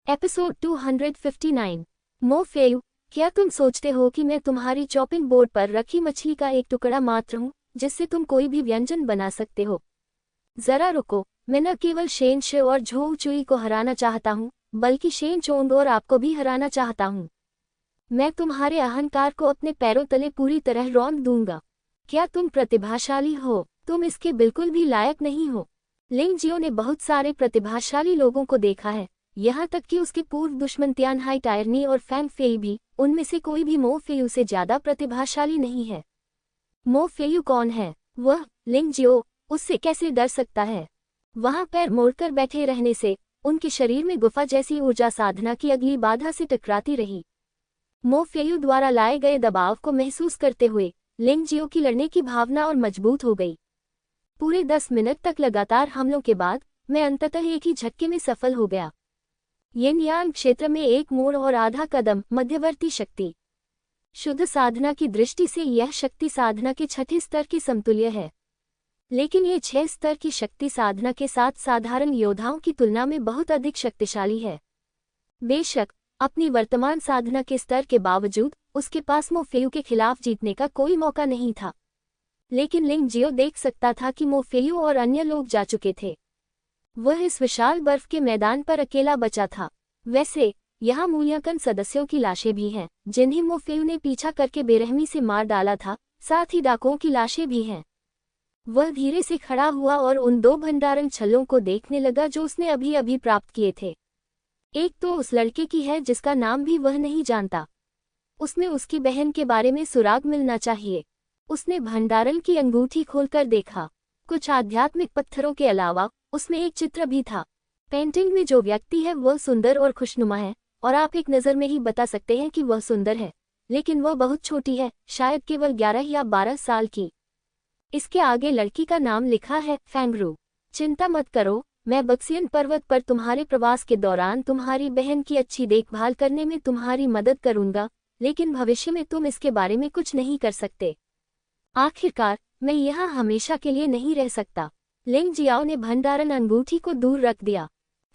Episode 259। मो फेयू, क्या तुम सोचते हो कि मैं तुम्हारी चॉपिंग बोर्ड पर रखी मछली का एक टुकड़ा मात्र हूँ जिससे तुम कोई भी व्यंजन बना सकते हो? जरा रुको, मैं न केवल शेन शे और झोउ चुई को हराना चाहता हूँ, बल्कि शेन चोंग और आपको भी हराना चाहता हूँ। मैं तुम्हारे अहंकार को अपने पैरों तले पूरी तरह रौंद दूंगा। क्या तुम प्रतिभाशाली हो? तुम इसके बिल्कुल भी लायक नहीं हो। लिंग जियो ने बहुत सारे प्रतिभाशाली लोगों को देखा है, यहाँ तक कि उसके पूर्व दुश्मन तियानहाई टायरनी और फैंग फेई भी। उनमें से कोई भी मो फेयू से ज्यादा प्रतिभाशाली नहीं है। मो फेयू कौन है? वह लिंग जियो, उससे कैसे डर सकता है? वहां पैर मोड़कर बैठे रहने से उनके शरीर में गुफा जैसी ऊर्जा साधना की अगली बाधा से टकराती रही। मो फेयू द्वारा लाए गए दबाव को महसूस करते हुए लिंग जियो की लड़ने की भावना और मजबूत हो गई। पूरे 10 मिनट तक लगातार हमलों के बाद मैं अंततः एक ही झटके में सफल हो गया। यिन यांग क्षेत्र में एक मोड़ और आधा कदम मध्यवर्ती शक्ति। शुद्ध साधना की दृष्टि से यह शक्ति साधना के छठे स्तर के समतुल्य है, लेकिन ये 6 स्तर की शक्ति साधना के साथ साधारण योद्धाओं की तुलना में बहुत अधिक शक्तिशाली है। बेशक अपनी वर्तमान साधना के स्तर के बावजूद उसके पास मो फेयू के खिलाफ जीतने का कोई मौका नहीं था, लेकिन लिंग जियो देख सकता था कि मो फेयू और अन्य लोग जा चुके थे। वह इस विशाल बर्फ के मैदान पर अकेला बचा था। वैसे यहाँ मूल्यांकन सदस्यों की लाशें भी हैं जिन्हें मो फेयू ने पीछा करके बेरहमी से मार डाला था, साथ ही डाकुओं की लाशें भी हैं। वह धीरे से खड़ा हुआ और उन 2 भंडारण छल्लों को देखने लगा जो उसने अभी अभी प्राप्त किए थे। एक तो उस लड़के की है जिसका नाम भी वह नहीं जानता। उसमें उसकी बहन के बारे में सुराग मिलना चाहिए। उसने भंडारण की अंगूठी खोलकर देखा। कुछ आध्यात्मिक पत्थरों के अलावा उसमें एक चित्र भी था। पेंटिंग में जो व्यक्ति है वह सुंदर और खुशनुमा है, और आप एक नज़र में ही बता सकते हैं कि वह सुंदर है, लेकिन वह बहुत छोटी है, शायद केवल 11 या 12 साल की। इसके आगे लड़की का नाम लिखा है, फैंगरू। चिंता मत करो, मैं बक्सियन पर्वत पर तुम्हारे प्रवास के दौरान तुम्हारी बहन की अच्छी देखभाल करने में तुम्हारी मदद करूंगा, लेकिन भविष्य में तुम इसके बारे में कुछ नहीं कर सकते। आखिरकार मैं यहाँ हमेशा के लिए नहीं रह सकता। लिंग जियाओ ने भंडारण अंगूठी को दूर रख दिया।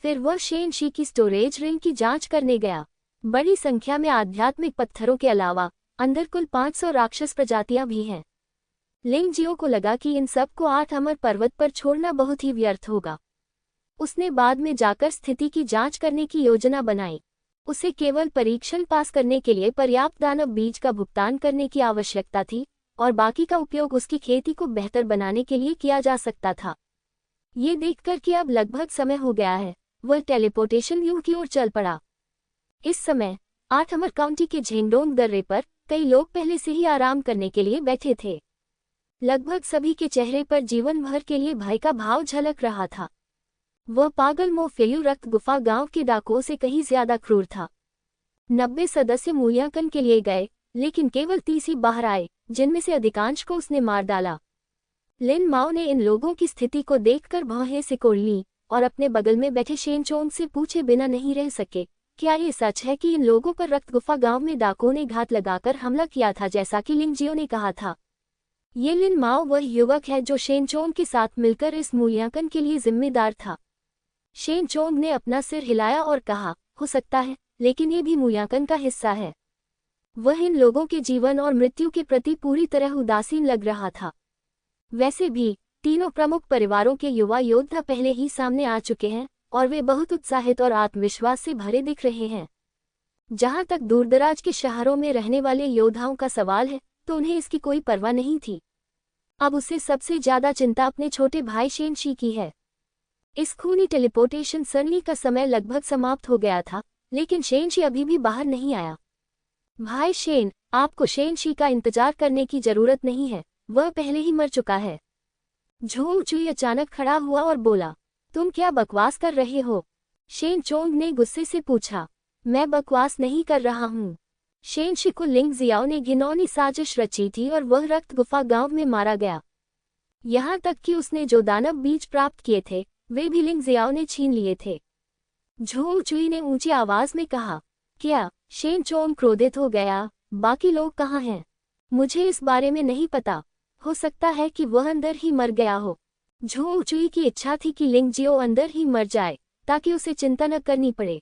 फिर वह शेन शी की स्टोरेज रिंग की जांच करने गया। बड़ी संख्या में आध्यात्मिक पत्थरों के अलावा अंदर कुल 500 राक्षस प्रजातियां भी हैं। लिंग जियो को लगा कि इन सब को 8 अमर पर्वत पर छोड़ना बहुत ही व्यर्थ होगा। उसने बाद में जाकर स्थिति की जांच करने की योजना बनाई। उसे केवल परीक्षण पास करने के लिए पर्याप्त दानव बीज का भुगतान करने की आवश्यकता थी, और बाकी का उपयोग उसकी खेती को बेहतर बनाने के लिए किया जा सकता था। ये देखकर कि अब लगभग समय हो गया है, वह टेलीपोर्टेशन व्यू की ओर चल पड़ा। इस समय 8 अमर काउंटी के झेंगडोंग दर्रे पर कई लोग पहले से ही आराम करने के लिए बैठे थे। लगभग सभी के चेहरे पर जीवन भर के लिए भय का भाव झलक रहा था। वह पागल मो फेयू रक्त गुफा गांव के डाकुओं से कहीं ज्यादा क्रूर था। 90 सदस्य मूल्यांकन के लिए गए, लेकिन केवल 30 ही बाहर आए, जिनमें से अधिकांश को उसने मार डाला। लिन माओ ने इन लोगों की स्थिति को देखकर भौहें सिकोड़ लीं और अपने बगल में बैठे शेन चोंग से पूछे बिना नहीं रह सके, क्या ये सच है कि इन लोगों पर रक्त गुफा गांव में डाकुओं ने घात लगाकर हमला किया था जैसा कि लिंग जियो ने कहा था? ये लिन माओ वह युवक है जो शेन चोंग के साथ मिलकर इस मूल्यांकन के लिए जिम्मेदार था। शेन चोंग ने अपना सिर हिलाया और कहा, हो सकता है, लेकिन ये भी मूल्यांकन का हिस्सा है। वह इन लोगों के जीवन और मृत्यु के प्रति पूरी तरह उदासीन लग रहा था। वैसे भी तीनों प्रमुख परिवारों के युवा योद्धा पहले ही सामने आ चुके हैं और वे बहुत उत्साहित और आत्मविश्वास से भरे दिख रहे हैं। जहां तक दूरदराज के शहरों में रहने वाले योद्धाओं का सवाल है, तो उन्हें इसकी कोई परवाह नहीं थी। अब उसे सबसे ज्यादा चिंता अपने छोटे भाई शेन शी की है। इस खूनी टेलीपोर्टेशन सरनी का समय लगभग समाप्त हो गया था, लेकिन शेन शी अभी भी बाहर नहीं आया। भाई शेन, आपको शेन शी का इंतजार करने की जरूरत नहीं है, वह पहले ही मर चुका है। झोउ चुई अचानक खड़ा हुआ और बोला, तुम क्या बकवास कर रहे हो? शेन चोंग ने गुस्से से पूछा। मैं बकवास नहीं कर रहा हूँ। शेन शी को लिंग जियाओ ने घिनौनी साजिश रची थी और वह रक्त गुफा गांव में मारा गया। यहाँ तक कि उसने जो दानव बीज प्राप्त किए थे वे भी लिंग जियाओ ने छीन लिए थे। झोउ चुई ने ऊंची आवाज में कहा। क्या? शेन चोंग क्रोधित हो गया। बाकी लोग कहाँ हैं? मुझे इस बारे में नहीं पता। हो सकता है कि वह अंदर ही मर गया हो। झोउ चुई की इच्छा थी कि लिंग जियो अंदर ही मर जाए, ताकि उसे चिंता न करनी पड़े।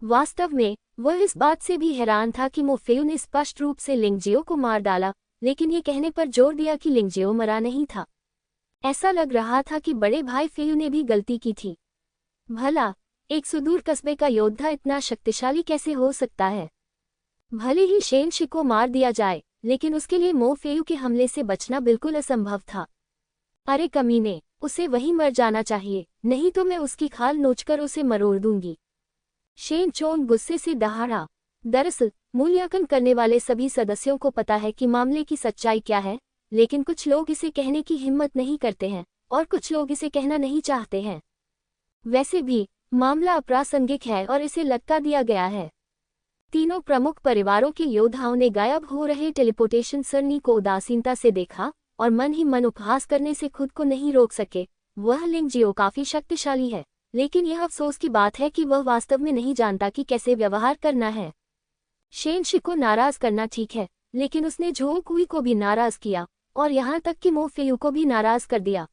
वास्तव में वह इस बात से भी हैरान था कि मो फेयू ने स्पष्ट रूप से लिंगजियो को मार डाला, लेकिन ये कहने पर जोर दिया कि लिंगजियो मरा नहीं था। ऐसा लग रहा था कि बड़े भाई फेयू ने भी गलती की थी। भला एक सुदूर कस्बे का योद्धा इतना शक्तिशाली कैसे हो सकता है? भले ही शेन शी को मार दिया जाए, लेकिन उसके लिए मो फेयू के हमले से बचना बिल्कुल असंभव था। अरे कमीने, उसे वहीं मर जाना चाहिए, नहीं तो मैं उसकी खाल नोचकर उसे मरोड़ दूंगी। शेन चोंग गुस्से से दहाड़ा। दरअसल मूल्यांकन करने वाले सभी सदस्यों को पता है कि मामले की सच्चाई क्या है, लेकिन कुछ लोग इसे कहने की हिम्मत नहीं करते हैं और कुछ लोग इसे कहना नहीं चाहते हैं। वैसे भी मामला अप्रासंगिक है और इसे लटका दिया गया है। तीनों प्रमुख परिवारों के योद्धाओं ने गायब हो रहे टेलीपोर्टेशन सरनी को उदासीनता से देखा और मन ही मन उपहास करने से खुद को नहीं रोक सके। वह लिंगजियो काफी शक्तिशाली है, लेकिन यह अफसोस की बात है कि वह वास्तव में नहीं जानता कि कैसे व्यवहार करना है। शेन शी को नाराज करना ठीक है, लेकिन उसने झो कुई को भी नाराज किया और यहाँ तक कि मो फेयू को भी नाराज कर दिया।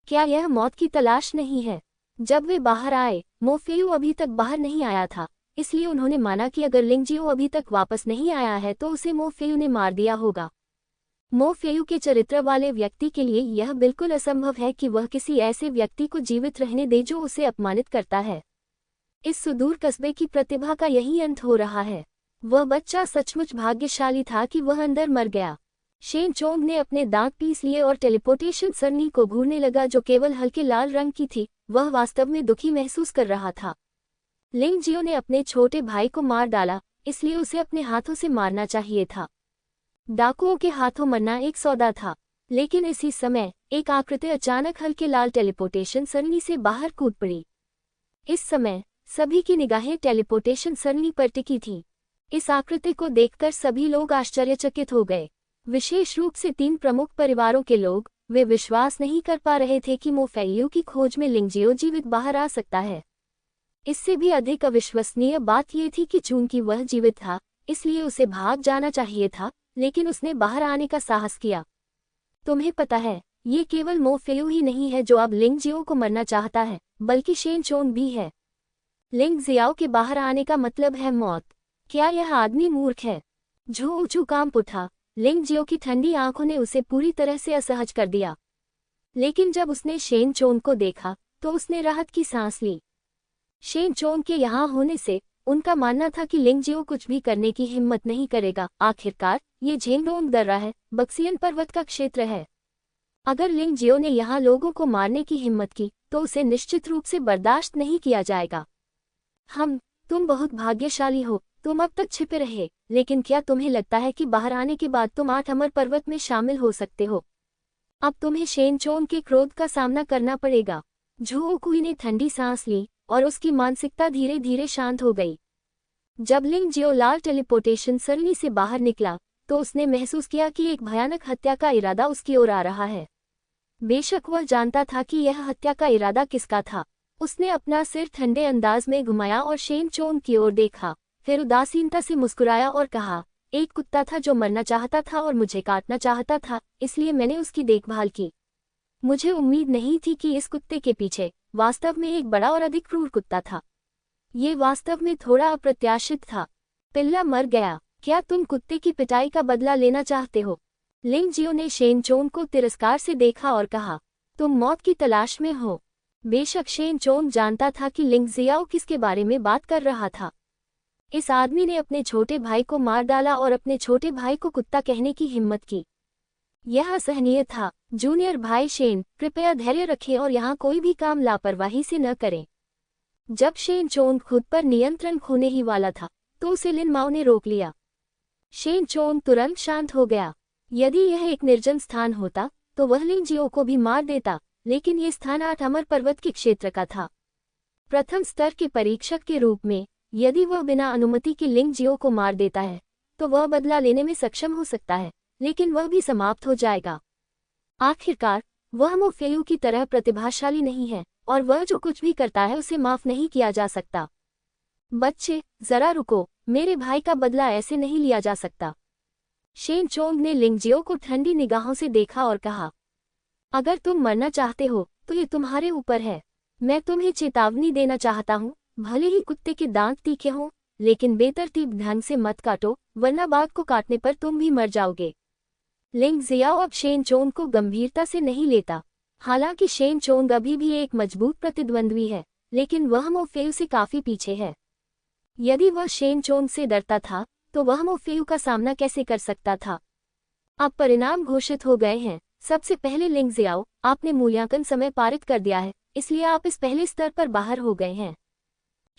क्या यह मौत की तलाश नहीं है? जब वे बाहर आए, मो फेयू अभी तक बाहर नहीं आया था, इसलिए उन्होंने माना कि अगर लिंगजियो अभी तक वापस नहीं आया है तो उसे मो फेयू ने मार दिया होगा। मो फेयू के चरित्र वाले व्यक्ति के लिए यह बिल्कुल असंभव है कि वह किसी ऐसे व्यक्ति को जीवित रहने दे जो उसे अपमानित करता है। इस सुदूर कस्बे की प्रतिभा का यही अंत हो रहा है। वह बच्चा सचमुच भाग्यशाली था कि वह अंदर मर गया। शेन चोंग ने अपने दांत पीस लिए और टेलीपोर्टेशन सरनी को घूरने लगा जो केवल हल्के लाल रंग की थी। वह वास्तव में दुखी महसूस कर रहा था। लिंगजियो ने अपने छोटे भाई को मार डाला, इसलिए उसे अपने हाथों से मारना चाहिए था। डाकुओं के हाथों मरना एक सौदा था, लेकिन इसी समय एक आकृति अचानक हल्के लाल टेलीपोर्टेशन सरनी से बाहर कूद पड़ी। इस समय सभी की निगाहें टेलीपोर्टेशन सरनी पर टिकी थीं। इस आकृति को देखकर सभी लोग आश्चर्यचकित हो गए, विशेष रूप से 3 प्रमुख परिवारों के लोग। वे विश्वास नहीं कर पा रहे थे कि मो फेयू की खोज में लिंगजियो जीवित बाहर आ सकता है। इससे भी अधिक अविश्वसनीय बात यह थी कि चूंकि वह जीवित था, इसलिए उसे भाग जाना चाहिए था, लेकिन उसने बाहर आने का साहस किया। तुम्हें पता है, ये केवल मो फेयू ही नहीं है जो अब लिंगजियो को मरना चाहता है, बल्कि शेन चोंग भी है। लिंगजियाओ के बाहर आने का मतलब है मौत। क्या यह आदमी मूर्ख है? झू कांप उठा। लिंगजियो की ठंडी आंखों ने उसे पूरी तरह से असहज कर दिया। लेकिन जब उसने शेन चोंग को देखा तो उसने राहत की सांस ली। शेन चोंग के यहाँ होने से उनका मानना था कि लिंगजियो कुछ भी करने की हिम्मत नहीं करेगा। आखिरकार ये झेंगडोंग दर्रा है, बक्सियन पर्वत का क्षेत्र है। अगर लिंगजियो ने यहाँ लोगों को मारने की हिम्मत की तो उसे निश्चित रूप से बर्दाश्त नहीं किया जाएगा। तुम बहुत भाग्यशाली हो, तुम अब तक छिपे रहे, लेकिन क्या तुम्हें लगता है कि बाहर आने के बाद तुम 8 अमर पर्वत में शामिल हो सकते हो? अब तुम्हें शेन चोंग के क्रोध का सामना करना पड़ेगा। झू कुई ने ठंडी सांस ली और उसकी मानसिकता धीरे धीरे शांत हो गई। जब लिंगजियो लाल टेलीपोर्टेशन सरनी से बाहर निकला तो उसने महसूस किया कि एक भयानक हत्या का इरादा उसकी ओर आ रहा है। बेशक वह जानता था कि यह हत्या का इरादा किसका था। उसने अपना सिर ठंडे अंदाज में घुमाया और शेन चोंग की ओर देखा, फिर उदासीनता से मुस्कुराया और कहा, एक कुत्ता था जो मरना चाहता था और मुझे काटना चाहता था, इसलिए मैंने उसकी देखभाल की। मुझे उम्मीद नहीं थी कि इस कुत्ते के पीछे वास्तव में एक बड़ा और अधिक क्रूर कुत्ता था। ये वास्तव में थोड़ा अप्रत्याशित था। पिल्ला मर गया। क्या तुम कुत्ते की पिटाई का बदला लेना चाहते हो? लिंगजियो ने शेन चोंग को तिरस्कार से देखा और कहा, तुम मौत की तलाश में हो। बेशक शेन चोंग जानता था कि लिंगजियाओ किसके बारे में बात कर रहा था। इस आदमी ने अपने छोटे भाई को मार डाला और अपने छोटे भाई को कुत्ता कहने की हिम्मत की। यह असहनीय था। जूनियर भाई शेन, कृपया धैर्य रखें और यहाँ कोई भी काम लापरवाही से न करें। जब शेन चोंग खुद पर नियंत्रण खोने ही वाला था तो उसे लिन माओ ने रोक लिया। शेन चोंग तुरंत शांत हो गया। यदि यह एक निर्जन स्थान होता तो वह लिंगजियो को भी मार देता, लेकिन ये स्थान 8 अमर पर्वत के क्षेत्र का था। प्रथम स्तर के परीक्षक के रूप में यदि वह बिना अनुमति के लिंगजियो को मार देता है तो वह बदला लेने में सक्षम हो सकता है, लेकिन वह भी समाप्त हो जाएगा। आखिरकार वह मो फेयू की तरह प्रतिभाशाली नहीं है और वह जो कुछ भी करता है उसे माफ नहीं किया जा सकता। बच्चे, जरा रुको, मेरे भाई का बदला ऐसे नहीं लिया जा सकता। शेन चोंग ने लिंगजियो को ठंडी निगाहों से देखा और कहा, अगर तुम मरना चाहते हो तो ये तुम्हारे ऊपर है। मैं तुम्हें चेतावनी देना चाहता हूँ, भले ही कुत्ते के दांत तीखे हों, लेकिन बेतरतीब ढंग से मत काटो, वरना बाघ को काटने पर तुम भी मर जाओगे। लिंग जियाओ अब शेन चोंग को गंभीरता से नहीं लेता। हालांकि शेन चोंग अभी भी एक मजबूत प्रतिद्वंद्वी है, लेकिन वह मो फेयू से काफी पीछे है। यदि वह शेन चोंग से डरता था, तो वह मो फेयू का सामना कैसे कर सकता था। अब परिणाम घोषित हो गए हैं। सबसे पहले लिंग जियाओ, आपने मूल्यांकन समय पारित कर दिया है, इसलिए आप इस पहले स्तर पर बाहर हो गए हैं।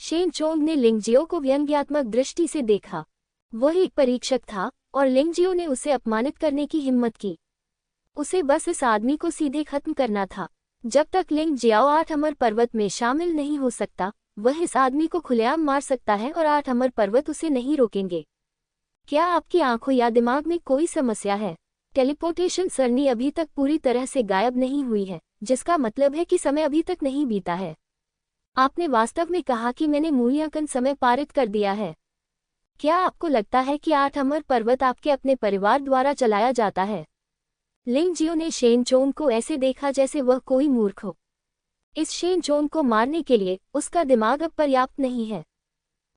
शेन चोंग ने लिंगजियो को व्यंग्यात्मक दृष्टि से देखा। वह एक परीक्षक था और लिंगजियो ने उसे अपमानित करने की हिम्मत की। उसे बस इस आदमी को सीधे खत्म करना था। जब तक लिंग जियाओ 8 अमर पर्वत में शामिल नहीं हो सकता, वह इस आदमी को खुलेआम मार सकता है और 8 अमर पर्वत उसे नहीं रोकेंगे। क्या आपकी आंखों या दिमाग में कोई समस्या है? टेलीपोर्टेशन सरणी अभी तक पूरी तरह से गायब नहीं हुई है, जिसका मतलब है कि समय अभी तक नहीं बीता है। आपने वास्तव में कहा कि मैंने मूल्यांकन समय पारित कर दिया है। क्या आपको लगता है कि 8 अमर पर्वत आपके अपने परिवार द्वारा चलाया जाता है? लिंगजियो ने शेन चोंग को ऐसे देखा जैसे वह कोई मूर्ख हो। इस शेन चोंग को मारने के लिए उसका दिमाग अब पर्याप्त नहीं है।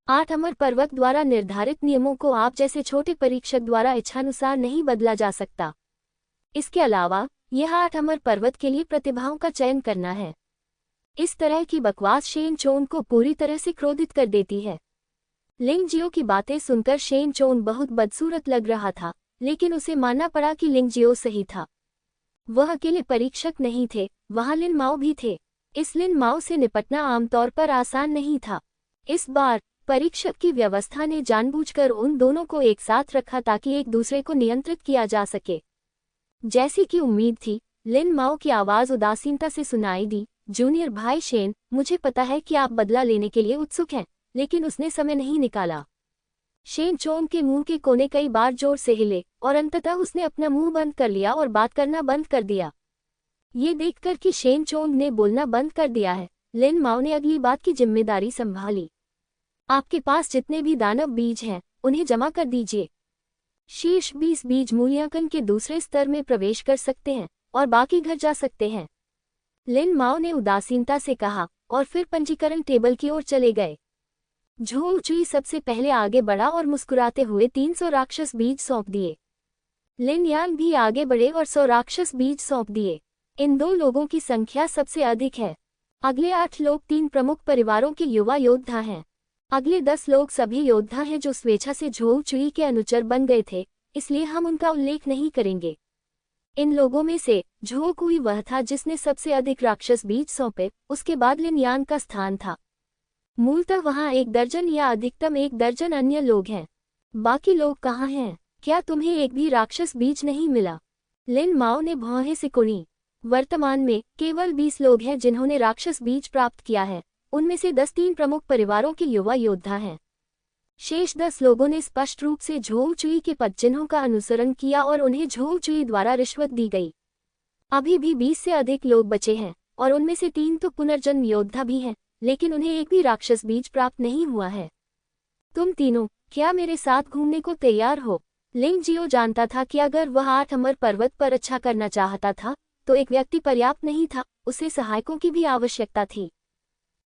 8 अमर पर्वत द्वारा निर्धारित नियमों को आप जैसे छोटे परीक्षक द्वारा इच्छानुसार नहीं बदला जा सकता। इसके अलावा यह 8 अमर पर्वत के लिए प्रतिभाओं का चयन करना है। इस तरह की बकवास शेन चोंग को पूरी तरह से क्रोधित कर देती है। लिंगजियो की बातें सुनकर शेन चोंग बहुत बदसूरत लग रहा था, लेकिन उसे मानना पड़ा कि लिंगजियो सही था। वह अकेले परीक्षक नहीं थे, वहां लिन माओ भी थे। इस लिन माओ से निपटना आमतौर पर आसान नहीं था। इस बार परीक्षक की व्यवस्था ने जानबूझकर उन दोनों को एक साथ रखा ताकि एक दूसरे को नियंत्रित किया जा सके। जैसी कि उम्मीद थी, लिन माओ की आवाज उदासीनता से सुनाई दी। जूनियर भाई शेन, मुझे पता है कि आप बदला लेने के लिए उत्सुक हैं, लेकिन उसने समय नहीं निकाला। शेन चोंग के मुंह के कोने कई बार जोर से हिले और अंततः उसने अपना मुंह बंद कर लिया और बात करना बंद कर दिया। ये देखकर कि शेन चोंग ने बोलना बंद कर दिया है, लिन माओ ने अगली बात की जिम्मेदारी संभाली। आपके पास जितने भी दानव बीज हैं, उन्हें जमा कर दीजिए। शीर्ष 20 बीज मूल्यांकन के दूसरे स्तर में प्रवेश कर सकते हैं और बाकी घर जा सकते हैं, लिन माओ ने उदासीनता से कहा और फिर पंजीकरण टेबल की ओर चले गए। झोंग चुई सबसे पहले आगे बढ़ा और मुस्कुराते हुए 300 राक्षस बीज सौंप दिए। लिन यांग भी आगे बढ़े और 100 राक्षस बीज सौंप दिए। इन 2 लोगों की संख्या सबसे अधिक है। अगले 8 लोग 3 प्रमुख परिवारों के युवा योद्धा हैं। अगले 10 लोग सभी योद्धा हैं जो स्वेच्छा से झोंग चुई के अनुचर बन गए थे, इसलिए हम उनका उल्लेख नहीं करेंगे। इन लोगों में से झो कुई वह था जिसने सबसे अधिक राक्षस बीज सौंपे, उसके बाद लिन यांग का स्थान था। मूलतः वहां 1 दर्जन या अधिकतम 1 दर्जन अन्य लोग हैं। बाकी लोग कहाँ हैं? क्या तुम्हें एक भी राक्षस बीज नहीं मिला? लिन माओ ने भौहें से कुनी। वर्तमान में केवल 20 लोग हैं जिन्होंने राक्षस बीज प्राप्त किया है, उनमें से 10 3 प्रमुख परिवारों के युवा योद्धा हैं। शेष 10 लोगों ने स्पष्ट रूप से झोंग चुई के पदचिन्हों का अनुसरण किया और उन्हें झोंग चुई द्वारा रिश्वत दी गई। अभी भी 20 से अधिक लोग बचे हैं और उनमें से 3 तो पुनर्जन्म योद्धा भी हैं, लेकिन उन्हें एक भी राक्षस बीज प्राप्त नहीं हुआ है। तुम तीनों क्या मेरे साथ घूमने को तैयार हो? लिंगजियो जानता था कि अगर वह 8 अमर पर्वत पर अच्छा करना चाहता था, तो एक व्यक्ति पर्याप्त नहीं था, उसे सहायकों की भी आवश्यकता थी।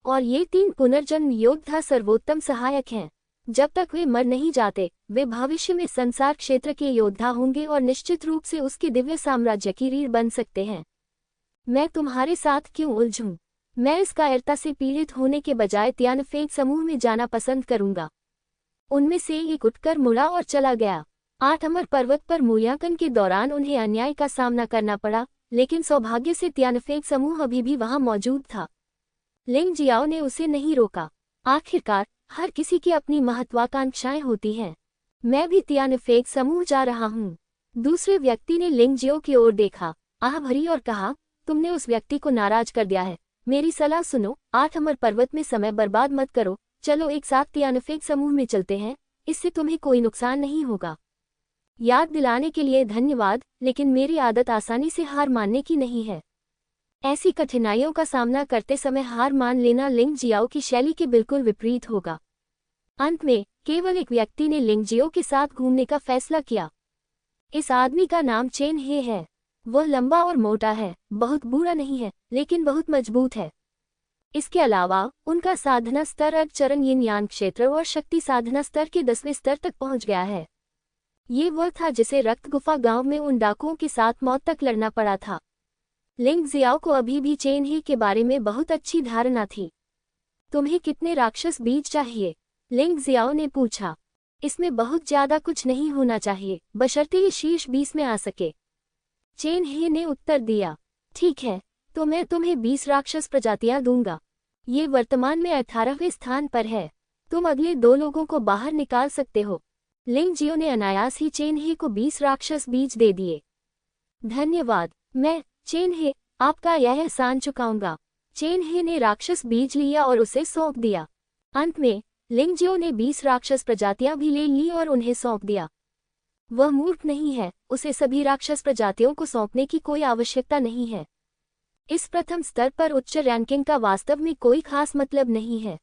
और ये 3 पुनर्जन्म योद्धा सर्वोत्तम सहायक हैं। जब तक वे मर नहीं जाते, वे भविष्य में संसार क्षेत्र के योद्धा होंगे और निश्चित रूप से उसके दिव्य साम्राज्य की रीढ़ बन सकते हैं। मैं तुम्हारे साथ क्यों उलझूं? मैं इस कायरता से पीड़ित होने के बजाय तियानफेंग समूह में जाना पसंद करूंगा। उनमें से एक उठकर मुड़ा और चला गया। 8 अमर पर्वत पर मूल्यांकन के दौरान उन्हें अन्याय का सामना करना पड़ा, लेकिन सौभाग्य से तियानफेंग समूह अभी भी वहां मौजूद था। लिंग जियाओ ने उसे नहीं रोका। आखिरकार हर किसी की अपनी महत्वाकांक्षाएं होती हैं। मैं भी तियानफेंग समूह जा रहा हूँ। दूसरे व्यक्ति ने लिंग जियो की ओर देखा, आह भरी और कहा, तुमने उस व्यक्ति को नाराज कर दिया है। मेरी सलाह सुनो, 8 अमर पर्वत में समय बर्बाद मत करो। चलो एक साथ तियानफेंग समूह में चलते हैं, इससे तुम्हें कोई नुकसान नहीं होगा। याद दिलाने के लिए धन्यवाद, लेकिन मेरी आदत आसानी से हार मानने की नहीं है। ऐसी कठिनाइयों का सामना करते समय हार मान लेना लिंग जियाओ की शैली के बिल्कुल विपरीत होगा। अंत में केवल एक व्यक्ति ने लिंग जियो के साथ घूमने का फैसला किया। इस आदमी का नाम चेन हे है। वह लंबा और मोटा है, बहुत बुरा नहीं है, लेकिन बहुत मजबूत है। इसके अलावा उनका साधना स्तर अर्क चरण यिन यांग क्षेत्र और शक्ति साधना स्तर के 10वें स्तर तक पहुंच गया है। ये वह था जिसे रक्त गुफा गांव में उन डाकुओं के साथ मौत तक लड़ना पड़ा था। लिंग जियाओ को अभी भी चेन ही के बारे में बहुत अच्छी धारणा थी। तुम्हें कितने राक्षस बीज चाहिए? लिंग जियाओ ने पूछा। इसमें बहुत ज्यादा कुछ नहीं होना चाहिए, बशर्ते ये शीर्ष 20 में आ सके। चेन ही ने उत्तर दिया। ठीक है, तो मैं तुम्हें 20 राक्षस प्रजातियां दूंगा। ये वर्तमान में 18वें स्थान पर है। तुम अगले 2 लोगों को बाहर निकाल सकते हो। लिंग जियो ने अनायास ही चेन ही को 20 राक्षस बीज दे दिए। धन्यवाद, मैं चेन ही आपका यह एहसान चुकाऊंगा। चेन ही ने राक्षस बीज लिया और उसे सौंप दिया। अंत में लिंग जियो ने 20 राक्षस प्रजातियां भी ले ली और उन्हें सौंप दिया। वह मूर्ख नहीं है, उसे सभी राक्षस प्रजातियों को सौंपने की कोई आवश्यकता नहीं है। इस प्रथम स्तर पर उच्च रैंकिंग का वास्तव में कोई खास मतलब नहीं है।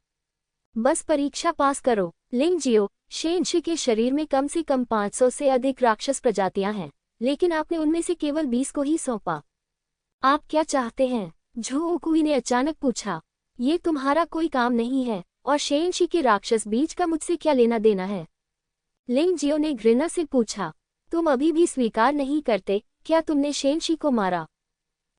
बस परीक्षा पास करो। लिंग जियो, शेनशी के शरीर में कम से कम 500 से अधिक राक्षस प्रजातियां हैं, लेकिन आपने उनमें से केवल 20 को ही सौंपा। आप क्या चाहते हैं? झो कुई ने अचानक पूछा। ये तुम्हारा कोई काम नहीं है, और शेनशी के राक्षस बीज का मुझसे क्या लेना देना है? लिंग जियो ने घृणा से पूछा। तुम अभी भी स्वीकार नहीं करते, क्या तुमने शेनशी को मारा?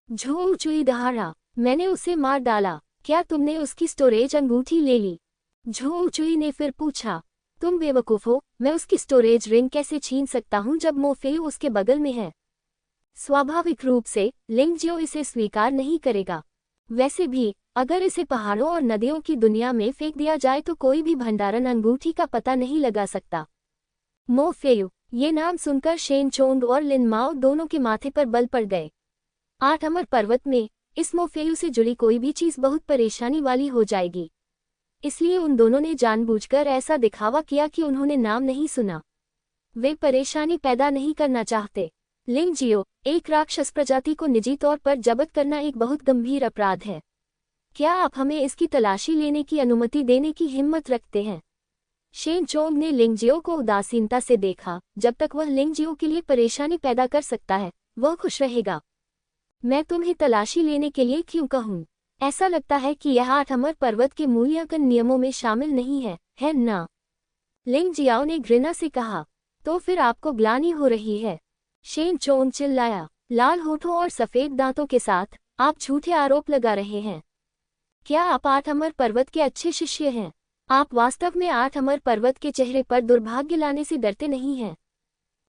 झो चुई दहाड़ा। मैंने उसे मार डाला। क्या तुमने उसकी स्टोरेज अंगूठी ले ली? झो चुई ने फिर पूछा। तुम बेवकूफ हो, मैं उसकी स्टोरेज रिंग कैसे छीन सकता हूं जब मोफेयू उसके बगल में है? स्वाभाविक रूप से लिंग जियो इसे स्वीकार नहीं करेगा। वैसे भी अगर इसे पहाड़ों और नदियों की दुनिया में फेंक दिया जाए तो कोई भी भंडारण अंगूठी का पता नहीं लगा सकता। मोफेयू, ये नाम सुनकर शेन चोंग और लिन माओ दोनों के माथे पर बल पड़ गए। 8 अमर पर्वत में इस मोफेयू से जुड़ी कोई भी चीज बहुत परेशानी वाली हो जाएगी। इसलिए उन दोनों ने जानबूझकर ऐसा दिखावा किया कि उन्होंने नाम नहीं सुना। वे परेशानी पैदा नहीं करना चाहते। लिंग जियो, एक राक्षस प्रजाति को निजी तौर पर जब्त करना एक बहुत गंभीर अपराध है। क्या आप हमें इसकी तलाशी लेने की अनुमति देने की हिम्मत रखते हैं? शेन चोंग ने लिंग जियो को उदासीनता से देखा। जब तक वह लिंग जियो के लिए परेशानी पैदा कर सकता है, वह खुश रहेगा। मैं तुम्हें तलाशी लेने के लिए क्यों कहूँ? ऐसा लगता है कि यह 8 अमर पर्वत के मूल्यांकन नियमों में शामिल नहीं है ना? लिंग जियाओ ने घृणा से कहा। तो फिर आपको ग्लानि हो रही है? शेन चोंग चिल्लाया। लाल होठों और सफेद दांतों के साथ आप झूठे आरोप लगा रहे हैं। क्या आप 8 अमर पर्वत के अच्छे शिष्य हैं? आप वास्तव में 8 अमर पर्वत के चेहरे पर दुर्भाग्य लाने से डरते नहीं हैं?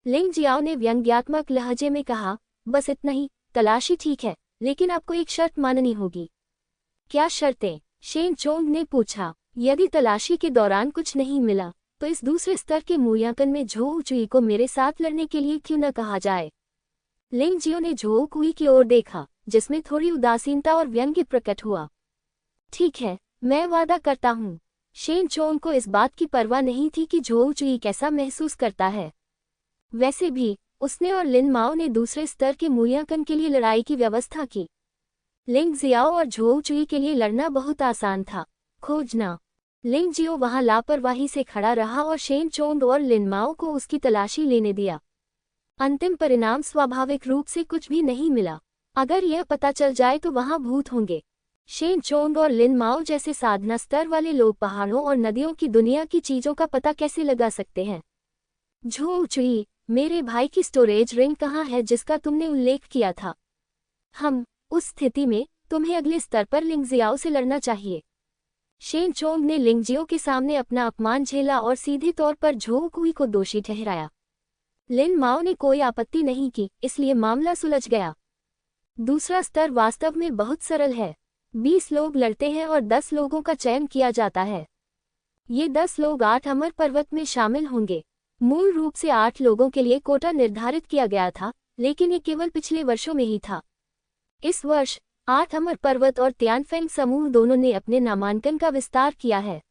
लिंग जियाओ ने व्यंग्यात्मक लहजे में कहा। बस इतना ही, तलाशी ठीक है, लेकिन आपको एक शर्त माननी होगी। क्या शर्तें? शेन चोंग ने पूछा। यदि तलाशी के दौरान कुछ नहीं मिला, तो इस दूसरे स्तर के मूल्यांकन में झो चुई को मेरे साथ लड़ने के लिए क्यों न कहा जाए? लिंग जियो ने झो कुई की ओर देखा, जिसमें थोड़ी उदासीनता और व्यंग्य प्रकट हुआ। ठीक है, मैं वादा करता हूँ। शेन चोंग को इस बात की परवाह नहीं थी कि झो चुई कैसा महसूस करता है। वैसे भी उसने और लिन माओ ने दूसरे स्तर के मूल्यांकन के लिए लड़ाई की व्यवस्था की। लिंग जियाओ और झो चुई के लिए लड़ना बहुत आसान था। खोजना। लिंग जियो वहां लापरवाही से खड़ा रहा और शेन चोंग और लिन माओ को उसकी तलाशी लेने दिया। अंतिम परिणाम स्वाभाविक रूप से कुछ भी नहीं मिला। अगर यह पता चल जाए तो वहां भूत होंगे। शेन चोंग और लिन माओ जैसे साधना स्तर वाले लोग पहाड़ों और नदियों की दुनिया की चीजों का पता कैसे लगा सकते हैं? झो चुई, मेरे भाई की स्टोरेज रिंग कहाँ है जिसका तुमने उल्लेख किया था? उस स्थिति में तुम्हें अगले स्तर पर लिंग जियाओ से लड़ना चाहिए। शेन चोंग ने लिंग जियो के सामने अपना अपमान झेला और सीधे तौर पर झो कुई को दोषी ठहराया। लिन माओ ने कोई आपत्ति नहीं की, इसलिए मामला सुलझ गया। दूसरा स्तर वास्तव में बहुत सरल है। 20 लोग लड़ते हैं और 10 लोगों का चयन किया जाता है। ये 10 लोग 8 अमर पर्वत में शामिल होंगे। मूल रूप से 8 लोगों के लिए कोटा निर्धारित किया गया था, लेकिन ये केवल पिछले वर्षों में ही था। इस वर्ष 8 अमर पर्वत और तियानफेंग समूह दोनों ने अपने नामांकन का विस्तार किया है।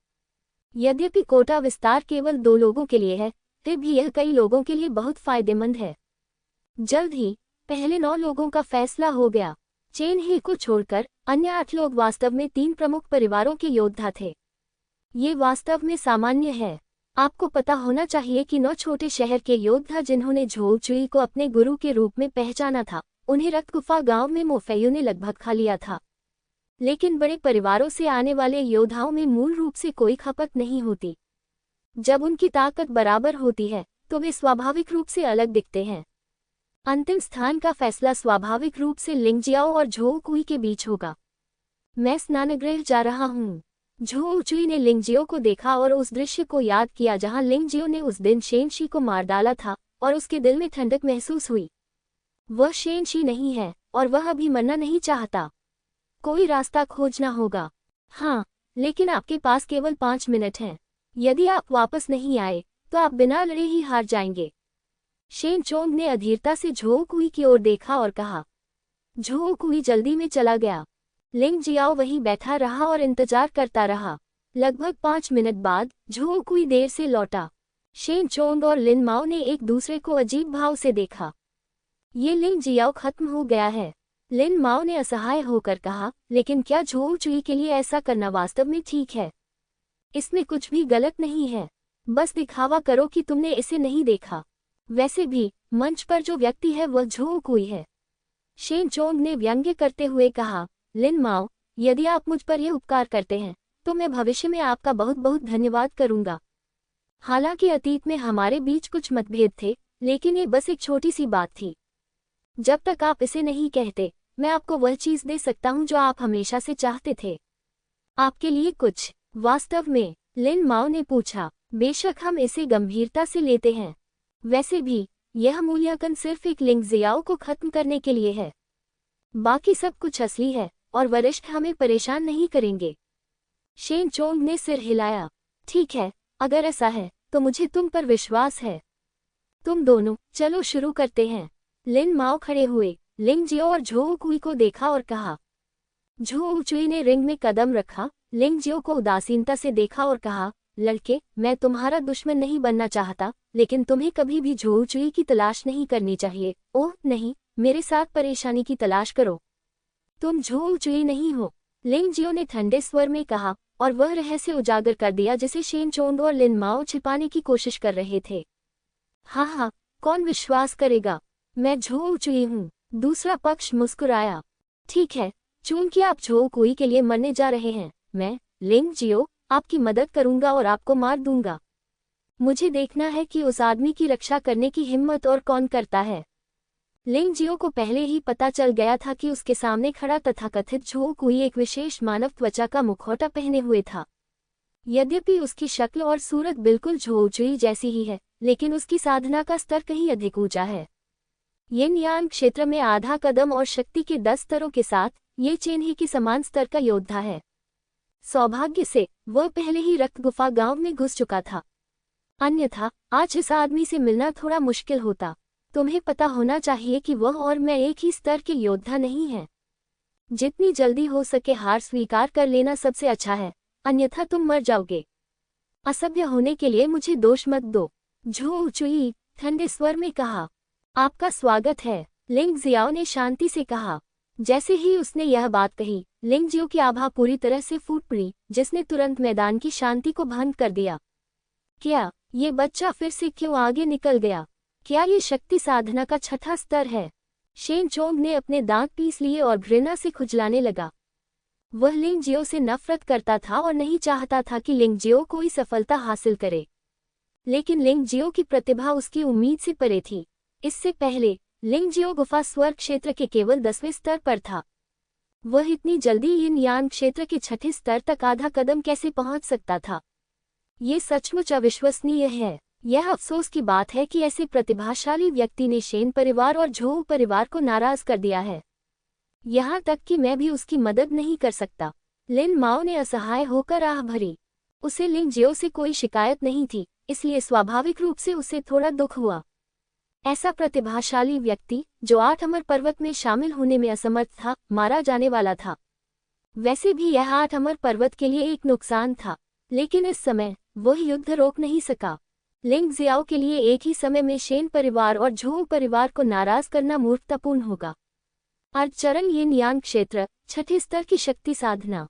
यद्यपि कोटा विस्तार केवल 2 लोगों के लिए है, फिर भी यह कई लोगों के लिए बहुत फायदेमंद है। जल्द ही पहले 9 लोगों का फैसला हो गया। चेन ही को छोड़कर अन्य 8 लोग वास्तव में 3 प्रमुख परिवारों के योद्धा थे। ये वास्तव में सामान्य है। आपको पता होना चाहिए कि 9 छोटे शहर के योद्धा जिन्होंने झो चुई को अपने गुरु के रूप में पहचाना था, उन्हें रक्त गुफा गांव में मोफेयू ने लगभग खा लिया था। लेकिन बड़े परिवारों से आने वाले योद्धाओं में मूल रूप से कोई खपत नहीं होती। जब उनकी ताकत बराबर होती है तो वे स्वाभाविक रूप से अलग दिखते हैं। अंतिम स्थान का फैसला स्वाभाविक रूप से लिंगजियाओ और झोउ कुई के बीच होगा। मैं स्नानगृह जा रहा हूँ। झोउ चुई ने लिंगजियो को देखा और उस दृश्य को याद किया जहाँ लिंगजियो ने उस दिन शेनशी को मार डाला था, और उसके दिल में ठंडक महसूस हुई। वह शेनशी नहीं है और वह अभी मरना नहीं चाहता। कोई रास्ता खोजना होगा। हाँ, लेकिन आपके पास केवल 5 मिनट हैं। यदि आप वापस नहीं आए तो आप बिना लड़े ही हार जाएंगे। शेन चोंग ने अधीरता से झोउ कुई की ओर देखा और कहा। झोउ कुई जल्दी में चला गया। लिंग जियाओ वहीं बैठा रहा और इंतजार करता रहा। लगभग 5 मिनट बाद झोउ कुई देर से लौटा। शेन चोंग और लिन माओ ने एक दूसरे को अजीब भाव से देखा। ये लिंग जियाओ खत्म हो गया है, लिन माओ ने असहाय होकर कहा। लेकिन क्या झोउ चुई के लिए ऐसा करना वास्तव में ठीक है? इसमें कुछ भी गलत नहीं है। बस दिखावा करो कि तुमने इसे नहीं देखा। वैसे भी मंच पर जो व्यक्ति है वह झोउ कुई है। शेन चोंग ने व्यंग्य करते हुए कहा। लिन माओ, यदि आप मुझ पर यह उपकार करते हैं तो मैं भविष्य में आपका बहुत बहुत धन्यवाद करूंगा। हालांकि अतीत में हमारे बीच कुछ मतभेद थे, लेकिन ये बस एक छोटी सी बात थी। जब तक आप इसे नहीं कहते, मैं आपको वह चीज दे सकता हूं जो आप हमेशा से चाहते थे। आपके लिए कुछ? वास्तव में? लिन माओ ने पूछा। बेशक हम इसे गंभीरता से लेते हैं। वैसे भी यह मूल्यांकन सिर्फ एक लिंगजियाओ को खत्म करने के लिए है। बाकी सब कुछ असली है और वरिष्ठ हमें परेशान नहीं करेंगे। शेन चोंग ने सिर हिलाया। ठीक है, अगर ऐसा है तो मुझे तुम पर विश्वास है। तुम दोनों चलो शुरू करते हैं। लिन माओ खड़े हुए, लिंग जियो और झोउ कुई को देखा और कहा। झोउ चुई ने रिंग में कदम रखा, लिंग जियो को उदासीनता से देखा और कहा। लड़के, मैं तुम्हारा दुश्मन नहीं बनना चाहता, लेकिन तुम्हें कभी भी झोउ चुई की तलाश नहीं करनी चाहिए। ओह नहीं, मेरे साथ परेशानी की तलाश करो। तुम झोउ चुई नहीं हो, लिंग जियो ने ठंडे स्वर में कहा, और वह रहस्य उजागर कर दिया जिसे शेन चोंग और लिन माओ छिपाने की कोशिश कर रहे थे। हाँ, कौन विश्वास करेगा? मैं झोउ चुई हूँ। दूसरा पक्ष मुस्कुराया। ठीक है, चूंकि आप झोउ कुई के लिए मरने जा रहे हैं, मैं, लिंग जियो, आपकी मदद करूंगा और आपको मार दूंगा। मुझे देखना है कि उस आदमी की रक्षा करने की हिम्मत और कौन करता है। लिंग जियो को पहले ही पता चल गया था कि उसके सामने खड़ा तथाकथित झोउ कुई एक विशेष मानव त्वचा का मुखौटा पहने हुए था। यद्यपि उसकी शक्ल और सूरत बिल्कुल झोउ चुई जैसी ही है, लेकिन उसकी साधना का स्तर कहीं अधिक ऊंचा है। यिन यान क्षेत्र में आधा कदम और शक्ति के 10 स्तरों के साथ ये चेन्ही की समान स्तर का योद्धा है। सौभाग्य से वह पहले ही रक्त गुफा गांव में घुस चुका था। अन्यथा आज इस आदमी से मिलना थोड़ा मुश्किल होता। तुम्हें पता होना चाहिए कि वह और मैं एक ही स्तर के योद्धा नहीं हैं। जितनी जल्दी हो सके हार स्वीकार कर लेना सबसे अच्छा है, अन्यथा तुम मर जाओगे। असभ्य होने के लिए मुझे दोष मत दो, झोउ चुई ठंडे स्वर में कहा। आपका स्वागत है, लिंग जियाओ ने शांति से कहा। जैसे ही उसने यह बात कही, लिंग जियो की आभा पूरी तरह से फूट पड़ी, जिसने तुरंत मैदान की शांति को भंग कर दिया। क्या ये बच्चा फिर से क्यों आगे निकल गया? क्या ये शक्ति साधना का छठा स्तर है? शेन चोंग ने अपने दांत पीस लिए और घृणा से खुजलाने लगा। वह लिंग जियो से नफरत करता था और नहीं चाहता था कि लिंग जियो कोई सफलता हासिल करे। लेकिन लिंग जियो की प्रतिभा उसकी उम्मीद से परे थी। इससे पहले लिंग जियो गुफा स्वर्ग क्षेत्र के केवल 10वें स्तर पर था। वह इतनी जल्दी यिन यान क्षेत्र के छठे स्तर तक आधा कदम कैसे पहुंच सकता था? ये सचमुच अविश्वसनीय है। यह अफसोस की बात है कि ऐसे प्रतिभाशाली व्यक्ति ने शेन परिवार और झोउ परिवार को नाराज कर दिया है। यहाँ तक कि मैं भी उसकी मदद नहीं कर सकता। लिन माओ ने असहाय होकर आह भरी। उसे लिंग जियो से कोई शिकायत नहीं थी, इसलिए स्वाभाविक रूप से उसे थोड़ा दुख हुआ। ऐसा प्रतिभाशाली व्यक्ति, जो 8 अमर पर्वत में शामिल होने में असमर्थ था, मारा जाने वाला था। वैसे भी यह 8 अमर पर्वत के लिए एक नुकसान था, लेकिन इस समय वह युद्ध रोक नहीं सका। लिंग जियाओ के लिए एक ही समय में शेन परिवार और झोउ परिवार को नाराज करना मूर्खतापूर्ण होगा। अर्धचरण यिन यान क्षेत्र, छठे स्तर की शक्ति साधना।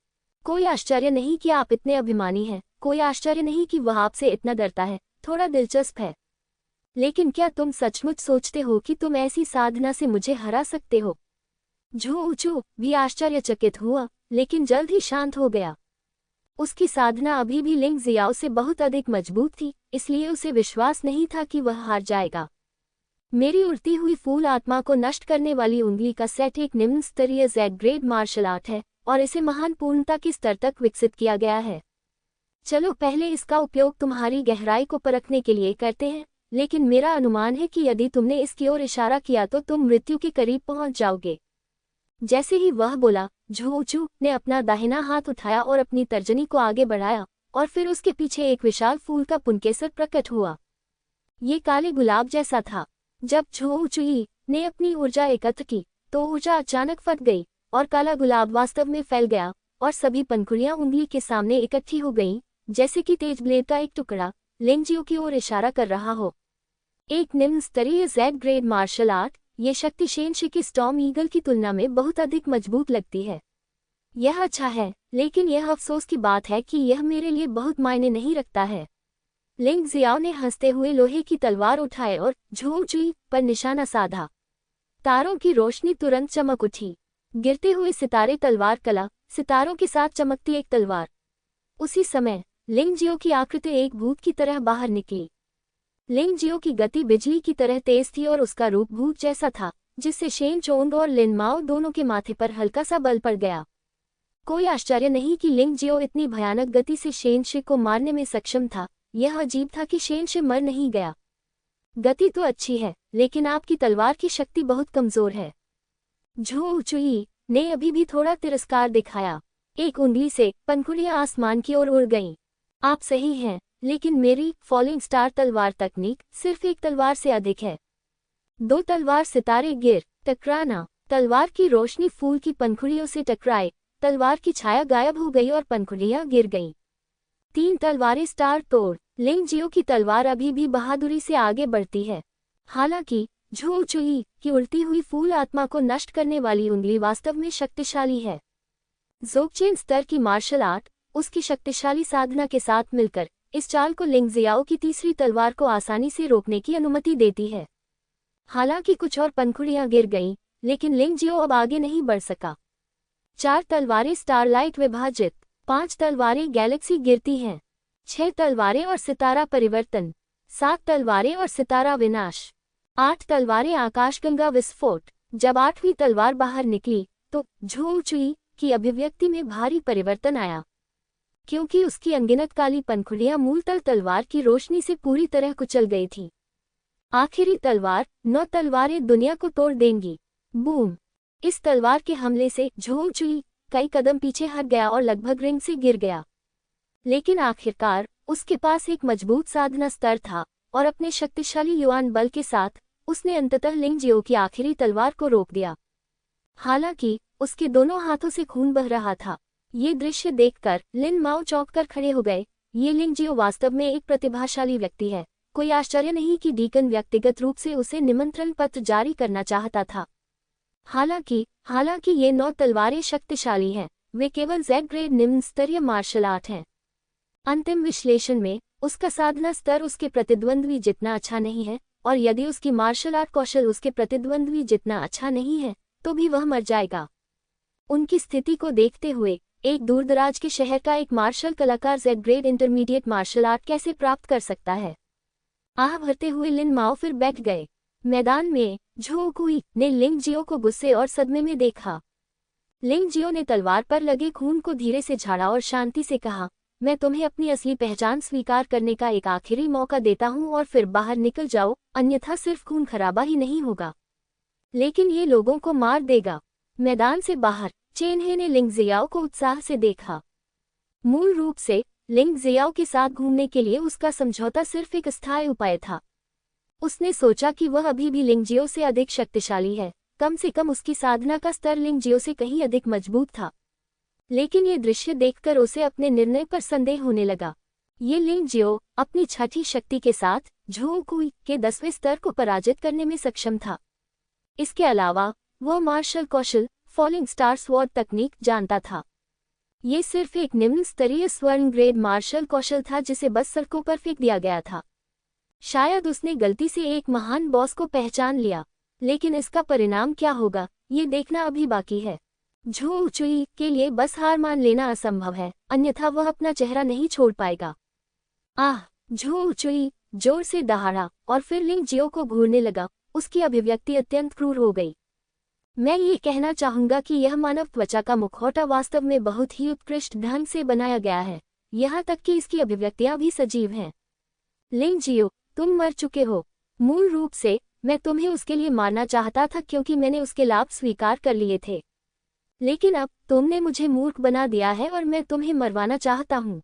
कोई आश्चर्य नहीं कि आप इतने अभिमानी हैं, कोई आश्चर्य नहीं कि वह आपसे इतना डरता है। थोड़ा दिलचस्प है। लेकिन क्या तुम सचमुच सोचते हो कि तुम ऐसी साधना से मुझे हरा सकते हो? झोउ चू भी आश्चर्यचकित हुआ, लेकिन जल्द ही शांत हो गया। उसकी साधना अभी भी लिंग जियाओ से बहुत अधिक मजबूत थी, इसलिए उसे विश्वास नहीं था कि वह हार जाएगा। मेरी उड़ती हुई फूल आत्मा को नष्ट करने वाली उंगली का सेट एक निम्न स्तरीय Z ग्रेड मार्शल आर्ट है और इसे महान पूर्णता के स्तर तक विकसित किया गया है। चलो पहले इसका उपयोग तुम्हारी गहराई को परखने के लिए करते हैं, लेकिन मेरा अनुमान है कि यदि तुमने इसकी ओर इशारा किया तो तुम मृत्यु के करीब पहुंच जाओगे। जैसे ही वह बोला, झोचू ने अपना दाहिना हाथ उठाया और अपनी तर्जनी को आगे बढ़ाया, और फिर उसके पीछे एक विशाल फूल का पुनकेसर प्रकट हुआ। ये काले गुलाब जैसा था। जब झोचुई ने अपनी ऊर्जा एकत्र की तो ऊर्जा अचानक फट गई और काला गुलाब वास्तव में फैल गया और सभी पंखुड़ियां उंगली के सामने इकट्ठी हो गईं, जैसे कि तेज ब्लेड का एक टुकड़ा लिंगजियो की ओर इशारा कर रहा हो। एक निम्न स्तरीय Z ग्रेड मार्शल आर्ट, ये शक्ति शेनशी की स्टॉर्म ईगल की तुलना में बहुत अधिक मजबूत लगती है। यह अच्छा है, लेकिन यह अफसोस की बात है कि यह मेरे लिए बहुत मायने नहीं रखता है। लिंग जियाओ ने हंसते हुए लोहे की तलवार उठाए और झोचुई पर निशाना साधा। तारों की रोशनी तुरंत चमक उठी। गिरते हुए सितारे तलवार कला, सितारों के साथ चमकती एक तलवार। उसी समय लिंगजियो की आकृति एक भूत की तरह बाहर निकली। लिंगजियो की गति बिजली की तरह तेज थी और उसका रूप भूत जैसा था, जिससे शेन चोंग और लिन माओ दोनों के माथे पर हल्का सा बल पड़ गया। कोई आश्चर्य नहीं कि लिंगजियो इतनी भयानक गति से शेनशी को मारने में सक्षम था। यह अजीब था कि शेनशी मर नहीं गया। गति तो अच्छी है, लेकिन आपकी तलवार की शक्ति बहुत कमजोर है। झोचुई ने अभी भी थोड़ा तिरस्कार दिखाया। एक उंगली से पंखुड़ियां आसमान की ओर उड़ गईं। आप सही हैं, लेकिन मेरी फॉलिंग स्टार तलवार तकनीक सिर्फ एक तलवार से अधिक है। दो तलवार सितारे गिर टकराना। तलवार की रोशनी फूल की पंखुड़ियों से टकराए, तलवार की छाया गायब हो गई और पंखुड़ियां गिर गईं। तीन तलवारें स्टार तोड़। लिंगजियो की तलवार अभी भी बहादुरी से आगे बढ़ती है। हालांकि झोचुई की उड़ती हुई फूल आत्मा को नष्ट करने वाली उंगली वास्तव में शक्तिशाली है। जोगचेन स्तर की मार्शल आर्ट, उसकी शक्तिशाली साधना के साथ मिलकर इस चाल को लिंग जियाओ की तीसरी तलवार को आसानी से रोकने की अनुमति देती है। हालांकि कुछ और पंखुड़ियां गिर गईं, लेकिन लिंगजियो अब आगे नहीं बढ़ सका। 4 तलवारें स्टारलाइट विभाजित, 5 तलवारें गैलेक्सी गिरती हैं, 6 तलवारें और सितारा परिवर्तन, 7 तलवारें और सितारा विनाश, 8 तलवारें आकाशगंगा विस्फोट। जब 8वीं तलवार बाहर निकली तो झोचुई की अभिव्यक्ति में भारी परिवर्तन आया, क्योंकि उसकी अनगिनत काली पंखुड़ियां मूलतल तलवार की रोशनी से पूरी तरह कुचल गई थीं। आखिरी तलवार, 9 तलवारें दुनिया को तोड़ देंगी। बूम! इस तलवार के हमले से झोचुई कई कदम पीछे हट गया और लगभग रिंग से गिर गया। लेकिन आखिरकार उसके पास एक मजबूत साधना स्तर था और अपने शक्तिशाली युआन बल के साथ उसने अंततः लिंगजियो की आखिरी तलवार को रोक दिया। हालांकि उसके दोनों हाथों से खून बह रहा था। ये दृश्य देखकर लिन माओ चौंककर खड़े हो गए। ये लिंगजियो वास्तव में एक प्रतिभाशाली व्यक्ति है। कोई आश्चर्य नहीं कि डीकन व्यक्तिगत रूप से उसे निमंत्रण पत्र जारी करना चाहता था। हालांकि ये 9 तलवारें शक्तिशाली हैं, वे केवल Z ग्रेड निम्न स्तरीय मार्शल आर्ट हैं। अंतिम विश्लेषण में उसका साधना स्तर उसके प्रतिद्वंद्वी जितना अच्छा नहीं है, और यदि उसकी मार्शल आर्ट कौशल उसके प्रतिद्वंद्वी जितना अच्छा नहीं है, तो भी वह मर जाएगा। उनकी स्थिति को देखते हुए एक दूरदराज के शहर का एक मार्शल कलाकार Z grade intermediate martial art कैसे प्राप्त कर सकता है? आह भरते हुए लिन माओ फिर बैठ गए। मैदान में झोकुई ने लिंगजियो को गुस्से और सदमे में देखा। लिंगजियो ने तलवार पर लगे खून को धीरे से झाड़ा और शांति से कहा, मैं तुम्हें अपनी असली पहचान स्वीकार करने का एक आखिरी मौका देता हूं और फिर बाहर निकल जाओ, अन्यथा सिर्फ खून खराबा ही नहीं होगा, लेकिन ये लोगों को मार देगा। मैदान से बाहर चेनहे ने लिंग जियाओ को उत्साह से देखा। मूल रूप से लिंग जियाओ के साथ घूमने के लिए उसका समझौता सिर्फ एक अस्थायी उपाय था। उसने सोचा कि वह अभी भी लिंगजियो से अधिक शक्तिशाली है, कम से कम उसकी साधना का स्तर लिंगजियो से कहीं अधिक मजबूत था। लेकिन ये दृश्य देखकर उसे अपने निर्णय पर संदेह होने लगा। ये लिंगजियो अपनी छठी शक्ति के साथ झोकुई के 10वें स्तर को पराजित करने में सक्षम था। इसके अलावा वह मार्शल कौशल फॉलिंग स्टार स्वॉर्ड तकनीक जानता था। ये सिर्फ एक निम्न स्तरीय स्वर्ण ग्रेड मार्शल कौशल था जिसे बस सड़कों पर फेंक दिया गया था। शायद उसने गलती से एक महान बॉस को पहचान लिया, लेकिन इसका परिणाम क्या होगा, ये देखना अभी बाकी है। झू चुई के लिए बस हार मान लेना असंभव है, अन्यथा वह अपना चेहरा नहीं छोड़ पाएगा। आह! झू चुई जोर से दहाड़ा और फिर लिंग जियो को घूरने लगा। उसकी अभिव्यक्ति अत्यंत क्रूर हो गई। मैं ये कहना चाहूंगा कि यह मानव त्वचा का मुखौटा वास्तव में बहुत ही उत्कृष्ट ढंग से बनाया गया है, यहाँ तक कि इसकी अभिव्यक्तियां भी सजीव हैं। लिंग जियो, तुम मर चुके हो। मूल रूप से मैं तुम्हें उसके लिए मारना चाहता था क्योंकि मैंने उसके लाभ स्वीकार कर लिए थे, लेकिन अब तुमने मुझे मूर्ख बना दिया है और मैं तुम्हें मरवाना चाहता हूँ।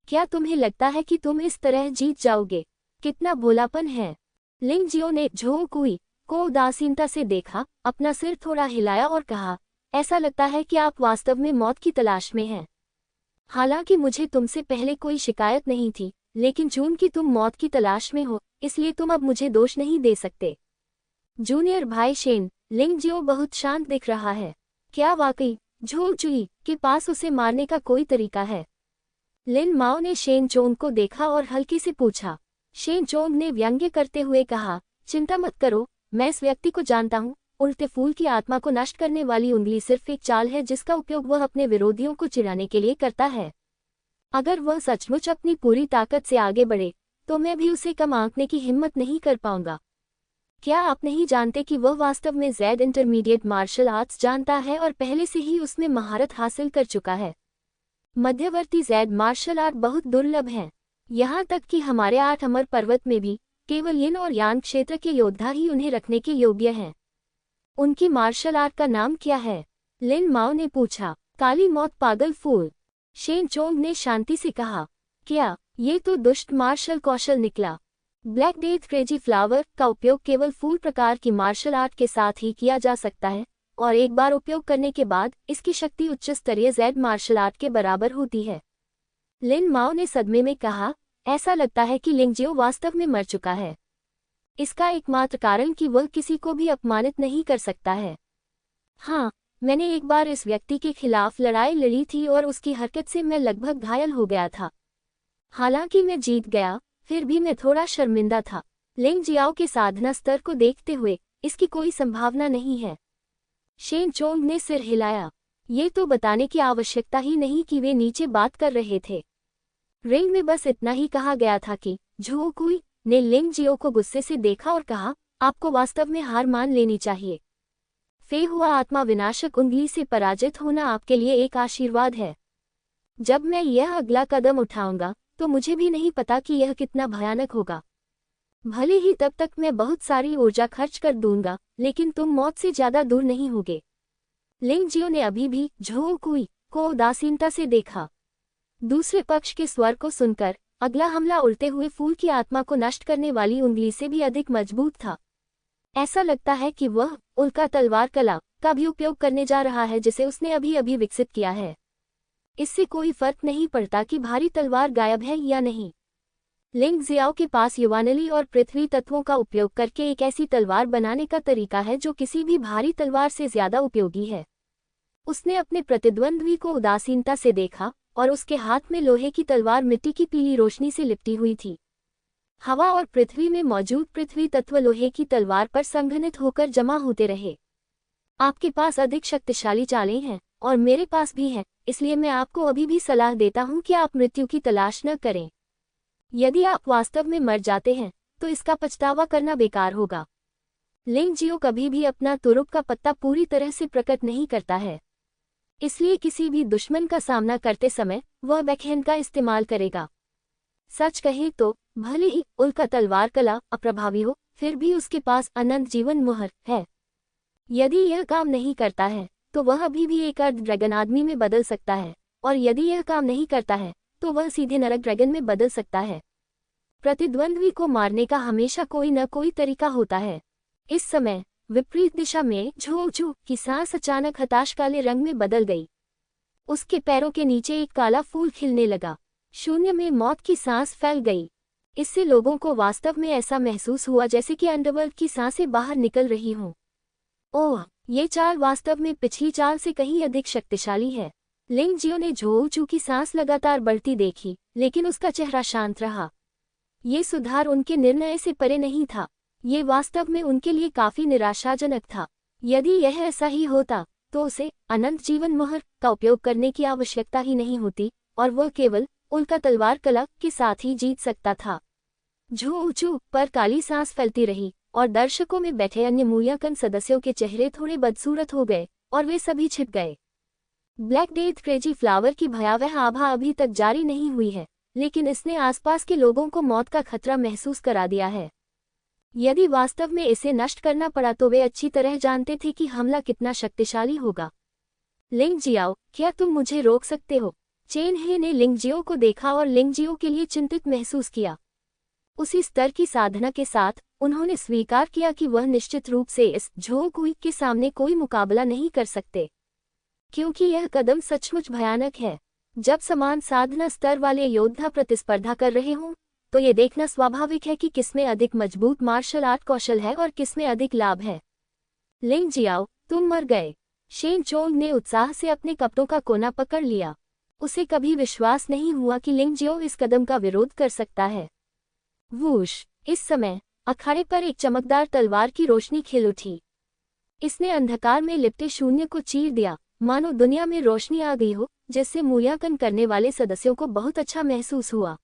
क्या तुम्हें लगता है कि तुम इस तरह जीत जाओगे? कितना भोलापन है। लिंग जियो ने झो कुई को उदासीनता से देखा, अपना सिर थोड़ा हिलाया और कहा, ऐसा लगता है कि आप वास्तव में मौत की तलाश में हैं। हालांकि मुझे तुमसे पहले कोई शिकायत नहीं थी, लेकिन चूंकि तुम मौत की तलाश में हो, इसलिए तुम अब मुझे दोष नहीं दे सकते। जूनियर भाई शेन, लिंग जियो बहुत शांत दिख रहा है। क्या वाकई झो चुई के पास उसे मारने का कोई तरीका है? लिन माओ ने शेन चोंग को देखा और हल्के से पूछा। शेन चोंग ने व्यंग्य करते हुए कहा, चिंता मत करो, मैं इस व्यक्ति को जानता हूँ। उल्टे फूल की आत्मा को नष्ट करने वाली उंगली सिर्फ एक चाल है जिसका उपयोग वह अपने विरोधियों को चिढ़ाने के लिए करता है। अगर वह सचमुच अपनी पूरी ताकत से आगे बढ़े तो मैं भी उसे कम आंकने की हिम्मत नहीं कर पाऊंगा। क्या आप नहीं जानते कि वह वास्तव में ज़ेड इंटरमीडिएट मार्शल आर्ट्स जानता है और पहले से ही उसमें महारत हासिल कर चुका है? मध्यवर्ती ज़ेड मार्शल आर्ट बहुत दुर्लभ हैं, यहाँ तक कि हमारे 8 अमर पर्वत में भी केवल यिन और यांग क्षेत्र के योद्धा ही उन्हें रखने के योग्य हैं। उनकी मार्शल आर्ट का नाम क्या है? लिन माओ ने पूछा। काली मौत पागल फूल, शेन चोंग ने शांति से कहा। क्या ये तो दुष्ट मार्शल कौशल निकला। ब्लैक डेथ क्रेजी फ्लावर का उपयोग केवल फूल प्रकार की मार्शल आर्ट के साथ ही किया जा सकता है, और एक बार उपयोग करने के बाद इसकी शक्ति उच्च स्तरीय ज़ेड मार्शल आर्ट के बराबर होती है। लिन माओ ने सदमे में कहा, ऐसा लगता है कि लिंग जियो वास्तव में मर चुका है। इसका एकमात्र कारण कि वह किसी को भी अपमानित नहीं कर सकता है। हाँ, मैंने एक बार इस व्यक्ति के खिलाफ लड़ाई लड़ी थी और उसकी हरकत से मैं लगभग घायल हो गया था। हालांकि मैं जीत गया, फिर भी मैं थोड़ा शर्मिंदा था। लिंग जियाओ के साधना स्तर को देखते हुए इसकी कोई संभावना नहीं है। शेन चोंग ने सिर हिलाया। ये तो बताने की आवश्यकता ही नहीं कि वे नीचे बात कर रहे थे। रिंग में बस इतना ही कहा गया था कि झो कुई ने लिंग जियो को गुस्से से देखा और कहा, आपको वास्तव में हार मान लेनी चाहिए। फे हुआ आत्मा विनाशक उंगली से पराजित होना आपके लिए एक आशीर्वाद है। जब मैं यह अगला कदम उठाऊंगा तो मुझे भी नहीं पता कि यह कितना भयानक होगा। भले ही तब तक मैं बहुत सारी ऊर्जा खर्च कर दूंगा, लेकिन तुम मौत से ज्यादा दूर नहीं होगे। लिंग जियो ने अभी भी झो कुई को उदासीनता से देखा। दूसरे पक्ष के स्वर को सुनकर अगला हमला उल्टे हुए फूल की आत्मा को नष्ट करने वाली उंगली से भी अधिक मजबूत था। ऐसा लगता है कि वह उल्का तलवार कला का भी उपयोग करने जा रहा है जिसे उसने अभी अभी विकसित किया है। इससे कोई फर्क नहीं पड़ता कि भारी तलवार गायब है या नहीं। लिंग जियाओ के पास युवानली और पृथ्वी तत्वों का उपयोग करके एक ऐसी तलवार बनाने का तरीका है जो किसी भी भारी तलवार से ज्यादा उपयोगी है। उसने अपने प्रतिद्वंद्वी को उदासीनता से देखा और उसके हाथ में लोहे की तलवार मिट्टी की पीली रोशनी से लिपटी हुई थी। हवा और पृथ्वी में मौजूद पृथ्वी तत्व लोहे की तलवार पर संघनित होकर जमा होते रहे। आपके पास अधिक शक्तिशाली चालें हैं और मेरे पास भी हैं, इसलिए मैं आपको अभी भी सलाह देता हूं कि आप मृत्यु की तलाश न करें। यदि आप वास्तव में मर जाते हैं तो इसका पछतावा करना बेकार होगा। लिंग जियो कभी भी अपना तुरुप का पत्ता पूरी तरह से प्रकट नहीं करता है, इसलिए किसी भी दुश्मन का सामना करते समय वह बैकहैंड का इस्तेमाल करेगा। सच कहें तो भले ही उल्का तलवार कला अप्रभावी हो, फिर भी उसके पास अनंत जीवन मुहर है। यदि यह काम नहीं करता है तो वह अभी भी एक अर्ध ड्रैगन आदमी में बदल सकता है, और यदि यह काम नहीं करता है तो वह सीधे नरक ड्रैगन में बदल सकता है। प्रतिद्वंद्वी को मारने का हमेशा कोई न कोई तरीका होता है। इस समय विपरीत दिशा में झो चू की सांस अचानक हताश काले रंग में बदल गई। उसके पैरों के नीचे एक काला फूल खिलने लगा। शून्य में मौत की सांस फैल गई। इससे लोगों को वास्तव में ऐसा महसूस हुआ जैसे कि अंडरवर्ल्ड की सांसें बाहर निकल रही हों। ओह, ये चाल वास्तव में पिछली चाल से कहीं अधिक शक्तिशाली है। लिंग जियो ने झो चू की सांस लगातार बढ़ती देखी, लेकिन उसका चेहरा शांत रहा। ये सुधार उनके निर्णय से परे नहीं था, ये वास्तव में उनके लिए काफी निराशाजनक था। यदि यह ऐसा ही होता तो उसे अनंत जीवन मोहर का उपयोग करने की आवश्यकता ही नहीं होती और वह केवल उल्का तलवार कला के साथ ही जीत सकता था। झू पर काली सांस फैलती रही और दर्शकों में बैठे अन्य मूल्यांकन सदस्यों के चेहरे थोड़े बदसूरत हो गए और वे सभी छिप गए। ब्लैक डेथ क्रेजी फ्लावर की भयावह आभा अभी तक जारी नहीं हुई है, लेकिन इसने आसपास के लोगों को मौत का खतरा महसूस करा दिया है। यदि वास्तव में इसे नष्ट करना पड़ा तो वे अच्छी तरह जानते थे कि हमला कितना शक्तिशाली होगा। लिंग जियाओ, क्या तुम मुझे रोक सकते हो? चेन हे ने लिंग जियो को देखा और लिंग जियो के लिए चिंतित महसूस किया। उसी स्तर की साधना के साथ उन्होंने स्वीकार किया कि वह निश्चित रूप से इस झो कुई के सामने कोई मुकाबला नहीं कर सकते, क्योंकि यह कदम सचमुच भयानक है। जब समान साधना स्तर वाले योद्धा प्रतिस्पर्धा कर रहे हों तो ये देखना स्वाभाविक है कि किसमें अधिक मजबूत मार्शल आर्ट कौशल है और किसमें अधिक लाभ है। लिंग जियाओ, तुम मर गए। शेन चोंग ने उत्साह से अपने कपड़ों का कोना पकड़ लिया। उसे कभी विश्वास नहीं हुआ कि लिंग जियो इस कदम का विरोध कर सकता है। वूश, इस समय अखाड़े पर एक चमकदार तलवार की रोशनी खिल उठी। इसने अंधकार में लिपटे शून्य को चीर दिया, मानो दुनिया में रोशनी आ गई हो, जिससे मूल्यांकन करने वाले सदस्यों को बहुत अच्छा महसूस हुआ।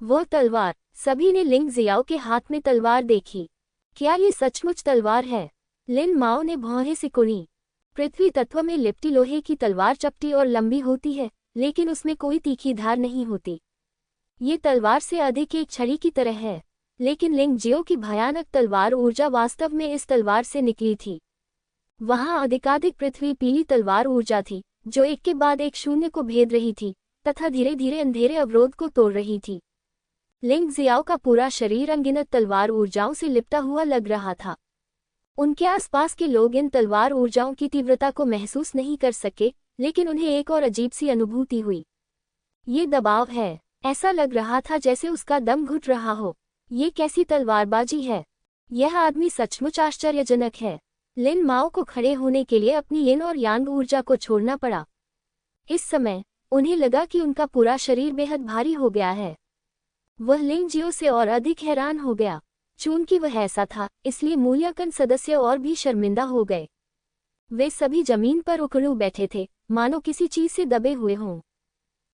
वो तलवार, सभी ने लिंग जियाओ के हाथ में तलवार देखी। क्या ये सचमुच तलवार है? लिन माओ ने भौहें सिकुड़ी। पृथ्वी तत्व में लिपटी लोहे की तलवार चपटी और लंबी होती है, लेकिन उसमें कोई तीखी धार नहीं होती। ये तलवार से अधिक एक छड़ी की तरह है, लेकिन लिंग जियो की भयानक तलवार ऊर्जा वास्तव में इस तलवार से निकली थी। वहां अधिकाधिक पृथ्वी पीली तलवार ऊर्जा थी, जो एक के बाद एक शून्य को भेद रही थी तथा धीरे धीरे अंधेरे अवरोध को तोड़ रही थी। लिंग जियाओ का पूरा शरीर अनगिनत तलवार ऊर्जाओं से लिपटा हुआ लग रहा था। उनके आसपास के लोग इन तलवार ऊर्जाओं की तीव्रता को महसूस नहीं कर सके, लेकिन उन्हें एक और अजीब सी अनुभूति हुई। ये दबाव है। ऐसा लग रहा था जैसे उसका दम घुट रहा हो। ये कैसी तलवारबाजी है? यह आदमी सचमुच आश्चर्यजनक है। लिन माओ को खड़े होने के लिए अपनी यिन और यांग ऊर्जा को छोड़ना पड़ा। इस समय उन्हें लगा कि उनका पूरा शरीर बेहद भारी हो गया है। वह लिंग जियो से और अधिक हैरान हो गया। चूंकि वह ऐसा था, इसलिए मूल्यांकन सदस्य और भी शर्मिंदा हो गए। वे सभी जमीन पर उकड़ू बैठे थे, मानो किसी चीज से दबे हुए हों।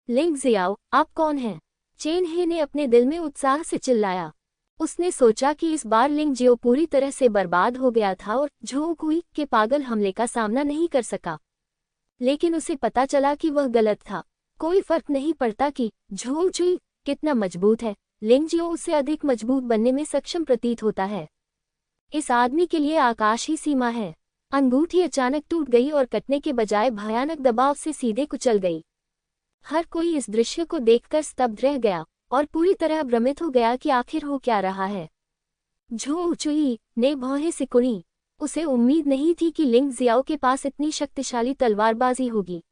लिंग जियाओ, आप कौन हैं? चेन हे ने अपने दिल में उत्साह से चिल्लाया। उसने सोचा कि इस बार लिंग जियो पूरी तरह से बर्बाद हो गया था और झो कुई के पागल हमले का सामना नहीं कर सका। लेकिन उसे पता चला कि वह गलत था। कोई फर्क नहीं पड़ता कि झो कुई कितना मजबूत है, लिंग जियो उससे अधिक मजबूत बनने में सक्षम प्रतीत होता है। इस आदमी के लिए आकाश ही सीमा है। अंगूठी अचानक टूट गई और कटने के बजाय भयानक दबाव से सीधे कुचल गई। हर कोई इस दृश्य को देखकर स्तब्ध रह गया और पूरी तरह भ्रमित हो गया कि आखिर हो क्या रहा है। झो कुई ने भौहें सिकुड़ी। उसे उम्मीद नहीं थी कि लिंग जियाओ के पास इतनी शक्तिशाली तलवारबाजी होगी,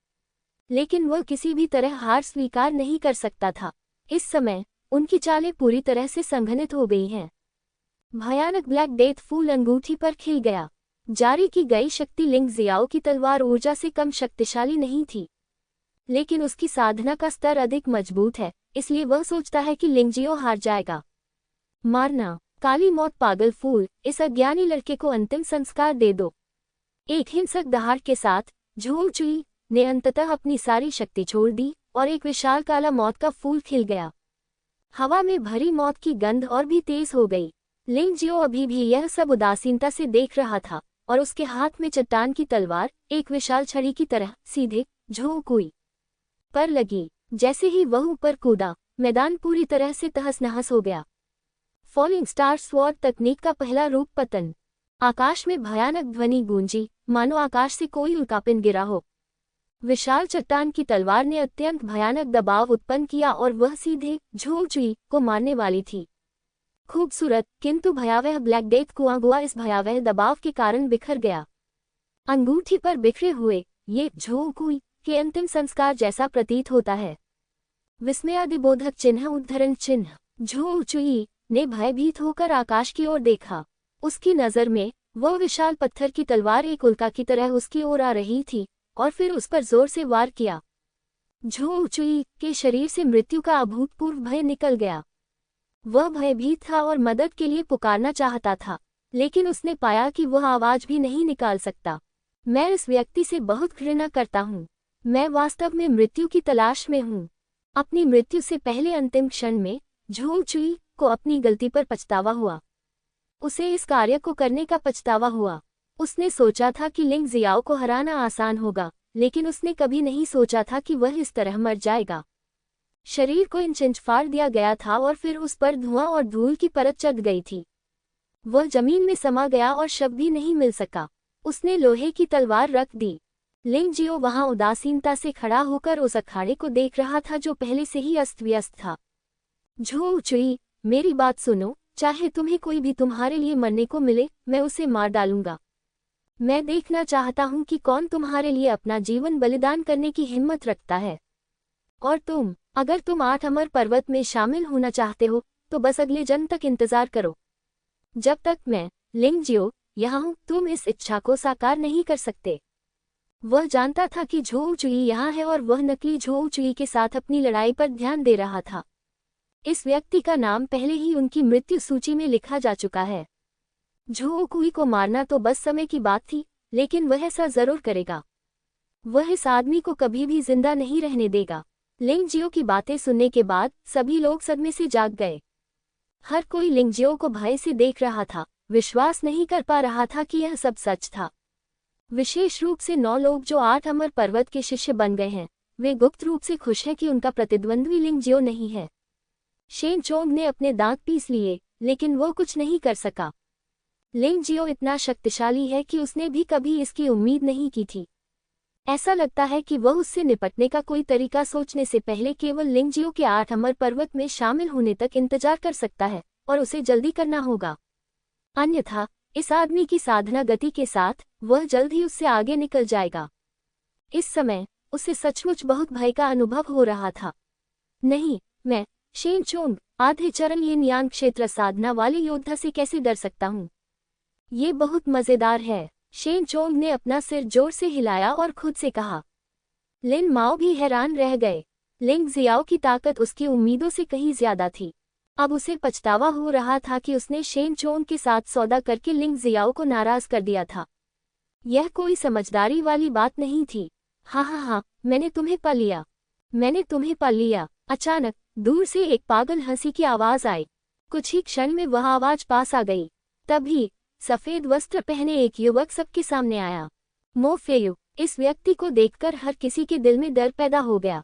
लेकिन वह किसी भी तरह हार स्वीकार नहीं कर सकता था। इस समय उनकी चालें पूरी तरह से संघनित हो गई हैं। भयानक ब्लैक डेथ फूल अंगूठी पर खिल गया। जारी की गई शक्ति लिंग जियाओ की तलवार ऊर्जा से कम शक्तिशाली नहीं थी, लेकिन उसकी साधना का स्तर अधिक मजबूत है, इसलिए वह सोचता है कि लिंग जियो हार जाएगा। मारना, काली मौत पागल फूल, इस अज्ञानी लड़के को अंतिम संस्कार दे दो। एक हिंसक दहाड़ के साथ झो कुई ने अंततः अपनी सारी शक्ति छोड़ दी और एक विशाल काला मौत का फूल खिल गया। हवा में भरी मौत की गंध और भी तेज हो गई। लिंग जियो अभी भी यह सब उदासीनता से देख रहा था और उसके हाथ में चट्टान की तलवार एक विशाल छड़ी की तरह सीधे झो कुई पर लगी। जैसे ही वह ऊपर कूदा, मैदान पूरी तरह से तहस नहस हो गया। फॉलिंग स्टार स्वॉर्ड तकनीक का पहला रूप पतन। आकाश में भयानक ध्वनि गूंजी, मानो आकाश से कोई उल्कापिंड गिरा हो। विशाल चट्टान की तलवार ने अत्यंत भयानक दबाव उत्पन्न किया और वह सीधे झो कुई को मारने वाली थी। खूबसूरत किंतु भयावह ब्लैक डेथ कुआंगुआ इस भयावह दबाव के कारण बिखर गया। अंगूठी पर बिखरे हुए ये झो कुई के अंतिम संस्कार जैसा प्रतीत होता है। विस्मयादिबोधक चिन्ह उद्धरण चिन्ह। झो कुई ने भयभीत होकर आकाश की ओर देखा। उसकी नजर में वह विशाल पत्थर की तलवार एक उल्का की तरह उसकी ओर आ रही थी और फिर उस पर जोर से वार किया। झो कुई के शरीर से मृत्यु का अभूतपूर्व भय निकल गया। वह भयभीत था और मदद के लिए पुकारना चाहता था, लेकिन उसने पाया कि वह आवाज भी नहीं निकाल सकता। मैं इस व्यक्ति से बहुत घृणा करता हूँ। मैं वास्तव में मृत्यु की तलाश में हूँ। अपनी मृत्यु से पहले अंतिम क्षण में झोंग चुई को अपनी गलती पर पछतावा हुआ। उसे इस कार्य को करने का पछतावा हुआ। उसने सोचा था कि लिंग जियाओ को हराना आसान होगा, लेकिन उसने कभी नहीं सोचा था कि वह इस तरह मर जाएगा। शरीर को इंच इंच फाड़ दिया गया था और फिर उस पर धुआं और धूल की परत चढ़ गई थी। वह जमीन में समा गया और शव भी नहीं मिल सका। उसने लोहे की तलवार रख दी। लिंग जियो वहां उदासीनता से खड़ा होकर उस अखाड़े को देख रहा था जो पहले से ही अस्त व्यस्त था। झोंग चुई, मेरी बात सुनो, चाहे तुम्हें कोई भी तुम्हारे लिए मरने को मिले, मैं उसे मार डालूंगा। मैं देखना चाहता हूं कि कौन तुम्हारे लिए अपना जीवन बलिदान करने की हिम्मत रखता है। और तुम, अगर तुम 8 अमर पर्वत में शामिल होना चाहते हो, तो बस अगले जन्म तक इंतजार करो। जब तक मैं, लिंग जियो, यहाँ हूँ, तुम इस इच्छा को साकार नहीं कर सकते। वह जानता था कि झोंग चुई यहाँ है और वह नकली झोंग चुई के साथ अपनी लड़ाई पर ध्यान दे रहा था। इस व्यक्ति का नाम पहले ही उनकी मृत्यु सूची में लिखा जा चुका है। झोंग चुई को मारना तो बस समय की बात थी, लेकिन वह ऐसा जरूर करेगा। वह इस आदमी को कभी भी जिंदा नहीं रहने देगा। लिंग जियो की बातें सुनने के बाद सभी लोग सदमे से जाग गए। हर कोई लिंग जियो को भय से देख रहा था, विश्वास नहीं कर पा रहा था कि यह सब सच था। विशेष रूप से 9 लोग जो 8 अमर पर्वत के शिष्य बन गए हैं, वे गुप्त रूप से खुश हैं कि उनका प्रतिद्वंद्वी लिंग जियो नहीं है। शेन चोंग ने अपने दांत पीस लिए, लेकिन वो कुछ नहीं कर सका। लिंग जियो इतना शक्तिशाली है कि उसने भी कभी इसकी उम्मीद नहीं की थी। ऐसा लगता है कि वह उससे निपटने का कोई तरीका सोचने से पहले केवल लिंग जियो के 8 अमर पर्वत में शामिल होने तक इंतजार कर सकता है, और उसे जल्दी करना होगा। अन्यथा इस आदमी की साधना गति के साथ वह जल्द ही उससे आगे निकल जाएगा। इस समय उसे सचमुच बहुत भय का अनुभव हो रहा था। नहीं, मैं, शेन चोंग, आधे चरण यिन यांग क्षेत्र साधना वाले योद्धा से कैसे डर सकता हूँ? ये बहुत मजेदार है। शेन चोंग ने अपना सिर जोर से हिलाया और खुद से कहा। लिन माओ भी हैरान रह गए। लिंग जियाओ की ताकत उसकी उम्मीदों से कहीं ज्यादा थी। अब उसे पछतावा हो रहा था कि उसने शेन चोंग के साथ सौदा करके लिंग जियाओ को नाराज कर दिया था। यह कोई समझदारी वाली बात नहीं थी। हाँ, मैंने तुम्हें पा लिया, मैंने तुम्हें पा लिया। अचानक दूर से एक पागल हंसी की आवाज आई। कुछ ही क्षण में वह आवाज पास आ गई। तभी सफेद वस्त्र पहने एक युवक सबके सामने आया। मो फेयू। इस व्यक्ति को देखकर हर किसी के दिल में डर पैदा हो गया।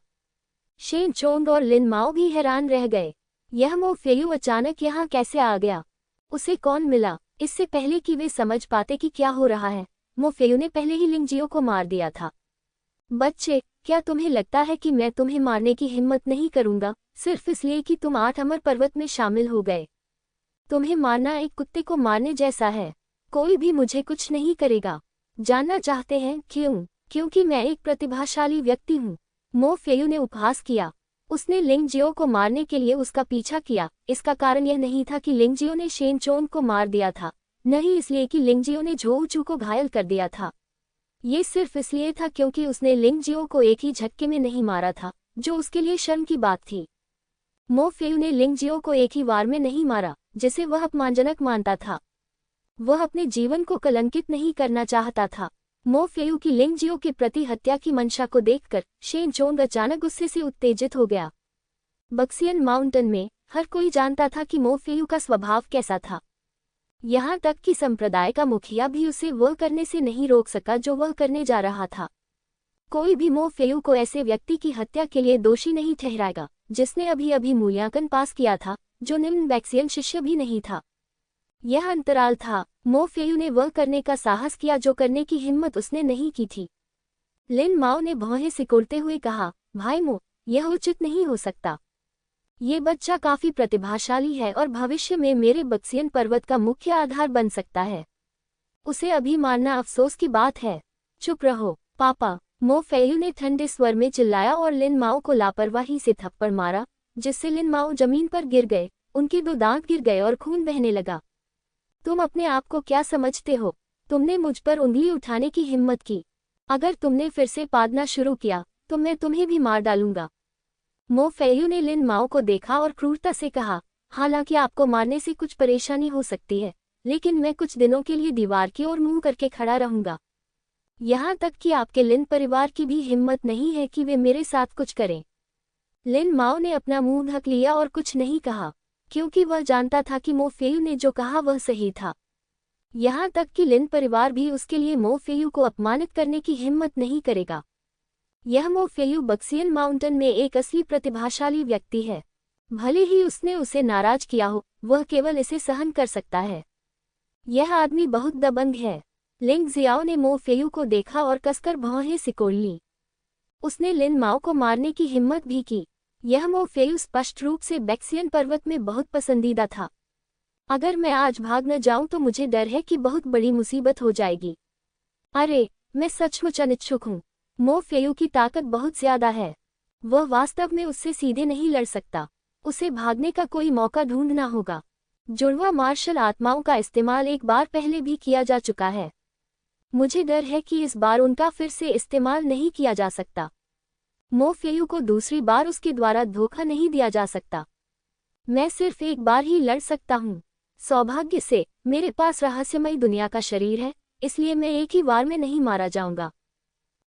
शेन चोंग और लिन माओ भी हैरान रह गए। यह मो फेयू अचानक यहाँ कैसे आ गया? उसे कौन मिला? इससे पहले कि वे समझ पाते कि क्या हो रहा है, मो फेयू ने पहले ही लिंग जियो को मार दिया था। बच्चे, क्या तुम्हें लगता है कि मैं तुम्हें मारने की हिम्मत नहीं करूंगा, सिर्फ इसलिए कि तुम 8 अमर पर्वत में शामिल हो गए? तुम्हें मारना एक कुत्ते को मारने जैसा है। कोई भी मुझे कुछ नहीं करेगा। जानना चाहते हैं क्यों? क्योंकि मैं एक प्रतिभाशाली व्यक्ति हूँ। मो फेयू ने उपहास किया। उसने लिंग जियो को मारने के लिए उसका पीछा किया। इसका कारण यह नहीं था कि लिंग जियो ने शेन चोंग को मार दिया था, नहीं इसलिए कि लिंग जियो ने झोंग चू को घायल कर दिया था। ये सिर्फ इसलिए था क्योंकि उसने लिंग जियो को एक ही झटके में नहीं मारा था, जो उसके लिए शर्म की बात थी। मो फेयू ने लिंग जियो को एक ही वार में नहीं मारा, जिसे वह अपमानजनक मानता था। वह अपने जीवन को कलंकित नहीं करना चाहता था। मो फेयू की लिंग जियो के प्रति हत्या की मंशा को देखकर शेन चोंग अचानक गुस्से से उत्तेजित हो गया। बक्सियन माउंटेन में हर कोई जानता था कि मो फेयू का स्वभाव कैसा था। यहाँ तक कि संप्रदाय का मुखिया भी उसे वह करने से नहीं रोक सका जो वह करने जा रहा था। कोई भी मो फेयू को ऐसे व्यक्ति की हत्या के लिए दोषी नहीं ठहराएगा जिसने अभी अभी मूल्यांकन पास किया था, जो निम्न बैक्सियन शिष्य भी नहीं था। यह अंतराल था। मो फेयू ने वह करने का साहस किया जो करने की हिम्मत उसने नहीं की थी। लिन माओ ने भौहें सिकुड़ते हुए कहा, भाई मो, यह उचित नहीं हो सकता। ये बच्चा काफी प्रतिभाशाली है और भविष्य में मेरे बक्सियन पर्वत का मुख्य आधार बन सकता है। उसे अभी मारना अफसोस की बात है। चुप रहो पापा, मो फेयू ने ठंडे स्वर में चिल्लाया और लिन माओ को लापरवाही से थप्पड़ मारा, जिससे लिन माओ जमीन पर गिर गए। उनके 2 दांत गिर गए और खून बहने लगा। तुम अपने आप को क्या समझते हो? तुमने मुझ पर उंगली उठाने की हिम्मत की। अगर तुमने फिर से पादना शुरू किया तो मैं तुम्हें भी मार डालूंगा। मो फेयू ने लिन माओ को देखा और क्रूरता से कहा, हालांकि आपको मारने से कुछ परेशानी हो सकती है, लेकिन मैं कुछ दिनों के लिए दीवार की ओर मुंह करके खड़ा रहूंगा। यहाँ तक कि आपके लिन परिवार की भी हिम्मत नहीं है कि वे मेरे साथ कुछ करें। लिन माओ ने अपना मुंह ढक लिया और कुछ नहीं कहा, क्योंकि वह जानता था कि मो फेयू ने जो कहा वह सही था। यहाँ तक कि लिन परिवार भी उसके लिए मो फेयू को अपमानित करने की हिम्मत नहीं करेगा। यह मो फेयू बक्सियन माउंटेन में एक असली प्रतिभाशाली व्यक्ति है। भले ही उसने उसे नाराज किया हो, वह केवल इसे सहन कर सकता है। यह आदमी बहुत दबंग है। लिंग जियाओ ने मो फेयू को देखा और कसकर भौहें सिकोड़ ली। उसने लिन माओ को मारने की हिम्मत भी की। यह मो फेयू स्पष्ट रूप से बैक्सियन पर्वत में बहुत पसंदीदा था। अगर मैं आज भाग न जाऊं तो मुझे डर है कि बहुत बड़ी मुसीबत हो जाएगी। अरे, मैं सचमुच अनिच्छुक हूं। मो फेयू की ताकत बहुत ज्यादा है। वह वास्तव में उससे सीधे नहीं लड़ सकता। उसे भागने का कोई मौका ढूंढना होगा। जुड़वा मार्शल आत्माओं का इस्तेमाल एक बार पहले भी किया जा चुका है। मुझे डर है कि इस बार उनका फिर से इस्तेमाल नहीं किया जा सकता। मो फेयू को दूसरी बार उसके द्वारा धोखा नहीं दिया जा सकता। मैं सिर्फ एक बार ही लड़ सकता हूँ। सौभाग्य से मेरे पास रहस्यमयी दुनिया का शरीर है, इसलिए मैं एक ही बार में नहीं मारा जाऊंगा।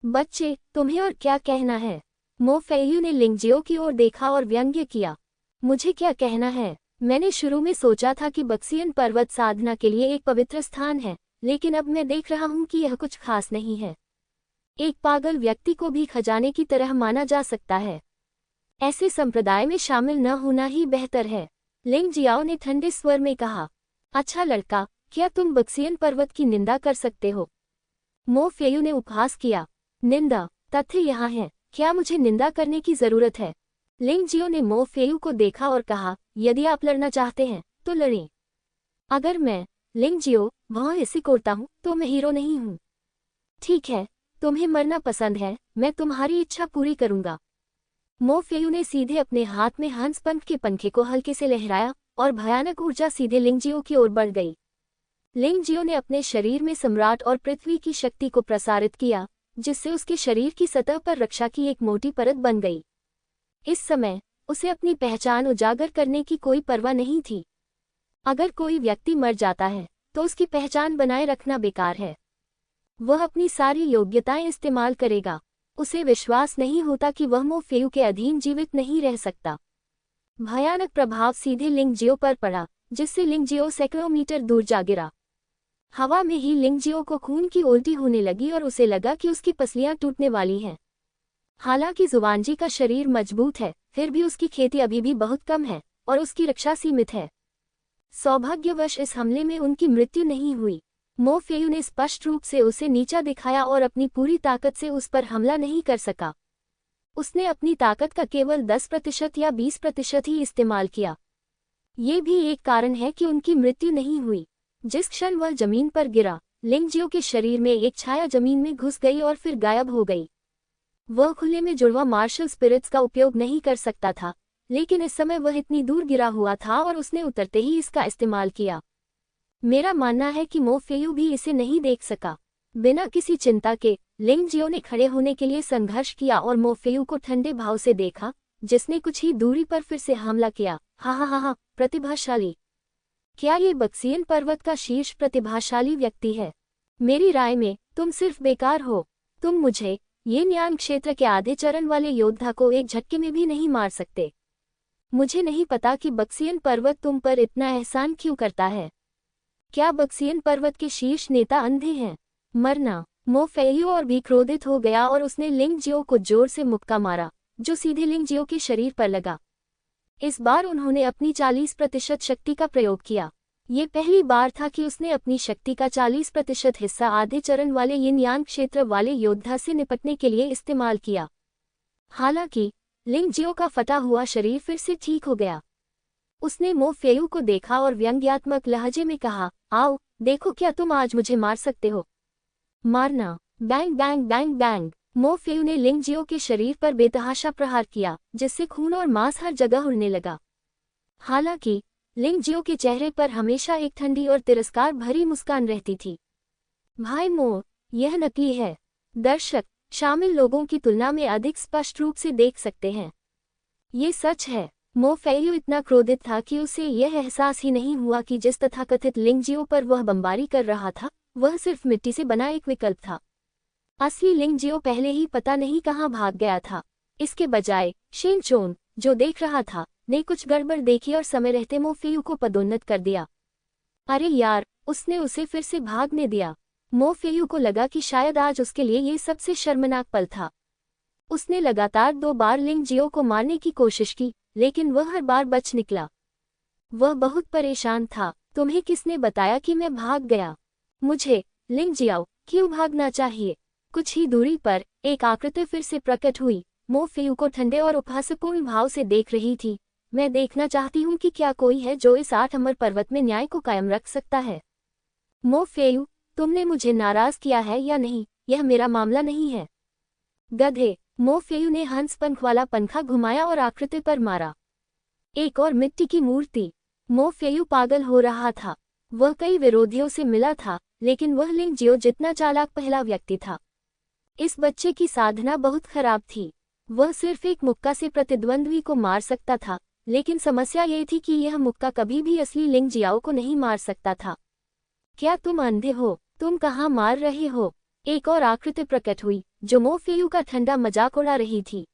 बच्चे, तुम्हें और क्या कहना है? मो फेयू ने लिंगजियो की ओर देखा और व्यंग्य किया। मुझे क्या कहना है? मैंने शुरू में सोचा था कि बक्सियन पर्वत साधना के लिए एक पवित्र स्थान है, लेकिन अब मैं देख रहा हूँ कि यह कुछ खास नहीं है। एक पागल व्यक्ति को भी खजाने की तरह माना जा सकता है। ऐसे संप्रदाय में शामिल न होना ही बेहतर है। लिंग जियाओ ने ठंडे स्वर में कहा। अच्छा लड़का, क्या तुम बक्सियन पर्वत की निंदा कर सकते हो? मो फेयू ने उपहास किया। निंदा? तथ्य यहाँ है, क्या मुझे निंदा करने की जरूरत है? लिंग जियो ने मो फेयू को देखा और कहा, यदि आप लड़ना चाहते हैं तो लड़ें। अगर मैं, लिंग जियो, वहाँ सिकोड़ता हूँ तो मैं हीरो नहीं हूँ। ठीक है, तुम्हें मरना पसंद है, मैं तुम्हारी इच्छा पूरी करूंगा। मो फेयू ने सीधे अपने हाथ में हंसपंख के पंखे को हल्के से लहराया और भयानक ऊर्जा सीधे लिंगजियो की ओर बढ़ गई। लिंगजियो ने अपने शरीर में सम्राट और पृथ्वी की शक्ति को प्रसारित किया, जिससे उसके शरीर की सतह पर रक्षा की एक मोटी परत बन गई। इस समय उसे अपनी पहचान उजागर करने की कोई परवाह नहीं थी। अगर कोई व्यक्ति मर जाता है तो उसकी पहचान बनाए रखना बेकार है। वह अपनी सारी योग्यताएं इस्तेमाल करेगा। उसे विश्वास नहीं होता कि वह मो फेयू के अधीन जीवित नहीं रह सकता। भयानक प्रभाव सीधे लिंगजियो पर पड़ा, जिससे लिंगजियो सैकड़ों मीटर दूर जा गिरा। हवा में ही लिंगजियो को खून की उल्टी होने लगी और उसे लगा कि उसकी पसलियां टूटने वाली हैं। हालांकि जुवानजी का शरीर मजबूत है, फिर भी उसकी खेती अभी भी बहुत कम है और उसकी रक्षा सीमित है। सौभाग्यवश इस हमले में उनकी मृत्यु नहीं हुई। मो फेयू ने स्पष्ट रूप से उसे नीचा दिखाया और अपनी पूरी ताकत से उस पर हमला नहीं कर सका। उसने अपनी ताकत का केवल 10% या 20% ही इस्तेमाल किया। ये भी एक कारण है कि उनकी मृत्यु नहीं हुई। जिस क्षण वह जमीन पर गिरा, लिंगजियो के शरीर में एक छाया जमीन में घुस गई और फिर गायब हो गई। वह खुले में जुड़वा मार्शल स्पिरिट्स का उपयोग नहीं कर सकता था, लेकिन इस समय वह इतनी दूर गिरा हुआ था और उसने उतरते ही इसका इस्तेमाल किया। मेरा मानना है कि मो फेयू भी इसे नहीं देख सका। बिना किसी चिंता के लिंगजियो ने खड़े होने के लिए संघर्ष किया और मो फेयू को ठंडे भाव से देखा, जिसने कुछ ही दूरी पर फिर से हमला किया। हा, प्रतिभाशाली। क्या ये बक्सियन पर्वत का शीर्ष प्रतिभाशाली व्यक्ति है? मेरी राय में तुम सिर्फ बेकार हो। तुम मुझे, ये न्यान क्षेत्र के आधे चरण वाले योद्धा को एक झटके में भी नहीं मार सकते। मुझे नहीं पता कि बक्सियन पर्वत तुम पर इतना एहसान क्यों करता है। क्या बक्सियन पर्वत के शीर्ष नेता अंधे हैं? मरना। मो फेयू और भी क्रोधित हो गया और उसने लिंगजियो को जोर से मुक्का मारा, जो सीधे लिंगजियो के शरीर पर लगा। इस बार उन्होंने अपनी 40% शक्ति का प्रयोग किया। ये पहली बार था कि उसने अपनी शक्ति का 40% हिस्सा आधे चरण वाले यिन यांग क्षेत्र वाले योद्धा से निपटने के लिए इस्तेमाल किया। हालांकि लिंगजियो का फटा हुआ शरीर फिर से ठीक हो गया। उसने मो फेयू को देखा और व्यंग्यात्मक लहजे में कहा, आओ देखो क्या तुम आज मुझे मार सकते हो। मारना। Bang bang bang bang. मो फेयू ने लिंगजियो के शरीर पर बेतहाशा प्रहार किया, जिससे खून और मांस हर जगह उड़ने लगा। हालांकि लिंगजियो के चेहरे पर हमेशा एक ठंडी और तिरस्कार भरी मुस्कान रहती थी। भाई मो, यह नकली है। दर्शक शामिल लोगों की तुलना में अधिक स्पष्ट रूप से देख सकते हैं। ये सच है। मो फेयू इतना क्रोधित था कि उसे यह एहसास ही नहीं हुआ कि जिस तथाकथित लिंगजियो पर वह बमबारी कर रहा था, वह सिर्फ मिट्टी से बना एक विकल्प था। असली लिंग जियो पहले ही पता नहीं कहाँ भाग गया था। इसके बजाय शेन चोंग, जो देख रहा था, ने कुछ गड़बड़ देखी और समय रहते मो फेयू को पदोन्नत कर दिया। अरे यार, उसने उसे फिर से भागने दिया। मो फेयू को लगा कि शायद आज उसके लिए ये सबसे शर्मनाक पल था। उसने लगातार 2 बार लिंग जियो को मारने की कोशिश की, लेकिन वह हर बार बच निकला। वह बहुत परेशान था। तुम्हें किसने बताया कि मैं भाग गया? मुझे, लिंग जियाओ, क्यों भागना चाहिए? कुछ ही दूरी पर एक आकृति फिर से प्रकट हुई। मो फेयू को ठंडे और उपहासपूर्ण भाव से देख रही थी। मैं देखना चाहती हूँ कि क्या कोई है जो इस 8 अमर पर्वत में न्याय को कायम रख सकता है। मो फेयू, तुमने मुझे नाराज किया है या नहीं, यह मेरा मामला नहीं है। गधे। मो फेयू ने हंस पंख वाला पंखा घुमाया और आकृति पर मारा। एक और मिट्टी की मूर्ति। मो फेयू पागल हो रहा था। वह कई विरोधियों से मिला था, लेकिन वह लिंग जियो जितना चालाक पहला व्यक्ति था। इस बच्चे की साधना बहुत खराब थी। वह सिर्फ एक मुक्का से प्रतिद्वंद्वी को मार सकता था, लेकिन समस्या ये थी कि यह मुक्का कभी भी असली लिंग जियाओ को नहीं मार सकता था। क्या तुम अंधे हो? तुम कहाँ मार रहे हो? एक और आकृति प्रकट हुई, जो मो फेयू का ठंडा मजाक उड़ा रही थी।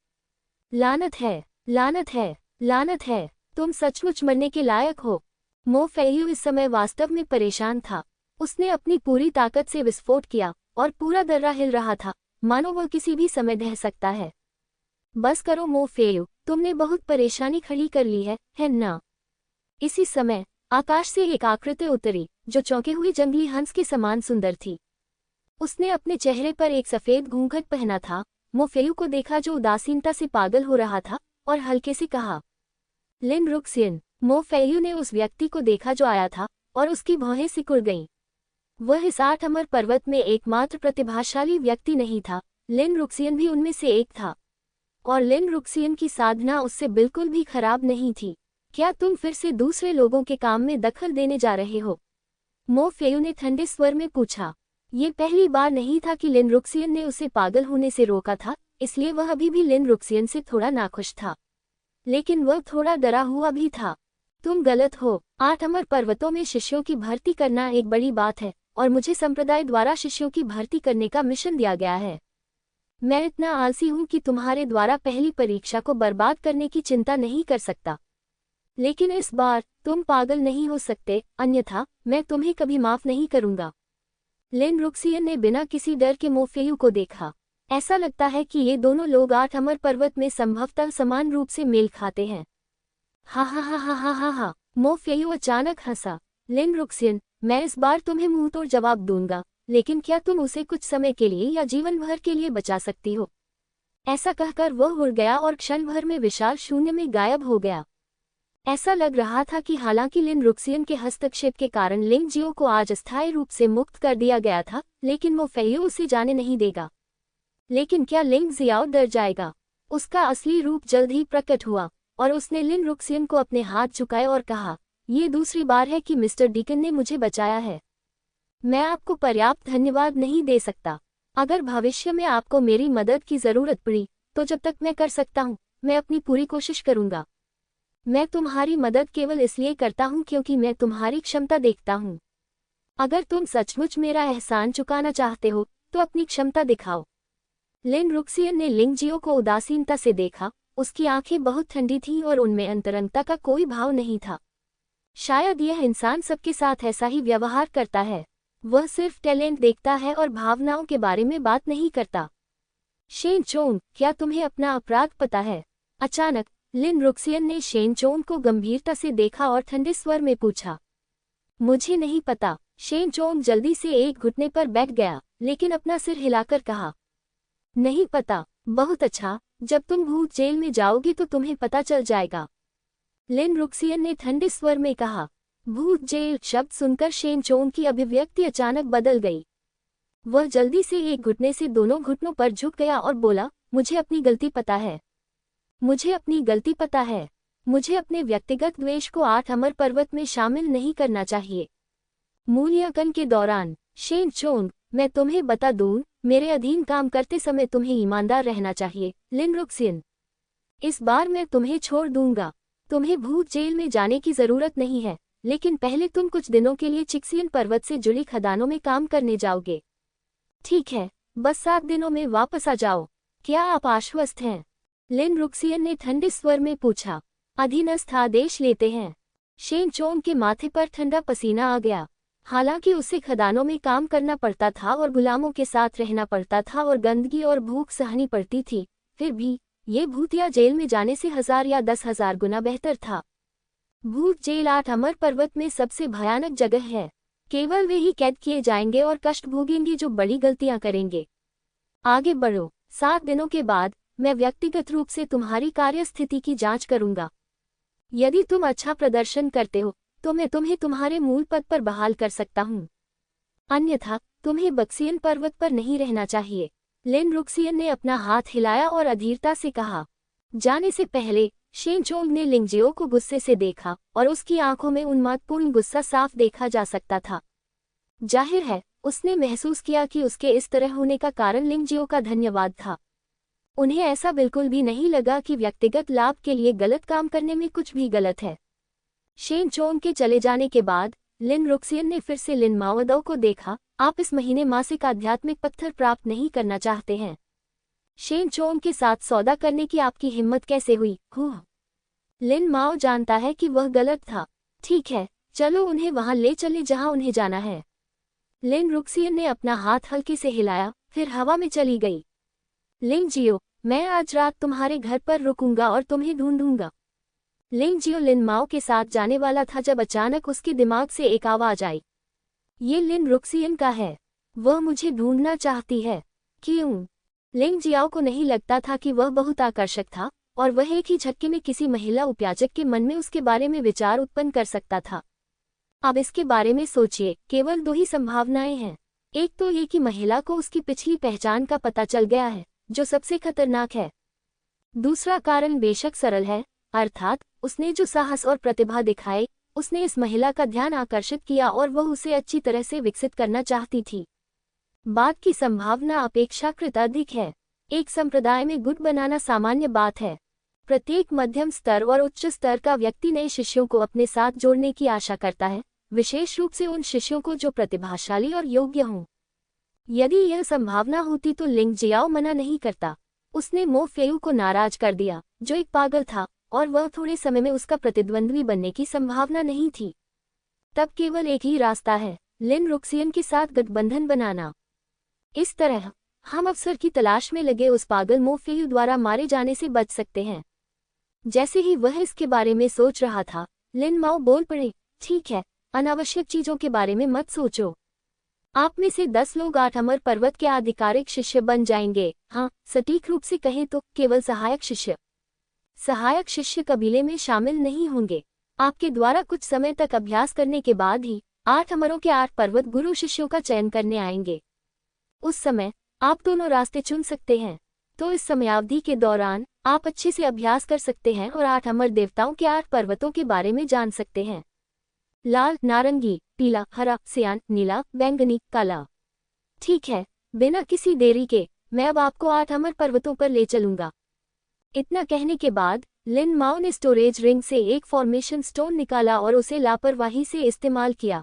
लानत है, लानत है, लानत है, तुम सचमुच मरने के लायक हो। मो फेयू इस समय वास्तव में परेशान था। उसने अपनी पूरी ताकत से विस्फोट किया और पूरा दर्रा हिल रहा था, मानो वह किसी भी समय ढह सकता है। बस करो मो फेयू, तुमने बहुत परेशानी खड़ी कर ली है ना? इसी समय आकाश से एक आकृति उतरी, जो चौंके हुए जंगली हंस के समान सुंदर थी। उसने अपने चेहरे पर एक सफेद घूंघट पहना था। मो फेयू को देखा, जो उदासीनता से पागल हो रहा था, और हल्के से कहा, लिन रुक्सियन। मो फेयू ने उस व्यक्ति को देखा जो आया था, और उसकी भौहें सिकुड़ गईं। वह इस 8 अमर पर्वत में एकमात्र प्रतिभाशाली व्यक्ति नहीं था, लिन रुक्सियन भी उनमें से एक था। और लिन रुक्सियन की साधना उससे बिल्कुल भी खराब नहीं थी। क्या तुम फिर से दूसरे लोगों के काम में दखल देने जा रहे हो? मो फेयू ने ठंडे स्वर में पूछा। ये पहली बार नहीं था कि लिन रुक्सियन ने उसे पागल होने से रोका था, इसलिए वह अभी भी लिन रुक्सियन से थोड़ा नाखुश था। लेकिन वह थोड़ा डरा हुआ भी था। तुम गलत हो। 8 अमर पर्वतों में शिष्यों की भर्ती करना एक बड़ी बात है, और मुझे संप्रदाय द्वारा शिष्यों की भर्ती करने का मिशन दिया गया है। मैं इतना आलसी हूं कि तुम्हारे द्वारा पहली परीक्षा को बर्बाद करने की चिंता नहीं कर सकता। लेकिन इस बार तुम पागल नहीं हो सकते, अन्यथा मैं तुम्हें कभी माफ नहीं करूंगा। लिन रुक्सियन ने बिना किसी डर के मो फेयू को देखा। ऐसा लगता है कि ये दोनों लोग 8 अमर पर्वत में संभवतः समान रूप से मेल खाते हैं। हा हा हा हा हा हा हा। मो फेयू अचानक हंसा। लिन रुक्सियन, मैं इस बार तुम्हें मुंहतोड़ जवाब दूंगा, लेकिन क्या तुम उसे कुछ समय के लिए या जीवन भर के लिए बचा सकती हो? ऐसा कहकर वह उड़ गया और क्षण भर में विशाल शून्य में गायब हो गया। ऐसा लग रहा था कि हालांकि लिन रुक्सियन के हस्तक्षेप के कारण लिंग जियो को आज अस्थायी रूप से मुक्त कर दिया गया था, लेकिन मो फेयू उसे जाने नहीं देगा। लेकिन क्या लिंग जियाओ डर जाएगा? उसका असली रूप जल्द ही प्रकट हुआ, और उसने लिन रुक्सियन को अपने हाथ झुकाए और कहा, ये दूसरी बार है कि मिस्टर डीकन ने मुझे बचाया है। मैं आपको पर्याप्त धन्यवाद नहीं दे सकता। अगर भविष्य में आपको मेरी मदद की जरूरत पड़ी, तो जब तक मैं कर सकता हूँ, मैं अपनी पूरी कोशिश करूंगा। मैं तुम्हारी मदद केवल इसलिए करता हूँ क्योंकि मैं तुम्हारी क्षमता देखता हूँ। अगर तुम सचमुच मेरा एहसान चुकाना चाहते हो, तो अपनी क्षमता दिखाओ। लिन रुक्सियन ने लिंग जियो को उदासीनता से देखा। उसकी आंखें बहुत ठंडी थीं और उनमें अंतरंगता का कोई भाव नहीं था। शायद यह इंसान सबके साथ ऐसा ही व्यवहार करता है। वह सिर्फ टैलेंट देखता है और भावनाओं के बारे में बात नहीं करता। शेन चोंग, क्या तुम्हें अपना अपराध पता है? अचानक लिन रुक्सियन ने शेन चोंग को गंभीरता से देखा और ठंडे स्वर में पूछा। मुझे नहीं पता। शेन चोंग जल्दी से एक घुटने पर बैठ गया, लेकिन अपना सिर हिलाकर कहा, नहीं पता। बहुत अच्छा, जब तुम भूत जेल में जाओगी तो तुम्हें पता चल जाएगा। लिन रुक्सियन ने ठंडे स्वर में कहा। भूत जेल शब्द सुनकर शेन चोंग की अभिव्यक्ति अचानक बदल गई। वह जल्दी से एक घुटने से दोनों घुटनों पर झुक गया और बोला, मुझे अपनी गलती पता है। मुझे अपनी गलती पता है। मुझे अपने व्यक्तिगत द्वेष को 8 अमर पर्वत में शामिल नहीं करना चाहिए। मूल्यांकन के दौरान, शेन चोंग, मैं तुम्हें बता दूं, मेरे अधीन काम करते समय तुम्हें ईमानदार रहना चाहिए। लिन रुक्सियन, इस बार मैं तुम्हें छोड़ दूंगा। तुम्हें भूत जेल में जाने की जरूरत नहीं है, लेकिन पहले तुम कुछ दिनों के लिए चिक्सियन पर्वत से जुड़ी खदानों में काम करने जाओगे। ठीक है, बस 7 दिनों में वापस आ जाओ। क्या आप आश्वस्त हैं? लिन रुक्सियन ने ठंडे स्वर में पूछा। अधीनस्थ आदेश लेते हैं। शेन चोंग के माथे पर ठंडा पसीना आ गया। हालांकि उसे खदानों में काम करना पड़ता था और गुलामों के साथ रहना पड़ता था और गंदगी और भूख सहनी पड़ती थी, फिर भी ये भूतिया जेल में जाने से 1000 या 10,000 गुना बेहतर था। भूत जेल 8 अमर पर्वत में सबसे भयानक जगह है। केवल वे ही कैद किए जाएंगे और कष्ट भोगेंगे जो बड़ी गलतियां करेंगे। आगे बढ़ो। 7 दिनों के बाद मैं व्यक्तिगत रूप से तुम्हारी कार्यस्थिति की जांच करूंगा। यदि तुम अच्छा प्रदर्शन करते हो तो मैं तुम्हें तुम्हारे मूल पद पर बहाल कर सकता हूँ। अन्यथा तुम्हें बक्सियन पर्वत पर नहीं रहना चाहिए। लिन रुक्सियन ने अपना हाथ हिलाया और अधीरता से कहा। जाने से पहले शेन चोंग ने लिंगजियो को गुस्से से देखा और उसकी आंखों में उन्मादपूर्ण गुस्सा साफ देखा जा सकता था। जाहिर है उसने महसूस किया कि उसके इस तरह होने का कारण लिंगजियो का धन्यवाद था। उन्हें ऐसा बिल्कुल भी नहीं लगा कि व्यक्तिगत लाभ के लिए गलत काम करने में कुछ भी गलत है। शेन चोंग के चले जाने के बाद लिन रुक्सियन ने फिर से लिन माओदो को देखा। आप इस महीने मासिक आध्यात्मिक पत्थर प्राप्त नहीं करना चाहते हैं? शेन चोंग के साथ सौदा करने की आपकी हिम्मत कैसे हुई? लिन माओ जानता है कि वह गलत था। ठीक है, चलो उन्हें वहां ले चले जहां उन्हें जाना है। लिन रुक्सियन ने अपना हाथ हल्के से हिलाया, फिर हवा में चली गई। लिंगजियो, मैं आज रात तुम्हारे घर पर रुकूंगा और तुम्हें ढूंढूंगा। लिंगजियो लिन माओ के साथ जाने वाला था जब अचानक उसके दिमाग से एक आवाज आई। ये लिन रुक्सियन का है। वह मुझे ढूंढना चाहती है। क्यों? लिंगजियाओ को नहीं लगता था कि वह बहुत आकर्षक था और वह एक ही झटके में किसी महिला उपयाचक के मन में उसके बारे में विचार उत्पन्न कर सकता था। अब इसके बारे में सोचिए, केवल 2 ही संभावनाएं हैं। एक तो ये कि महिला को उसकी पिछली पहचान का पता चल गया है, जो सबसे खतरनाक है। दूसरा कारण बेशक सरल है, अर्थात उसने जो साहस और प्रतिभा दिखाई, उसने इस महिला का ध्यान आकर्षित किया और वह उसे अच्छी तरह से विकसित करना चाहती थी। बाद की संभावना अपेक्षाकृत अधिक है। एक संप्रदाय में गुट बनाना सामान्य बात है। प्रत्येक मध्यम स्तर और उच्च स्तर का व्यक्ति नए शिष्यों को अपने साथ जोड़ने की आशा करता है, विशेष रूप से उन शिष्यों को जो प्रतिभाशाली और योग्य हों। यदि यह संभावना होती तो लिंगजियाओ मना नहीं करता। उसने मो फेयू को नाराज कर दिया, जो एक पागल था, और वह थोड़े समय में उसका प्रतिद्वंद्वी बनने की संभावना नहीं थी। तब केवल एक ही रास्ता है, लिन रुक्सियन के साथ गठबंधन बनाना। इस तरह हम अवसर की तलाश में लगे उस पागल मो फेयू द्वारा मारे जाने से बच सकते हैं। जैसे ही वह इसके बारे में सोच रहा था, लिन माओ बोल पड़े, ठीक है, अनावश्यक चीजों के बारे में मत सोचो। आप में से 10 लोग 8 अमर पर्वत के आधिकारिक शिष्य बन जाएंगे। हाँ, सटीक रूप से कहें तो केवल सहायक शिष्य। सहायक शिष्य कबीले में शामिल नहीं होंगे। आपके द्वारा कुछ समय तक अभ्यास करने के बाद ही 8 अमरों के 8 पर्वत गुरु शिष्यों का चयन करने आएंगे। उस समय आप दोनों रास्ते चुन सकते हैं। तो इस समयावधि के दौरान आप अच्छे से अभ्यास कर सकते हैं और 8 अमर देवताओं के 8 पर्वतों के बारे में जान सकते हैं। लाल, नारंगी, पीला, हरा, सियान, नीला, बैंगनी, काला। ठीक है, बिना किसी देरी के मैं अब आपको 8 अमर पर्वतों पर ले चलूंगा। इतना कहने के बाद लिन माओ ने स्टोरेज रिंग से एक फॉर्मेशन स्टोन निकाला और उसे लापरवाही से इस्तेमाल किया।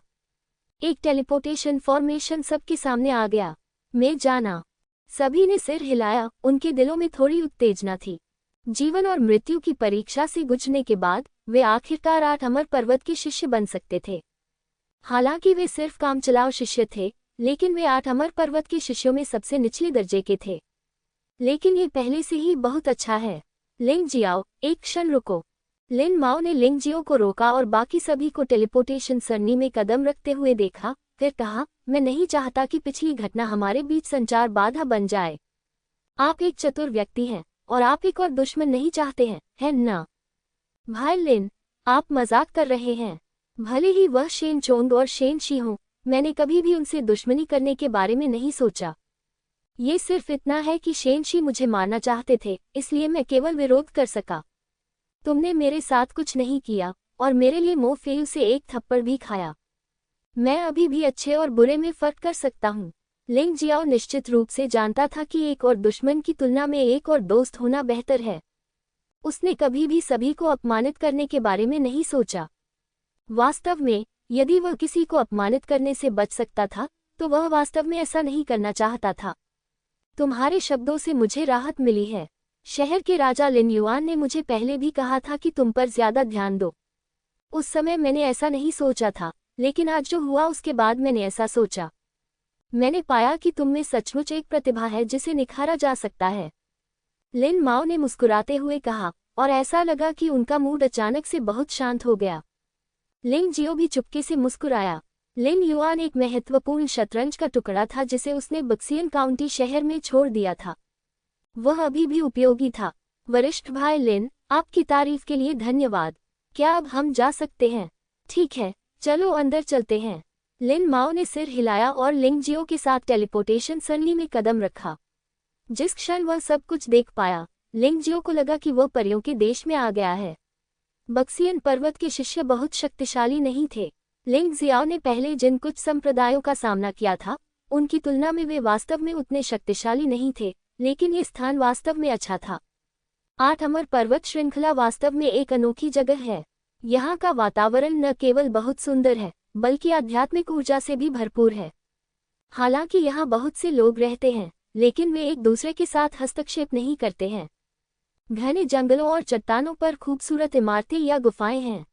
एक टेलीपोर्टेशन फॉर्मेशन सबके सामने आ गया। मैं जाना। सभी ने सिर हिलाया, उनके दिलों में थोड़ी उत्तेजना थी। जीवन और मृत्यु की परीक्षा से गुजरने के बाद वे आखिरकार 8 अमर पर्वत के शिष्य बन सकते थे। हालांकि वे सिर्फ कामचलाऊ शिष्य थे, लेकिन वे 8 अमर पर्वत के शिष्यों में सबसे निचले दर्जे के थे। लेकिन ये पहले से ही बहुत अच्छा है। लिंगजियाओ, एक क्षण रुको। लिन माओ ने लिंगजियो को रोका और बाकी सभी को टेलीपोर्टेशन सरनी में कदम रखते हुए देखा, फिर कहा, मैं नहीं चाहता कि पिछली घटना हमारे बीच संचार बाधा बन जाए। आप एक चतुर व्यक्ति हैं और आप एक और दुश्मन नहीं चाहते हैं, है ना? भाई लिन, आप मजाक कर रहे हैं। भले ही वह शेन चोंग और शेन शी हों, मैंने कभी भी उनसे दुश्मनी करने के बारे में नहीं सोचा। ये सिर्फ इतना है कि शेन शी मुझे मारना चाहते थे, इसलिए मैं केवल विरोध कर सका। तुमने मेरे साथ कुछ नहीं किया और मेरे लिए मो फेयू से एक थप्पड़ भी खाया। मैं अभी भी अच्छे और बुरे में फर्क कर सकता हूँ। लिंगजियाओ निश्चित रूप से जानता था कि एक और दुश्मन की तुलना में एक और दोस्त होना बेहतर है। उसने कभी भी सभी को अपमानित करने के बारे में नहीं सोचा। वास्तव में, यदि वह किसी को अपमानित करने से बच सकता था, तो वह वास्तव में ऐसा नहीं करना चाहता था। तुम्हारे शब्दों से मुझे राहत मिली है। शहर के राजा लिन युआन ने मुझे पहले भी कहा था कि तुम पर ज्यादा ध्यान दो। उस समय मैंने ऐसा नहीं सोचा था, लेकिन आज जो हुआ उसके बाद मैंने ऐसा सोचा। मैंने पाया कि तुम में सचमुच एक प्रतिभा है जिसे निखारा जा सकता है। लिन माओ ने मुस्कुराते हुए कहा, और ऐसा लगा कि उनका मूड अचानक से बहुत शांत हो गया। लिंग जियो भी चुपके से मुस्कुराया। लिन युआन एक महत्वपूर्ण शतरंज का टुकड़ा था जिसे उसने बक्सियन काउंटी शहर में छोड़ दिया था। वह अभी भी उपयोगी था। वरिष्ठ भाई लिन, आपकी तारीफ के लिए धन्यवाद। क्या अब हम जा सकते हैं? ठीक है, चलो अंदर चलते हैं। लिन माओ ने सिर हिलाया और लिंग जियो के साथ टेलीपोर्टेशन सरणी में कदम रखा। जिस क्षण वह सब कुछ देख पाया, लिंग जियो को लगा कि वह परियों के देश में आ गया है। बक्सियन पर्वत के शिष्य बहुत शक्तिशाली नहीं थे। लिंग जियाओ ने पहले जिन कुछ संप्रदायों का सामना किया था, उनकी तुलना में वे वास्तव में उतने शक्तिशाली नहीं थे, लेकिन ये स्थान वास्तव में अच्छा था। 8 अमर पर्वत श्रृंखला वास्तव में एक अनोखी जगह है। यहाँ का वातावरण न केवल बहुत सुंदर है, बल्कि आध्यात्मिक ऊर्जा से भी भरपूर है। हालांकि यहाँ बहुत से लोग रहते हैं, लेकिन वे एक दूसरे के साथ हस्तक्षेप नहीं करते हैं। घने जंगलों और चट्टानों पर खूबसूरत इमारतें या गुफाएं हैं।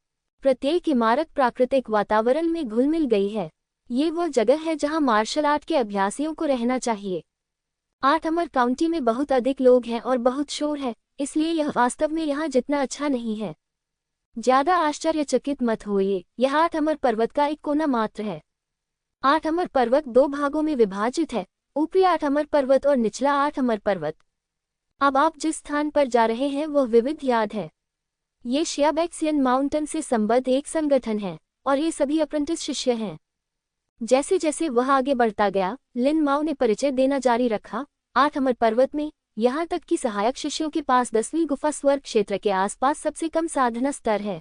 प्रत्येक इमारत प्राकृतिक वातावरण में घुल मिल गई है। ये वह जगह है जहां मार्शल आर्ट के अभ्यासियों को रहना चाहिए। 8 अमर काउंटी में बहुत अधिक लोग हैं और बहुत शोर है, इसलिए यह वास्तव में यहाँ जितना अच्छा नहीं है। ज्यादा आश्चर्यचकित मत होइए, यह 8 अमर पर्वत का एक कोना मात्र है। 8 अमर पर्वत 2 भागों में विभाजित है, ऊपरी 8 अमर पर्वत और निचला 8 अमर पर्वत। अब आप जिस स्थान पर जा रहे हैं वह विविध याद है। ये शियाबैक्सियन माउंटेन से संबद्ध एक संगठन है, और ये सभी अप्रेंटिस शिष्य हैं। जैसे जैसे वह आगे बढ़ता गया, लिन माओ ने परिचय देना जारी रखा। 8 अमर पर्वत में, यहाँ तक कि सहायक शिष्यों के पास 10वीं गुफा स्वर्ग क्षेत्र के आसपास सबसे कम साधना स्तर है।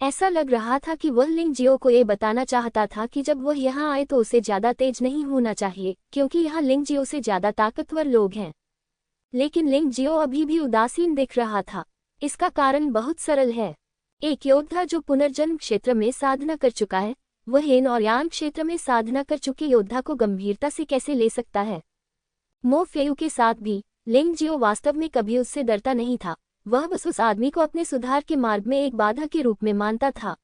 ऐसा लग रहा था कि वह लिंग जियो को ये बताना चाहता था कि जब वह यहाँ आए तो उसे ज्यादा तेज नहीं होना चाहिए, क्योंकि यहाँ लिंग जियो से ज्यादा ताकतवर लोग हैं। लेकिन लिंग जियो अभी भी उदासीन दिख रहा था। इसका कारण बहुत सरल है। एक योद्धा जो पुनर्जन्म क्षेत्र में साधना कर चुका है, वह येन और यांग क्षेत्र में साधना कर चुके योद्धा को गंभीरता से कैसे ले सकता है? मो फेयू के साथ भी, लिंग जियो वास्तव में कभी उससे डरता नहीं था। वह बस उस आदमी को अपने सुधार के मार्ग में एक बाधा के रूप में मानता था।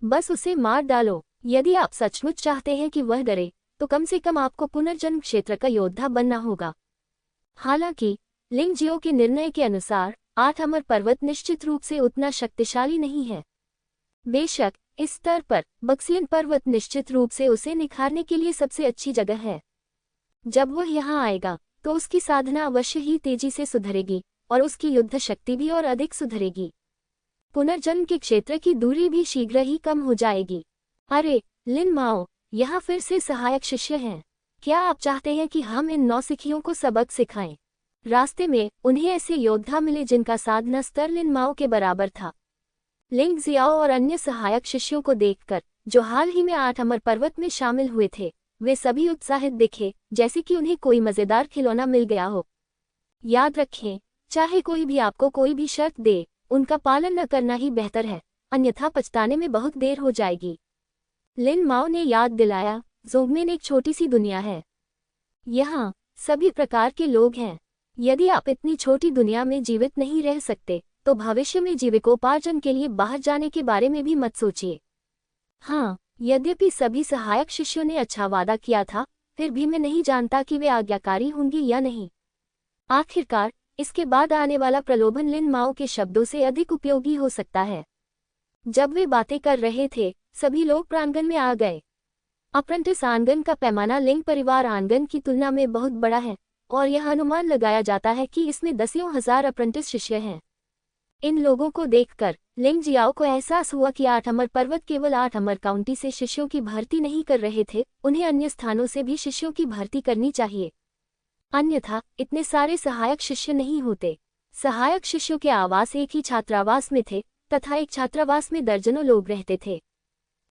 बस उसे मार डालो। यदि आप सचमुच चाहते हैं कि वह डरे, तो कम से कम आपको पुनर्जन्म क्षेत्र का योद्धा बनना होगा। हालांकि लिंग जियो के निर्णय के अनुसार 8 अमर पर्वत निश्चित रूप से उतना शक्तिशाली नहीं है। बेशक इस स्तर पर बक्सियन पर्वत निश्चित रूप से उसे निखारने के लिए सबसे अच्छी जगह है। जब वह यहाँ आएगा तो उसकी साधना अवश्य ही तेजी से सुधरेगी, और उसकी युद्ध शक्ति भी और अधिक सुधरेगी। पुनर्जन्म के क्षेत्र की दूरी भी शीघ्र ही कम हो जाएगी। अरे लिन माओ, यहाँ फिर से सहायक शिष्य हैं। क्या आप चाहते हैं कि हम इन नौसिखियों को सबक सिखाएं? रास्ते में उन्हें ऐसे योद्धा मिले जिनका साधना स्तर लिन माओ के बराबर था। लिंग जियाओ और अन्य सहायक शिष्यों को देखकर, जो हाल ही में 8 अमर पर्वत में शामिल हुए थे, वे सभी उत्साहित दिखे, जैसे कि उन्हें कोई मजेदार खिलौना मिल गया हो। याद रखें, चाहे कोई भी आपको कोई भी शर्त दे, उनका पालन न करना ही बेहतर है, अन्यथा पछताने में बहुत देर हो जाएगी। लिन माओ ने याद दिलाया, जोगमेन एक छोटी सी दुनिया है। यहाँ सभी प्रकार के लोग हैं। यदि आप इतनी छोटी दुनिया में जीवित नहीं रह सकते, तो भविष्य में जीविकोपार्जन के लिए बाहर जाने के बारे में भी मत सोचिए। हाँ, यद्यपि सभी सहायक शिष्यों ने अच्छा वादा किया था, फिर भी मैं नहीं जानता कि वे आज्ञाकारी होंगे या नहीं। आखिरकार इसके बाद आने वाला प्रलोभन लिन माओ के शब्दों से अधिक उपयोगी हो सकता है। जब वे बातें कर रहे थे, सभी लोग प्रांगण में आ गए। अप्रेंटिस आंगन का पैमाना लिंग परिवार आंगन की तुलना में बहुत बड़ा है, और यह अनुमान लगाया जाता है कि इसमें दसियों हजार अप्रेंटिस शिष्य हैं। इन लोगों को देखकर लिंग जियाओ को एहसास हुआ कि 8 अमर पर्वत केवल 8 अमर काउंटी से शिष्यों की भर्ती नहीं कर रहे थे, उन्हें अन्य स्थानों से भी शिष्यों की भर्ती करनी चाहिए। अन्यथा इतने सारे सहायक शिष्य नहीं होते। सहायक शिष्यों के आवास एक ही छात्रावास में थे, तथा एक छात्रावास में दर्जनों लोग रहते थे।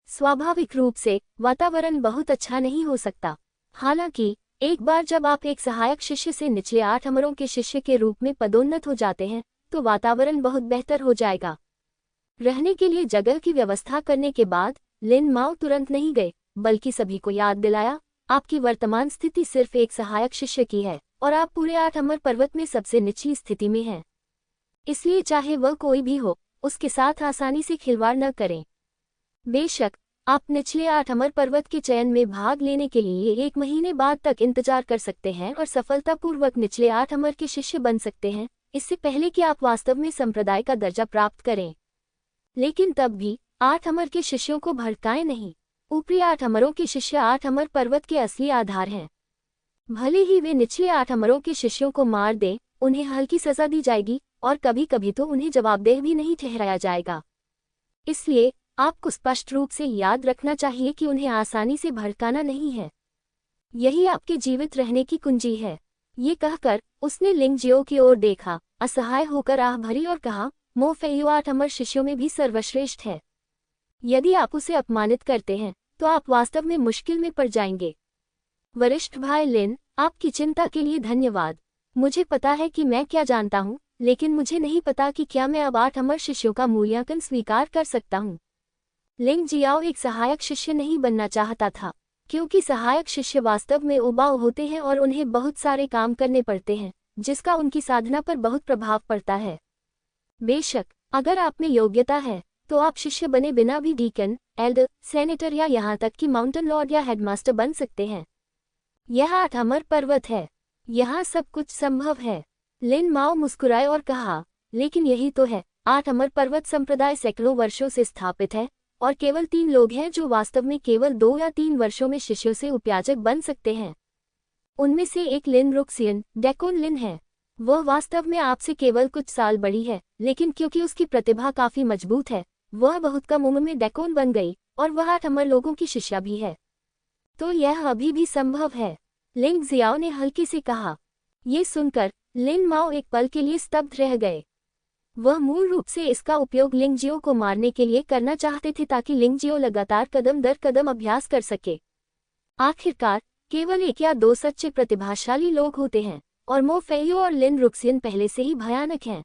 स्वाभाविक रूप से वातावरण बहुत अच्छा नहीं हो सकता। हालांकि एक बार जब आप एक सहायक शिष्य से निचले 8 अमरों के शिष्य के रूप में पदोन्नत हो जाते हैं, तो वातावरण बहुत बेहतर हो जाएगा। रहने के लिए जगह की व्यवस्था करने के बाद लिन माओ तुरंत नहीं गए, बल्कि सभी को याद दिलाया, आपकी वर्तमान स्थिति सिर्फ एक सहायक शिष्य की है, और आप पूरे 8 अमर पर्वत में सबसे निचली स्थिति में हैं। इसलिए चाहे वह कोई भी हो, उसके साथ आसानी से खिलवाड़ न करें। बेशक आप निचले 8 अमर पर्वत के चयन में भाग लेने के लिए 1 महीने बाद तक इंतजार कर सकते हैं और सफलतापूर्वक निचले 8 अमर के शिष्य बन सकते हैं, इससे पहले कि आप वास्तव में संप्रदाय का दर्जा प्राप्त करें। लेकिन तब भी 8 अमर के शिष्यों को भड़काएं नहीं। ऊपरी 8 अमरों के शिष्य 8 अमर पर्वत के असली आधार हैं। भले ही वे निचले 8 अमरों के शिष्यों को मार दें, उन्हें हल्की सजा दी जाएगी और कभी कभी तो उन्हें जवाबदेह भी नहीं ठहराया जाएगा। इसलिए आपको स्पष्ट रूप से याद रखना चाहिए कि उन्हें आसानी से भड़काना नहीं है। यही आपके जीवित रहने की कुंजी है। ये कहकर उसने लिंगजियो की ओर देखा, असहाय होकर आह भरी और कहा, मो फेयू 8 अमर शिष्यों में भी सर्वश्रेष्ठ है। यदि आप उसे अपमानित करते हैं तो आप वास्तव में मुश्किल में पड़ जाएंगे। वरिष्ठ भाई लिन, आपकी चिंता के लिए धन्यवाद। मुझे पता है कि मैं क्या जानता हूँ, लेकिन मुझे नहीं पता कि क्या मैं अब 8 अमर शिष्यों का मूल्यांकन स्वीकार कर सकता हूँ। लिंग जियाओ एक सहायक शिष्य नहीं बनना चाहता था, क्योंकि सहायक शिष्य वास्तव में उबाऊ होते हैं और उन्हें बहुत सारे काम करने पड़ते हैं, जिसका उनकी साधना पर बहुत प्रभाव पड़ता है। बेशक अगर आप में योग्यता है तो आप शिष्य बने बिना भी डीकन, एल्डर, सेनेटर या यहाँ तक कि माउंटेन लॉर्ड या हेडमास्टर बन सकते हैं। यह 8 अमर पर्वत है, यहाँ सब कुछ संभव है। लिन माओ मुस्कुराए और कहा, लेकिन यही तो है, 8 अमर पर्वत संप्रदाय सैकड़ों वर्षों से स्थापित है और केवल 3 लोग हैं जो वास्तव में केवल 2 या 3 वर्षों में शिष्यों से उपयाजक बन सकते हैं। उनमें से एक लिन रुक्सियन, डेकोन लिन है। वह वास्तव में आपसे केवल कुछ साल बड़ी है, लेकिन क्योंकि उसकी प्रतिभा काफी मजबूत है, वह बहुत कम उम्र में डेकोन बन गई और वह 8 अमर लोगों की शिष्या भी है। तो यह अभी भी संभव है, लिंग जियाओ ने हल्के से कहा। ये सुनकर लिन माओ एक पल के लिए स्तब्ध रह गए। वह मूल रूप से इसका उपयोग लिंगजियो को मारने के लिए करना चाहते थे ताकि लिंगजियो लगातार कदम दर कदम अभ्यास कर सके। आखिरकार केवल 1 या 2 सच्चे प्रतिभाशाली लोग होते हैं और मो फेयू और लिन रुक्सियन पहले से ही भयानक हैं।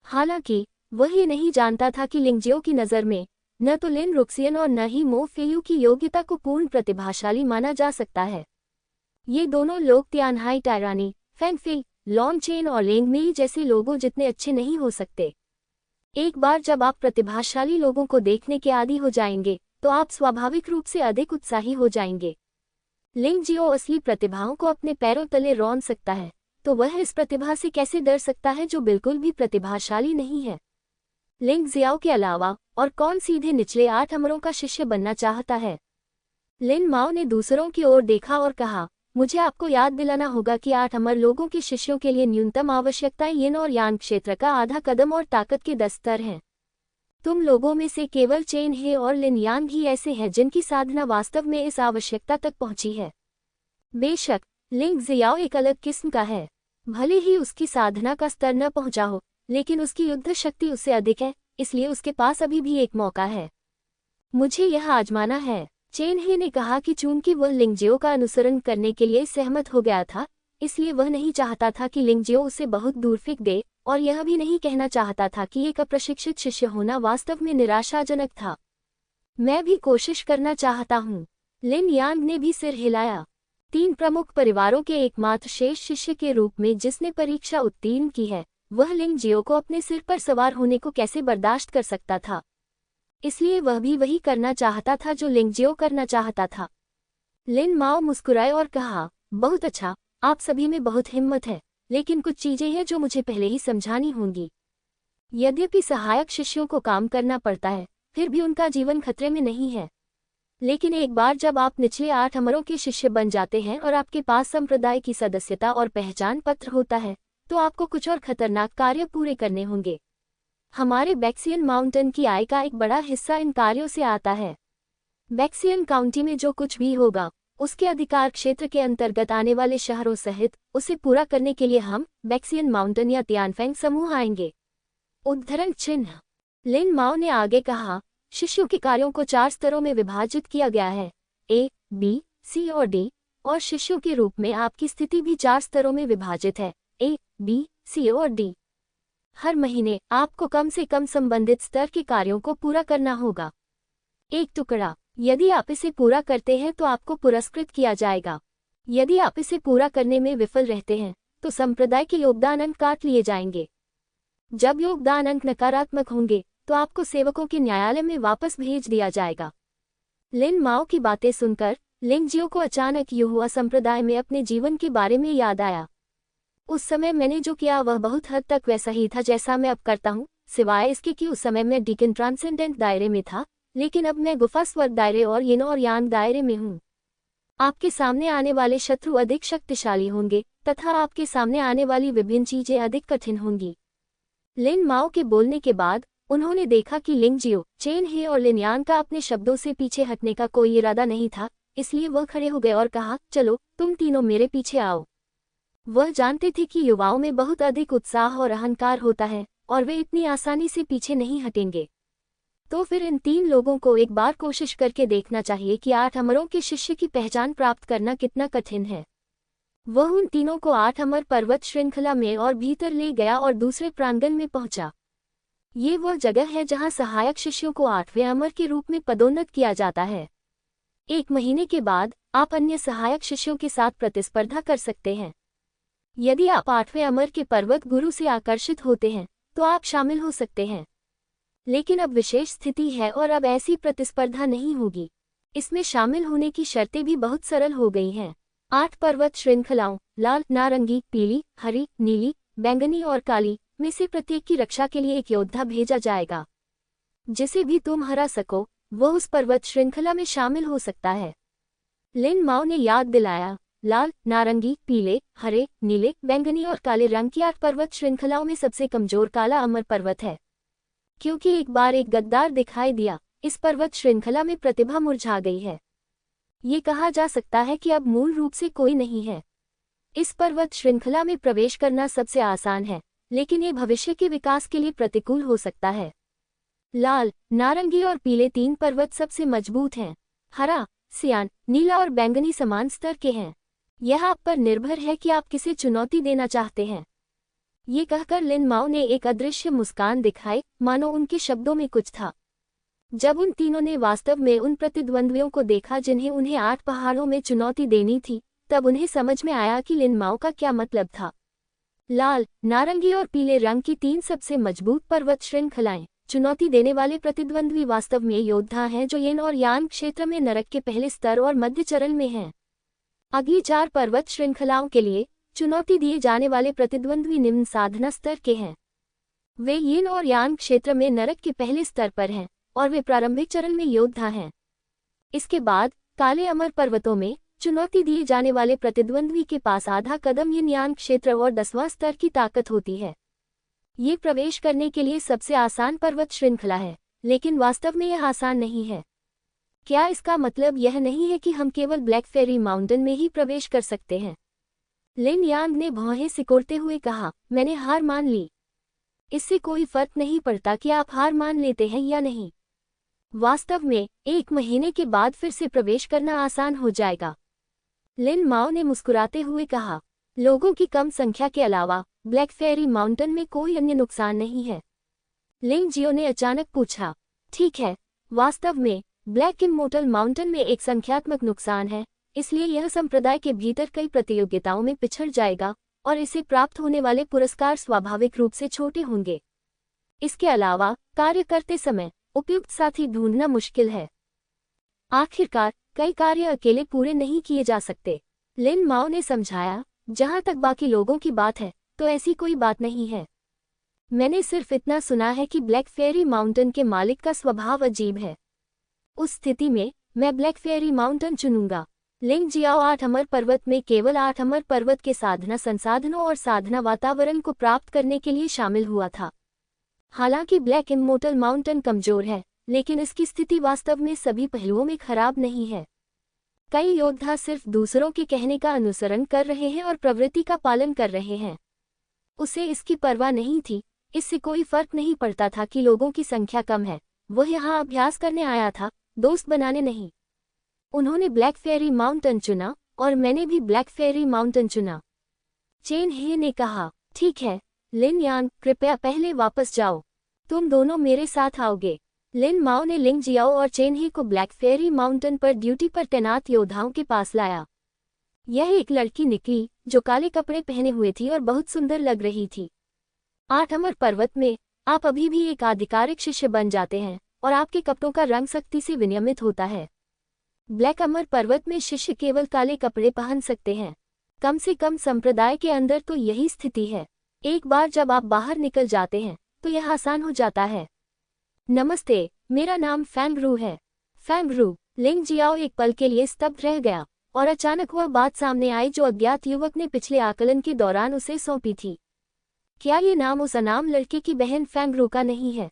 हालांकि वह ये नहीं जानता था कि लिंगजियो की नज़र में न तो लिन रुक्सियन और न ही मो फेयू की योग्यता को पूर्ण प्रतिभाशाली माना जा सकता है। ये दोनों लोग तियानहाई टायरानी, फैंगफी, लॉन्ग चेन और लेंगमेई जैसे लोगों जितने अच्छे नहीं हो सकते। एक बार जब आप प्रतिभाशाली लोगों को देखने के आदी हो जाएंगे तो आप स्वाभाविक रूप से अधिक उत्साही हो जाएंगे। लिंगजियो असली प्रतिभाओं को अपने पैरों तले रौंद सकता है, तो वह इस प्रतिभा से कैसे डर सकता है जो बिल्कुल भी प्रतिभाशाली नहीं है। लिंग जियाओ के अलावा और कौन सीधे निचले 8 अमरों का शिष्य बनना चाहता है? लिन माओ ने दूसरों की ओर देखा और कहा, मुझे आपको याद दिलाना होगा कि 8 अमर लोगों के शिष्यों के लिए न्यूनतम आवश्यकताएं यिन और यांग क्षेत्र का आधा कदम और ताकत के 10 स्तर हैं। तुम लोगों में से केवल चेन हे और लिन यान ही ऐसे हैं जिनकी साधना वास्तव में इस आवश्यकता तक पहुंची है। बेशक लिंग जियाओ एक अलग किस्म का है, भले ही उसकी साधना का स्तर न पहुंचा हो, लेकिन उसकी युद्ध शक्ति उससे अधिक है, इसलिए उसके पास अभी भी एक मौका है। मुझे यह आजमाना है। चेन हे ने कहा कि चूंकि वह लिंगजियो का अनुसरण करने के लिए सहमत हो गया था, इसलिए वह नहीं चाहता था कि लिंगजियो उसे बहुत दूर फेंक दे और यह भी नहीं कहना चाहता था कि एक अप्रशिक्षित शिष्य होना वास्तव में निराशाजनक था। मैं भी कोशिश करना चाहता हूँ। लिन यांग ने भी सिर हिलाया। 3 प्रमुख परिवारों के एकमात्र शेष शिष्य के रूप में जिसने परीक्षा उत्तीर्ण की है, वह लिंगजियो को अपने सिर पर सवार होने को कैसे बर्दाश्त कर सकता था। इसलिए वह भी वही करना चाहता था जो लिंगजियो करना चाहता था। लिन माओ मुस्कुराए और कहा, बहुत अच्छा, आप सभी में बहुत हिम्मत है, लेकिन कुछ चीजें हैं जो मुझे पहले ही समझानी होंगी। यद्यपि सहायक शिष्यों को काम करना पड़ता है, फिर भी उनका जीवन खतरे में नहीं है। लेकिन एक बार जब आप निचले 8 अमरों के शिष्य बन जाते हैं और आपके पास संप्रदाय की सदस्यता और पहचान पत्र होता है, तो आपको कुछ और खतरनाक कार्य पूरे करने होंगे। हमारे बैक्सियन माउंटेन की आय का एक बड़ा हिस्सा इन कार्यों से आता है। बैक्सियन काउंटी में जो कुछ भी होगा, उसके अधिकार क्षेत्र के अंतर्गत आने वाले शहरों सहित उसे पूरा करने के लिए हम बैक्सियन माउंटेन या तियानफेंग समूह आएंगे। उद्धरण चिन्ह। लिन माओ ने आगे कहा, शिष्यों के कार्यों को 4 स्तरों में विभाजित किया गया है, ए, बी, सी और डी, और शिष्यों के रूप में आपकी स्थिति भी 4 स्तरों में विभाजित है, ए, बी, सी और डी। हर महीने आपको कम से कम संबंधित स्तर के कार्यों को पूरा करना होगा। एक टुकड़ा, यदि आप इसे पूरा करते हैं तो आपको पुरस्कृत किया जाएगा। यदि आप इसे पूरा करने में विफल रहते हैं तो संप्रदाय के योगदान अंक काट लिए जाएंगे। जब योगदान अंक नकारात्मक होंगे तो आपको सेवकों के न्यायालय में वापस भेज दिया जाएगा। लिन माओ की बातें सुनकर लिंग जियो को अचानक युहुआ संप्रदाय में अपने जीवन के बारे में याद आया। उस समय मैंने जो किया वह बहुत हद तक वैसा ही था जैसा मैं अब करता हूँ, सिवाय इसके कि उस समय मैं डीकन ट्रांसेंडेंट दायरे में था, लेकिन अब मैं गुफा स्वर्ग दायरे और यिन और यांग दायरे में हूँ। आपके सामने आने वाले शत्रु अधिक शक्तिशाली होंगे तथा आपके सामने आने वाली विभिन्न चीजें अधिक कठिन होंगी। लिन माओ के बोलने के बाद उन्होंने देखा कि लिंग जियो, चेन हे और लिन यांग का अपने शब्दों से पीछे हटने का कोई इरादा नहीं था, इसलिए वह खड़े हो गए और कहा, चलो तुम तीनों मेरे पीछे आओ। वह जानते थे कि युवाओं में बहुत अधिक उत्साह और अहंकार होता है और वे इतनी आसानी से पीछे नहीं हटेंगे। तो फिर इन 3 लोगों को एक बार कोशिश करके देखना चाहिए कि 8 अमरों के शिष्य की पहचान प्राप्त करना कितना कठिन है। वह उन तीनों को 8 अमर पर्वत श्रृंखला में और भीतर ले गया और दूसरे प्रांगण में पहुंचा। ये वह जगह है जहां सहायक शिष्यों को 8वें अमर के रूप में पदोन्नत किया जाता है। 1 महीने के बाद आप अन्य सहायक शिष्यों के साथ प्रतिस्पर्धा कर सकते हैं। यदि आप 8वें अमर के पर्वत गुरु से आकर्षित होते हैं तो आप शामिल हो सकते हैं, लेकिन अब विशेष स्थिति है और अब ऐसी प्रतिस्पर्धा नहीं होगी। इसमें शामिल होने की शर्तें भी बहुत सरल हो गई हैं। 8 पर्वत श्रृंखलाओं लाल, नारंगी, पीली, हरी, नीली, बैंगनी और काली में से प्रत्येक की रक्षा के लिए एक योद्धा भेजा जाएगा। जिसे भी तुम हरा सको वह उस पर्वत श्रृंखला में शामिल हो सकता है। लिन माओ ने याद दिलाया, लाल, नारंगी, पीले, हरे, नीले, बैंगनी और काले रंग की 8 पर्वत श्रृंखलाओं में सबसे कमजोर काला अमर पर्वत है। क्योंकि एक बार एक गद्दार दिखाई दिया, इस पर्वत श्रृंखला में प्रतिभा मुरझा गई है। ये कहा जा सकता है कि अब मूल रूप से कोई नहीं है। इस पर्वत श्रृंखला में प्रवेश करना सबसे आसान है, लेकिन ये भविष्य के विकास के लिए प्रतिकूल हो सकता है। लाल, नारंगी और पीले 3 पर्वत सबसे मजबूत हैं। हरा, सियान, नीला और बैंगनी समान स्तर के हैं। यह आप पर निर्भर है कि आप किसे चुनौती देना चाहते हैं। ये कहकर लिन माओ ने एक अदृश्य मुस्कान दिखाई, मानो उनके शब्दों में कुछ था। जब उन तीनों ने वास्तव में उन प्रतिद्वंद्वियों को देखा जिन्हें उन्हें 8 पहाड़ों में चुनौती देनी थी, तब उन्हें समझ में आया कि लिन माओ का क्या मतलब था। लाल, नारंगी और पीले रंग की 3 सबसे मजबूत पर्वत श्रृंखलाएं चुनौती देने वाले प्रतिद्वंद्वी वास्तव में योद्धा हैं जो यिन और यांग क्षेत्र में नरक के पहले स्तर और मध्य चरण में हैं। अगली 4 पर्वत श्रृंखलाओं के लिए चुनौती दिए जाने वाले प्रतिद्वंद्वी निम्न साधना स्तर के हैं। वे यिन और यांग क्षेत्र में नरक के पहले स्तर पर हैं और वे प्रारंभिक चरण में योद्धा हैं। इसके बाद काले अमर पर्वतों में चुनौती दिए जाने वाले प्रतिद्वंद्वी के पास आधा कदम यिन यांग क्षेत्र और 10वां स्तर की ताकत होती है। ये प्रवेश करने के लिए सबसे आसान पर्वत श्रृंखला है, लेकिन वास्तव में यह आसान नहीं है। क्या इसका मतलब यह नहीं है कि हम केवल ब्लैक फेरी माउंटेन में ही प्रवेश कर सकते हैं? लिन यांग ने भौहें सिकोड़ते हुए कहा, मैंने हार मान ली। इससे कोई फर्क नहीं पड़ता कि आप हार मान लेते हैं या नहीं। वास्तव में 1 महीने के बाद फिर से प्रवेश करना आसान हो जाएगा। लिन माओ ने मुस्कुराते हुए कहा, लोगों की कम संख्या के अलावा ब्लैक फेरी माउंटेन में कोई अन्य नुकसान नहीं है। लिंग जियो ने अचानक पूछा, ठीक है, वास्तव में ब्लैक इमोर्टल माउंटेन में एक संख्यात्मक नुकसान है, इसलिए यह संप्रदाय के भीतर कई प्रतियोगिताओं में पिछड़ जाएगा और इसे प्राप्त होने वाले पुरस्कार स्वाभाविक रूप से छोटे होंगे। इसके अलावा कार्य करते समय उपयुक्त साथी ढूंढना मुश्किल है। आखिरकार कई कार्य अकेले पूरे नहीं किए जा सकते। लिन माओ ने समझाया, जहां तक बाकी लोगों की बात है तो ऐसी कोई बात नहीं है। मैंने सिर्फ इतना सुना है कि ब्लैक फेरी माउंटेन के मालिक का स्वभाव अजीब है। उस स्थिति में मैं ब्लैक फेरी माउंटेन चुनूंगा। लिंग जियाओ 8 अमर पर्वत में केवल 8 अमर पर्वत के साधना संसाधनों और साधना वातावरण को प्राप्त करने के लिए शामिल हुआ था। हालांकि ब्लैक इमोर्टल माउंटेन कमजोर है, लेकिन इसकी स्थिति वास्तव में सभी पहलुओं में खराब नहीं है। कई योद्धा सिर्फ दूसरों के कहने का अनुसरण कर रहे हैं और प्रवृत्ति का पालन कर रहे हैं। उसे इसकी परवाह नहीं थी, इससे कोई फर्क नहीं पड़ता था कि लोगों की संख्या कम है। वह यहाँ अभ्यास करने आया था, दोस्त बनाने नहीं। उन्होंने ब्लैक फेरी माउंटेन चुना और मैंने भी ब्लैक फेरी माउंटेन चुना। चेन हे ने कहा, ठीक है लिन यांग, कृपया पहले वापस जाओ, तुम दोनों मेरे साथ आओगे। लिन माओ ने लिंग जियाओ और चेन हे को ब्लैक फेरी माउंटेन पर ड्यूटी पर तैनात योद्धाओं के पास लाया। यह एक लड़की निकली जो काले कपड़े पहने हुए थी और बहुत सुंदर लग रही थी। 8 अमर पर्वत में आप अभी भी एक आधिकारिक शिष्य बन जाते हैं और आपके कपड़ों का रंग सख्ती से विनियमित होता है। ब्लैक अमर पर्वत में शिष्य केवल काले कपड़े पहन सकते हैं। कम से कम संप्रदाय के अंदर तो यही स्थिति है। एक बार जब आप बाहर निकल जाते हैं तो यह आसान हो जाता है। नमस्ते, मेरा नाम फैंग रू है। फैंग रू। लिंग जियाओ एक पल के लिए स्तब्ध रह गया और अचानक वह बात सामने आई जो अज्ञात युवक ने पिछले आकलन के दौरान उसे सौंपी थी। क्या ये नाम उस अनाम लड़के की बहन फैंग रू का नहीं है?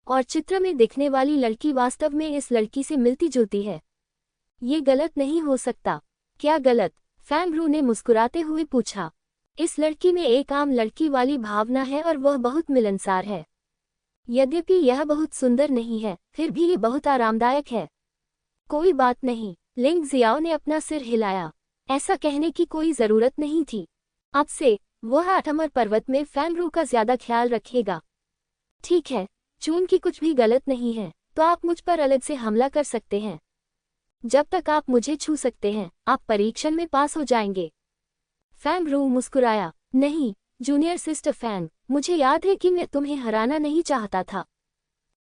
और चित्र में दिखने वाली लड़की वास्तव में इस लड़की से मिलती जुलती है। ये गलत नहीं हो सकता। क्या गलत? फैंग रू ने मुस्कुराते हुए पूछा। इस लड़की में एक आम लड़की वाली भावना है और वह बहुत मिलनसार है। यद्यपि यह बहुत सुंदर नहीं है, फिर भी ये बहुत आरामदायक है। कोई बात नहीं। लिंग जियाओ ने अपना सिर हिलाया। ऐसा कहने की कोई जरूरत नहीं थी। अब से वह 8 अमर पर्वत में फैंग रू का ज्यादा ख्याल रखेगा। ठीक है, चून की कुछ भी गलत नहीं है तो आप मुझ पर अलग से हमला कर सकते हैं। जब तक आप मुझे छू सकते हैं आप परीक्षण में पास हो जाएंगे। फैंग रू मुस्कुराया। नहीं जूनियर सिस्टर फैंग, मुझे याद है कि मैं तुम्हें हराना नहीं चाहता था।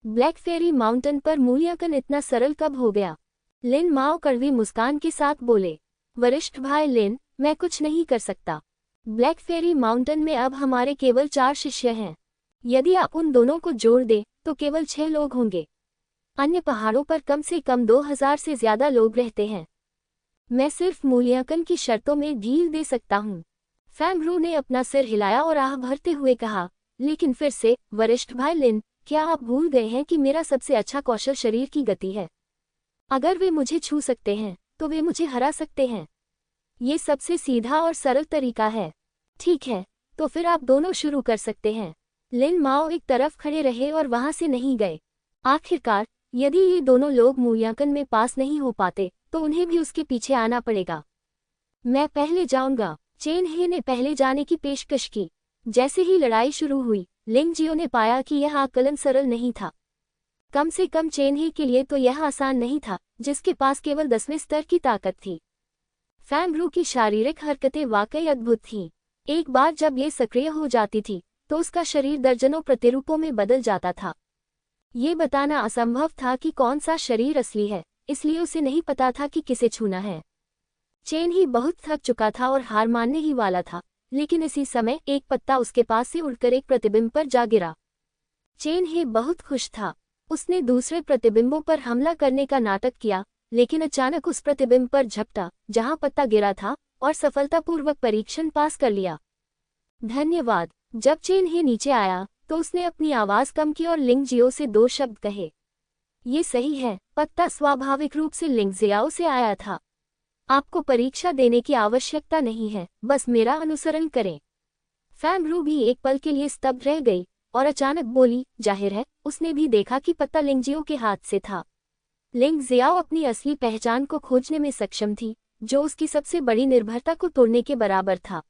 ब्लैक फेरी माउंटेन पर मूल्यांकन इतना सरल कब हो गया? लिन माओ कड़वी मुस्कान के साथ बोले। वरिष्ठ भाई लिन, मैं कुछ नहीं कर सकता। ब्लैक फेरी माउंटेन में अब हमारे केवल 4 शिष्य हैं। यदि आप उन दोनों को जोड़ दें तो केवल 6 लोग होंगे। अन्य पहाड़ों पर कम से कम 2000 से ज्यादा लोग रहते हैं। मैं सिर्फ मूल्यांकन की शर्तों में ढील दे सकता हूँ। फैंग रू ने अपना सिर हिलाया और आह भरते हुए कहा, लेकिन फिर से वरिष्ठ भाई लिन, क्या आप भूल गए हैं कि मेरा सबसे अच्छा कौशल शरीर की गति है? अगर वे मुझे छू सकते हैं तो वे मुझे हरा सकते हैं। ये सबसे सीधा और सरल तरीका है। ठीक है, तो फिर आप दोनों शुरू कर सकते हैं। लिन माओ एक तरफ खड़े रहे और वहां से नहीं गए। आखिरकार यदि ये दोनों लोग मूल्यांकन में पास नहीं हो पाते तो उन्हें भी उसके पीछे आना पड़ेगा। मैं पहले जाऊंगा। चेन हे ने पहले जाने की पेशकश की। जैसे ही लड़ाई शुरू हुई लिंग जियो ने पाया कि यह आकलन सरल नहीं था। कम से कम चेन हे के लिए तो यह आसान नहीं था, जिसके पास केवल 10वें स्तर की ताकत थी। फैंग रू की शारीरिक हरकतें वाकई अद्भुत थीं। एक बार जब ये सक्रिय हो जाती थी तो उसका शरीर दर्जनों प्रतिरूपों में बदल जाता था। ये बताना असंभव था कि कौन सा शरीर असली है, इसलिए उसे नहीं पता था कि किसे छूना है। चेन ही बहुत थक चुका था और हार मानने ही वाला था, लेकिन इसी समय एक पत्ता उसके पास से उड़कर एक प्रतिबिंब पर जा गिरा। चेन ही बहुत खुश था। उसने दूसरे प्रतिबिंबों पर हमला करने का नाटक किया, लेकिन अचानक उस प्रतिबिंब पर झपटा जहां पत्ता गिरा था और सफलतापूर्वक परीक्षण पास कर लिया। धन्यवाद। जब चेन ही नीचे आया तो उसने अपनी आवाज कम की और लिंग जियो से 2 शब्द कहे। ये सही है, पत्ता स्वाभाविक रूप से लिंग जियाओ से आया था। आपको परीक्षा देने की आवश्यकता नहीं है, बस मेरा अनुसरण करें। फैंग रू भी एक पल के लिए स्तब्ध रह गई और अचानक बोली, जाहिर है उसने भी देखा कि पत्ता लिंग जियो के हाथ से था। लिंग जियाओ अपनी असली पहचान को खोजने में सक्षम थी, जो उसकी सबसे बड़ी निर्भरता को तोड़ने के बराबर था।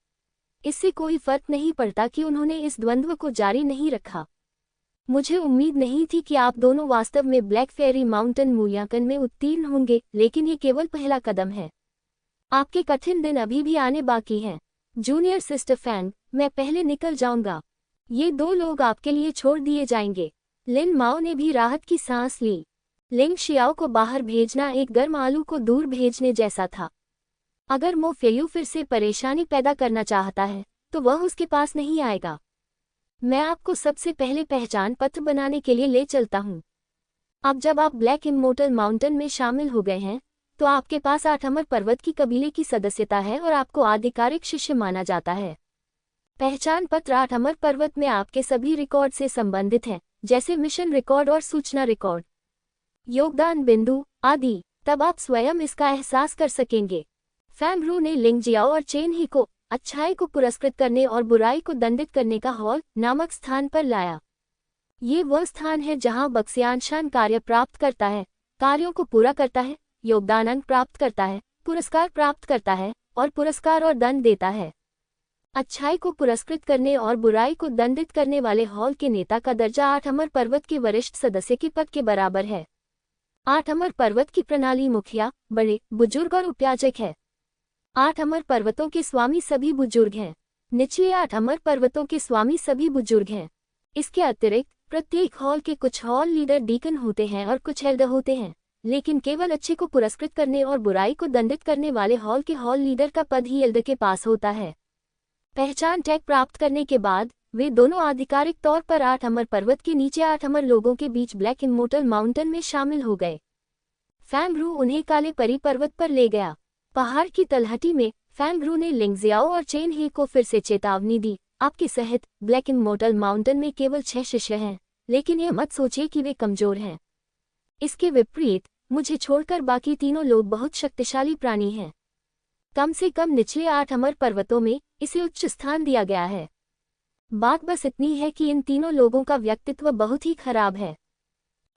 इससे कोई फर्क नहीं पड़ता कि उन्होंने इस द्वंद्व को जारी नहीं रखा। मुझे उम्मीद नहीं थी कि आप दोनों वास्तव में ब्लैक फेरी माउंटेन मूल्यांकन में उत्तीर्ण होंगे, लेकिन ये केवल पहला कदम है। आपके कठिन दिन अभी भी आने बाकी हैं। जूनियर सिस्टर फैंग, मैं पहले निकल जाऊंगा। ये 2 लोग आपके लिए छोड़ दिए जाएंगे। लिन माओ ने भी राहत की सांस ली। लिंग शियाओ को बाहर भेजना एक गर्म आलू को दूर भेजने जैसा था। अगर मो फेयू फिर से परेशानी पैदा करना चाहता है तो वह उसके पास नहीं आएगा। मैं आपको सबसे पहले पहचान पत्र बनाने के लिए ले चलता हूँ। अब जब आप ब्लैक इमोर्टल माउंटेन में शामिल हो गए हैं तो आपके पास 8 अमर पर्वत की कबीले की सदस्यता है और आपको आधिकारिक शिष्य माना जाता है। पहचान पत्र 8 अमर पर्वत में आपके सभी रिकॉर्ड से संबंधित है, जैसे मिशन रिकॉर्ड और सूचना रिकॉर्ड, योगदान बिंदु आदि। तब आप स्वयं इसका एहसास कर सकेंगे। फैंग रू ने लिंग जियाओ और चेन ही को अच्छाई को पुरस्कृत करने और बुराई को दंडित करने का हॉल नामक स्थान पर लाया। ये वह स्थान है जहां बक्सियानशान कार्य प्राप्त करता है, कार्यों को पूरा करता है, योगदान अंक प्राप्त करता है, पुरस्कार प्राप्त करता है और पुरस्कार और दंड देता है। अच्छाई को पुरस्कृत करने और बुराई को दंडित करने वाले हॉल के नेता का दर्जा 8 अमर पर्वत के वरिष्ठ सदस्य के पद के बराबर है। 8 अमर पर्वत की प्रणाली मुखिया, बड़े, बुजुर्ग और उपयाजक है। 8 अमर पर्वतों के स्वामी सभी बुजुर्ग हैं। निचले 8 अमर पर्वतों के स्वामी सभी बुजुर्ग हैं। इसके अतिरिक्त प्रत्येक हॉल के कुछ हॉल लीडर डीकन होते हैं और कुछ एल्डर होते हैं, लेकिन केवल अच्छे को पुरस्कृत करने और बुराई को दंडित करने वाले हॉल के हॉल लीडर का पद ही एल्डर के पास होता है। पहचान टैग प्राप्त करने के बाद वे दोनों आधिकारिक तौर पर 8 अमर पर्वत के नीचे 8 अमर लोगों के बीच ब्लैक इमोर्टल माउंटेन में शामिल हो गए। फैंगरू उन्हें काले परी पर्वत पर ले गया। पहाड़ की तलहटी में फैंगरू ने लिंगजियाओ और चेन ही को फिर से चेतावनी दी, आपके सहित ब्लैक इमोर्टल माउंटेन में केवल 6 शिष्य हैं, लेकिन यह मत सोचिए कि वे कमजोर हैं। इसके विपरीत मुझे छोड़कर बाकी तीनों लोग बहुत शक्तिशाली प्राणी हैं। कम से कम निचले 8 अमर पर्वतों में इसे उच्च स्थान दिया गया है। बात बस इतनी है कि इन तीनों लोगों का व्यक्तित्व बहुत ही खराब है।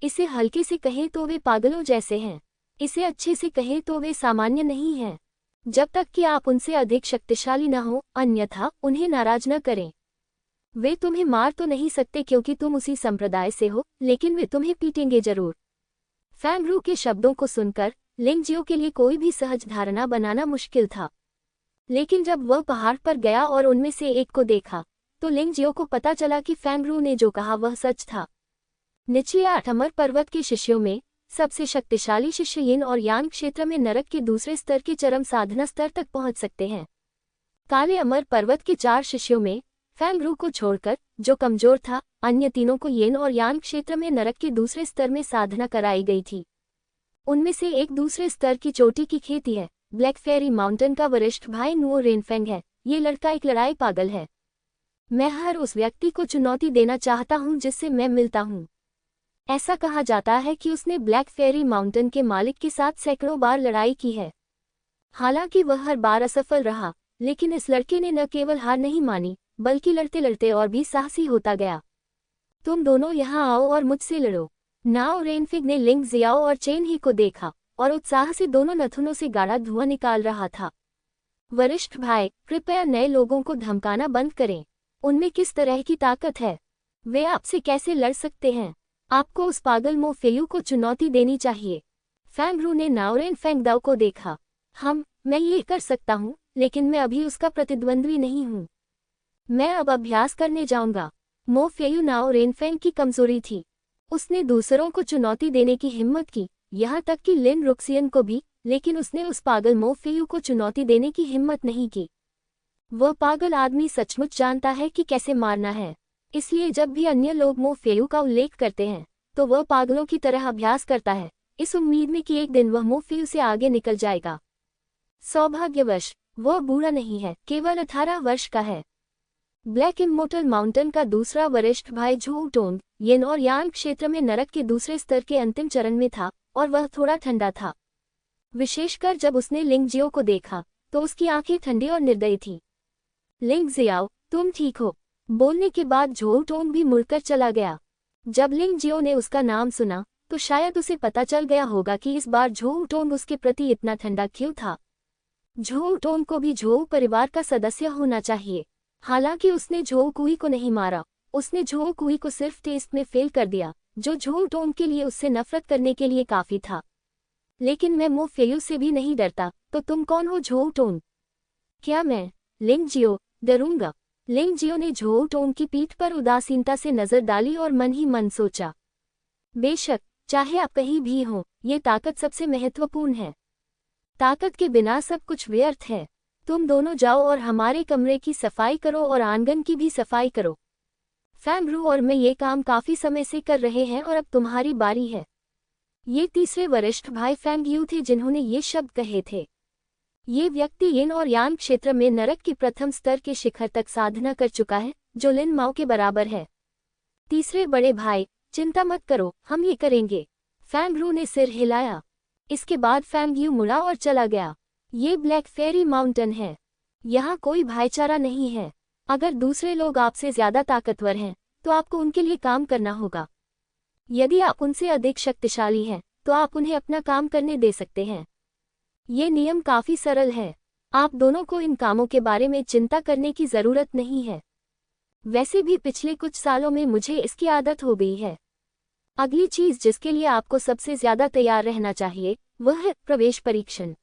इसे हल्के से कहें तो वे पागलों जैसे हैं, इसे अच्छे से कहें तो वे सामान्य नहीं हैं। जब तक कि आप उनसे अधिक शक्तिशाली न हो, अन्यथा उन्हें नाराज न करें। वे तुम्हें मार तो नहीं सकते क्योंकि तुम उसी संप्रदाय से हो, लेकिन वे तुम्हें पीटेंगे जरूर। फैंगरू के शब्दों को सुनकर लिंगजियो के लिए कोई भी सहज धारणा बनाना मुश्किल था, लेकिन जब वह पहाड़ पर गया और उनमें से एक को देखा तो लिंगजियो को पता चला कि फैंगरू ने जो कहा वह सच था। निचले 8 अमर पर्वत के शिष्यों में सबसे शक्तिशाली शिष्य यिन और यांग क्षेत्र में नरक के दूसरे स्तर के चरम साधना स्तर तक पहुंच सकते हैं। काले अमर पर्वत के 4 शिष्यों में फैंगरू को छोड़कर जो कमजोर था, अन्य तीनों को यिन और यांग क्षेत्र में नरक के दूसरे स्तर में साधना कराई गई थी। उनमें से एक दूसरे स्तर की चोटी की खेती है। ब्लैक फेरी माउंटेन का वरिष्ठ भाई नुओ रेनफेंग है। ये लड़का एक लड़ाई पागल है। मैं हर उस व्यक्ति को चुनौती देना चाहता हूं जिससे मैं मिलता हूं। ऐसा कहा जाता है कि उसने ब्लैक फेरी माउंटेन के मालिक के साथ सैकड़ों बार लड़ाई की है। हालांकि वह हर बार असफल रहा, लेकिन इस लड़के ने न केवल हार नहीं मानी, बल्कि लड़ते लड़ते और भी साहसी होता गया। तुम दोनों यहाँ आओ और मुझसे लड़ो। नाओ रेनफिग ने लिंगजियाओ और चेन ही को देखा और उत्साह से दोनों नथुनों से गाढ़ा धुआं निकाल रहा था। वरिष्ठ भाई, कृपया नए लोगों को धमकाना बंद करें। उनमें किस तरह की ताकत है? वे आपसे कैसे लड़ सकते हैं? आपको उस पागल मो फेयू को चुनौती देनी चाहिए। फैंगरू ने नाओ रेनफेंग को देखा। मैं ये कर सकता हूँ, लेकिन मैं अभी उसका प्रतिद्वंद्वी नहीं हूँ। मैं अब अभ्यास करने जाऊंगा। मो फेयू नाओ रेनफेंग की कमजोरी थी। उसने दूसरों को चुनौती देने की हिम्मत की, यहाँ तक कि लिन रुक्सियन को भी, लेकिन उसने उस पागल मो फेयू को चुनौती देने की हिम्मत नहीं की। वह पागल आदमी सचमुच जानता है कि कैसे मारना है, इसलिए जब भी अन्य लोग मो फेयू का उल्लेख करते हैं तो वह पागलों की तरह अभ्यास करता है, इस उम्मीद में कि एक दिन वह मो फेयू से आगे निकल जाएगा। सौभाग्यवश वह बूढ़ा नहीं है, केवल 18 वर्ष का है। ब्लैक इमोर्टल माउंटेन का दूसरा वरिष्ठ भाई झूटोंग यिन और यांग क्षेत्र में नरक के दूसरे स्तर के अंतिम चरण में था और वह थोड़ा ठंडा था। विशेषकर जब उसने लिंगजियो को देखा तो उसकी आंखें ठंडी और निर्दयी थीं। लिंगजियाओ, तुम ठीक हो? बोलने के बाद झूटोंग भी मुड़कर चला गया। जब लिंगजियो ने उसका नाम सुना तो शायद उसे पता चल गया होगा कि इस बार झूटोंग उसके प्रति इतना ठंडा क्यों था। झूटोंग को भी झोउ परिवार का सदस्य होना चाहिए। हालांकि उसने झोउ कुई को नहीं मारा, उसने झोउ कुई को सिर्फ टेस्ट में फेल कर दिया, जो झूटोंग के लिए उससे नफरत करने के लिए काफी था। लेकिन मैं मो फेयू से भी नहीं डरता, तो तुम कौन हो झूटोंग? क्या मैं? लिंगजियो, डरूंगा। लिंगजियो ने झूटोंग की पीठ पर उदासीनता से नजर डाली और मन ही मन सोचा, बेशक चाहे आप कहीं भी हो, ये ताकत सबसे महत्वपूर्ण है। ताकत के बिना सब कुछ व्यर्थ है। तुम दोनों जाओ और हमारे कमरे की सफाई करो और आंगन की भी सफाई करो। फैंगरू और मैं ये काम काफी समय से कर रहे हैं और अब तुम्हारी बारी है। ये तीसरे वरिष्ठ भाई फैंगयू थे जिन्होंने ये शब्द कहे थे। ये व्यक्ति यिन और यांग क्षेत्र में नरक के प्रथम स्तर के शिखर तक साधना कर चुका है, जो लिन माओ के बराबर है। तीसरे बड़े भाई, चिंता मत करो, हम ये करेंगे। फैंगरू ने सिर हिलाया। इसके बाद फैंगयू मुड़ा और चला गया। ये ब्लैक फेरी माउंटेन है। यहाँ कोई भाईचारा नहीं है। अगर दूसरे लोग आपसे ज्यादा ताकतवर हैं, तो आपको उनके लिए काम करना होगा। यदि आप उनसे अधिक शक्तिशाली हैं, तो आप उन्हें अपना काम करने दे सकते हैं। ये नियम काफी सरल है। आप दोनों को इन कामों के बारे में चिंता करने की जरूरत नहीं है। वैसे भी पिछले कुछ सालों में मुझे इसकी आदत हो गई है। अगली चीज जिसके लिए आपको सबसे ज्यादा तैयार रहना चाहिए, वह है प्रवेश परीक्षण।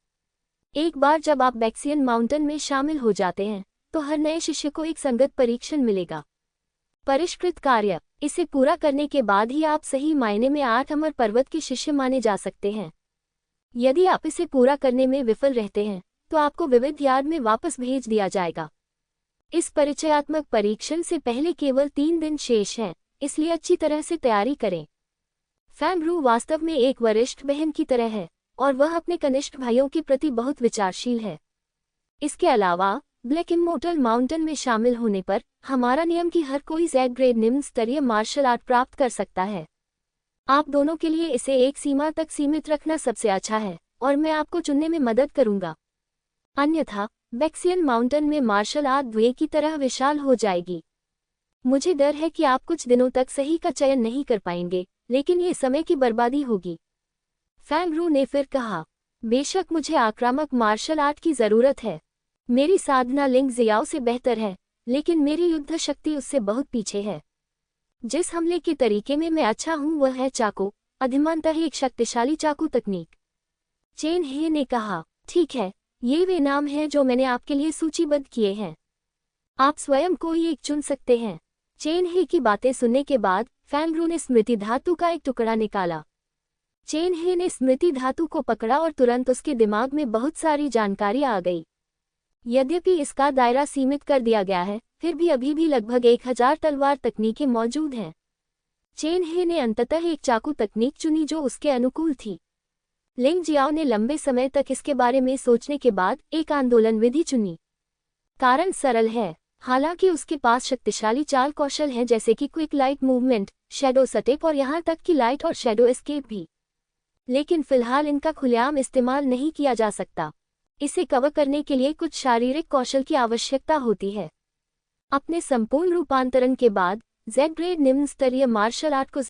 एक बार जब आप बैक्सियन माउंटेन में शामिल हो जाते हैं तो हर नए शिष्य को एक संगत परीक्षण मिलेगा। परिष्कृत कार्य, इसे पूरा करने के बाद ही आप सही मायने में 8 अमर पर्वत के शिष्य माने जा सकते हैं। यदि आप इसे पूरा करने में विफल रहते हैं तो आपको विविध यार्ड में वापस भेज दिया जाएगा। इस परिचयात्मक परीक्षण से पहले केवल 3 दिन शेष हैं, इसलिए अच्छी तरह से तैयारी करें। फैंग वास्तव में एक वरिष्ठ बहन की तरह है और वह अपने कनिष्ठ भाइयों के प्रति बहुत विचारशील है। इसके अलावा ब्लैक इमोर्टल माउंटेन में शामिल होने पर हमारा नियम कि हर कोई Z ग्रेड निम्न स्तरीय मार्शल आर्ट प्राप्त कर सकता है। आप दोनों के लिए इसे एक सीमा तक सीमित रखना सबसे अच्छा है और मैं आपको चुनने में मदद करूंगा। अन्यथा बैक्सियन माउंटेन में मार्शल आर्ट द्वे की तरह विशाल हो जाएगी। मुझे डर है कि आप कुछ दिनों तक सही का चयन नहीं कर पाएंगे, लेकिन ये समय की बर्बादी होगी। फैंग ने फिर कहा, बेशक मुझे आक्रामक मार्शल आर्ट की जरूरत है। मेरी साधना लिंग जियाओ से बेहतर है, लेकिन मेरी युद्ध शक्ति उससे बहुत पीछे है। जिस हमले के तरीके में मैं अच्छा हूं वह है चाकू, अधिमानतः एक शक्तिशाली चाकू तकनीक। चेन हे ने कहा, ठीक है, ये वे नाम हैं जो मैंने आपके लिए सूचीबद्ध किए हैं। आप स्वयं कोई एक चुन सकते हैं। चेन हे की बातें सुनने के बाद फैंग ने स्मृति धातु का एक टुकड़ा निकाला। चेन हे ने स्मृति धातु को पकड़ा और तुरंत उसके दिमाग में बहुत सारी जानकारी आ गई। यद्यपि इसका दायरा सीमित कर दिया गया है, फिर भी अभी भी लगभग 1000 तलवार तकनीकें मौजूद हैं। चेन हे ने अंततः एक चाकू तकनीक चुनी जो उसके अनुकूल थी। लिंग जियाओ ने लंबे समय तक इसके बारे में सोचने के बाद एक आंदोलन विधि चुनी। कारण सरल है, हालांकि उसके पास शक्तिशाली चाल कौशल हैं जैसे कि quick light movement, shadow step और यहां तक कि लाइट और शैडो एस्केप भी। लेकिन फिलहाल इनका खुलेआम इस्तेमाल नहीं किया जा सकता। इसे कवर करने के लिए कुछ शारीरिक कौशल की आवश्यकता होती है। अपने संपूर्ण रूपांतरण के बाद Z ग्रेड निम्न स्तरीय मार्शल आर्ट को